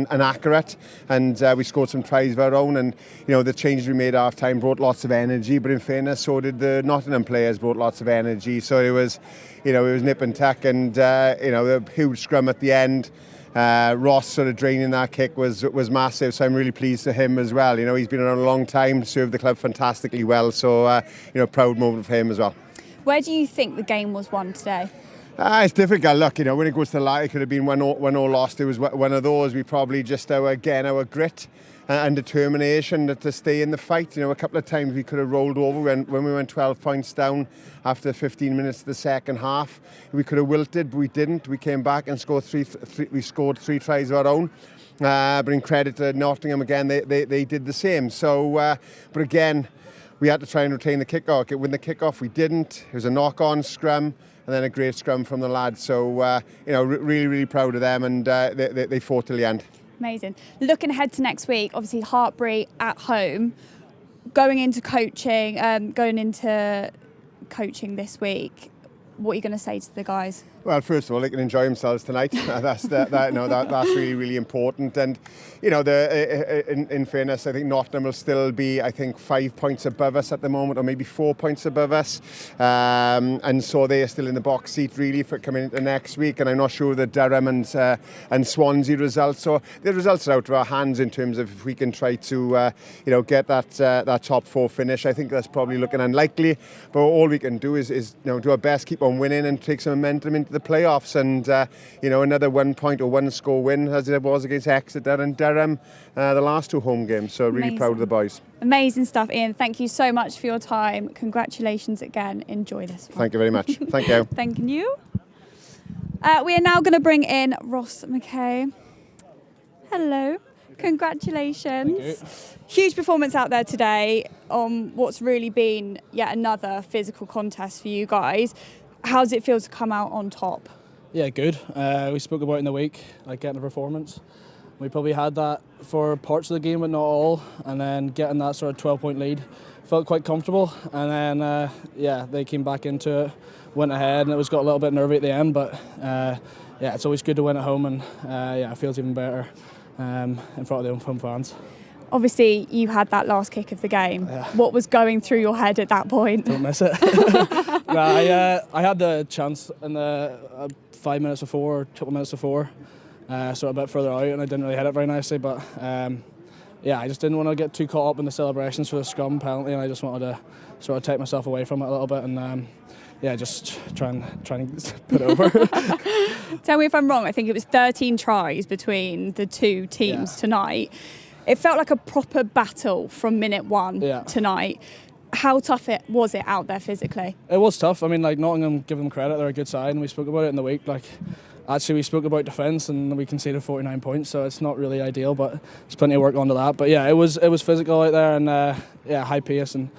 accurate. And we scored some tries of our own. And you know, the changes we made half time brought lots of energy. But in fairness, so did the Nottingham players, brought lots of energy. So it was, you know, it was nip and tuck. And you know, the huge scrum at the end. Ross sort of draining that kick was massive, so I'm really pleased for him as well. You know, he's been around a long time, served the club fantastically well, so you know, proud moment for him as well. Where do you think the game was won today? It's difficult. Look, when it goes to that, it could have been 1-0 lost. It was one of those. We probably just our grit and determination to stay in the fight. A couple of times we could have rolled over when we went 12 points down after 15 minutes of the second half. We could have wilted, but we didn't. We came back and scored we scored 3 tries of our own. But in credit to Nottingham again, they did the same. So, but again, we had to try and retain the kickoff. Win the kickoff, we didn't. It was a knock-on scrum, and then a great scrum from the lads. So, really, really proud of them, and they fought till the end. Amazing. Looking ahead to next week, obviously Hartpury at home, going into coaching this week. What are you going to say to the guys? Well, first of all, they can enjoy themselves tonight. That's really, really important. And in fairness, I think Nottingham will still be, 5 points above us at the moment, or maybe 4 points above us. And so they are still in the box seat really for coming into next week. And I'm not sure the Durham and Swansea results. So the results are out of our hands in terms of if we can try to get that top 4 finish. I think that's probably looking unlikely. But all we can do is do our best, keep on winning, and take some momentum into the playoffs, and another 1 point or 1 score win as it was against Exeter and Durham the last 2 home games. So really proud of the boys. Amazing stuff, Ian. Thank you so much for your time. Congratulations again. Enjoy this one. Thank you very much. Thank you. Thank you. We are now going to bring in Ross McKay. Hello. Congratulations. Huge performance out there today on what's really been yet another physical contest for you guys. How does it feel to come out on top? Yeah, good. We spoke about it in the week, getting a performance. We probably had that for parts of the game, but not all. And then getting that sort of 12-point lead felt quite comfortable. And then, they came back into it, went ahead, and it got a little bit nervy at the end. But it's always good to win at home, and it feels even better in front of the home fans. Obviously, you had that last kick of the game. Yeah. What was going through your head at that point? Don't miss it. I had the chance in the 5 minutes before, a couple of minutes before, sort of a bit further out, and I didn't really hit it very nicely. But I just didn't want to get too caught up in the celebrations for the scrum penalty, and I just wanted to sort of take myself away from it a little bit, and just try and put it over. Tell me if I'm wrong. I think it was 13 tries between the two teams tonight. It felt like a proper battle from minute 1 tonight. How tough was it out there physically? It was tough. I mean, Nottingham, give them credit, they're a good side, and we spoke about it in the week. Actually, we spoke about defence, and we conceded 49 points, so it's not really ideal, but there's plenty of work onto that. But it was physical out there, and high pace, and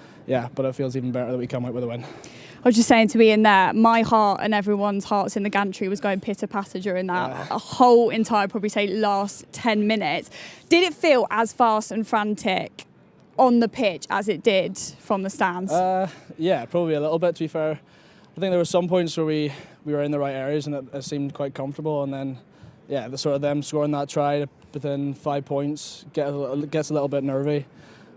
but it feels even better that we come out with a win. I was just saying to Ian there, my heart and everyone's hearts in the gantry was going pitter-patter during that a whole entire, probably say, last 10 minutes. Did it feel as fast and frantic on the pitch as it did from the stands? Probably a little bit, to be fair. I think there were some points where we were in the right areas and it seemed quite comfortable, and then the sort of them scoring that try within 5 points gets a little bit nervy.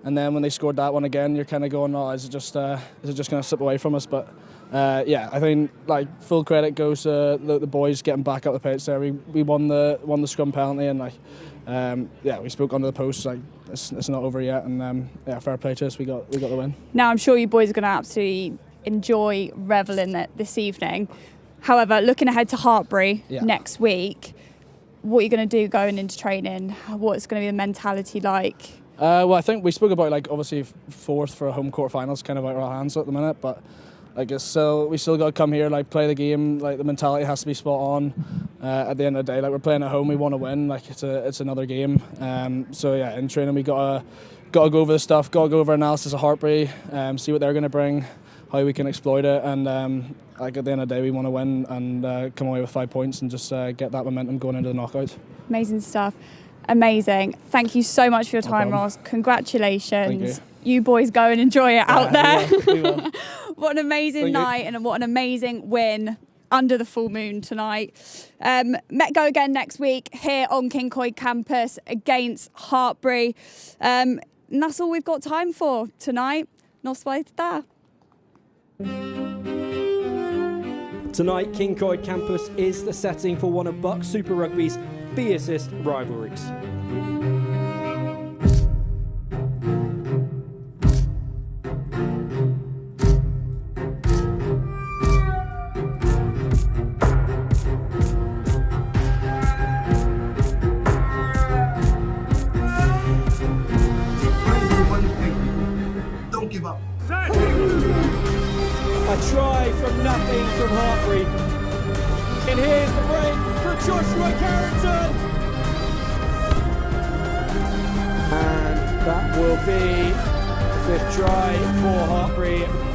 And then when they scored that one again, you're kind of going, is it just going to slip away from us? But I think full credit goes to the boys getting back up the pitch there. We won the scrum penalty, and we spoke under the post. It's not over yet, and fair play to us. We got the win. Now I'm sure you boys are going to absolutely enjoy reveling it this evening. However, looking ahead to Hartpury next week, what are you going to do going into training? What's going to be the mentality like? I think we spoke about obviously 4th for a home quarter finals, kind of out of our hands at the minute, but we still got to come here, play the game. The mentality has to be spot on. At the end of the day, we're playing at home, we want to win. It's another game. In training we got to go over the stuff, got to go over analysis of Hartpury, see what they're going to bring, how we can exploit it, and at the end of the day we want to win and come away with 5 points and just get that momentum going into the knockouts. Amazing stuff. Amazing. Thank you so much for your time, Ross. Congratulations. Thank you boys go and enjoy it out there. We will. What an amazing night and what an amazing win under the full moon tonight. Met go again next week here on Cyncoed Campus against Hartpury. And that's all we've got time for tonight. Noswaith. Tonight, Cyncoed Campus is the setting for one of BUCS Super Rugby's fiercest rivalries. Hartbury. And here's the break for Joshua Carrington. And that will be the 5th try for Hartbury.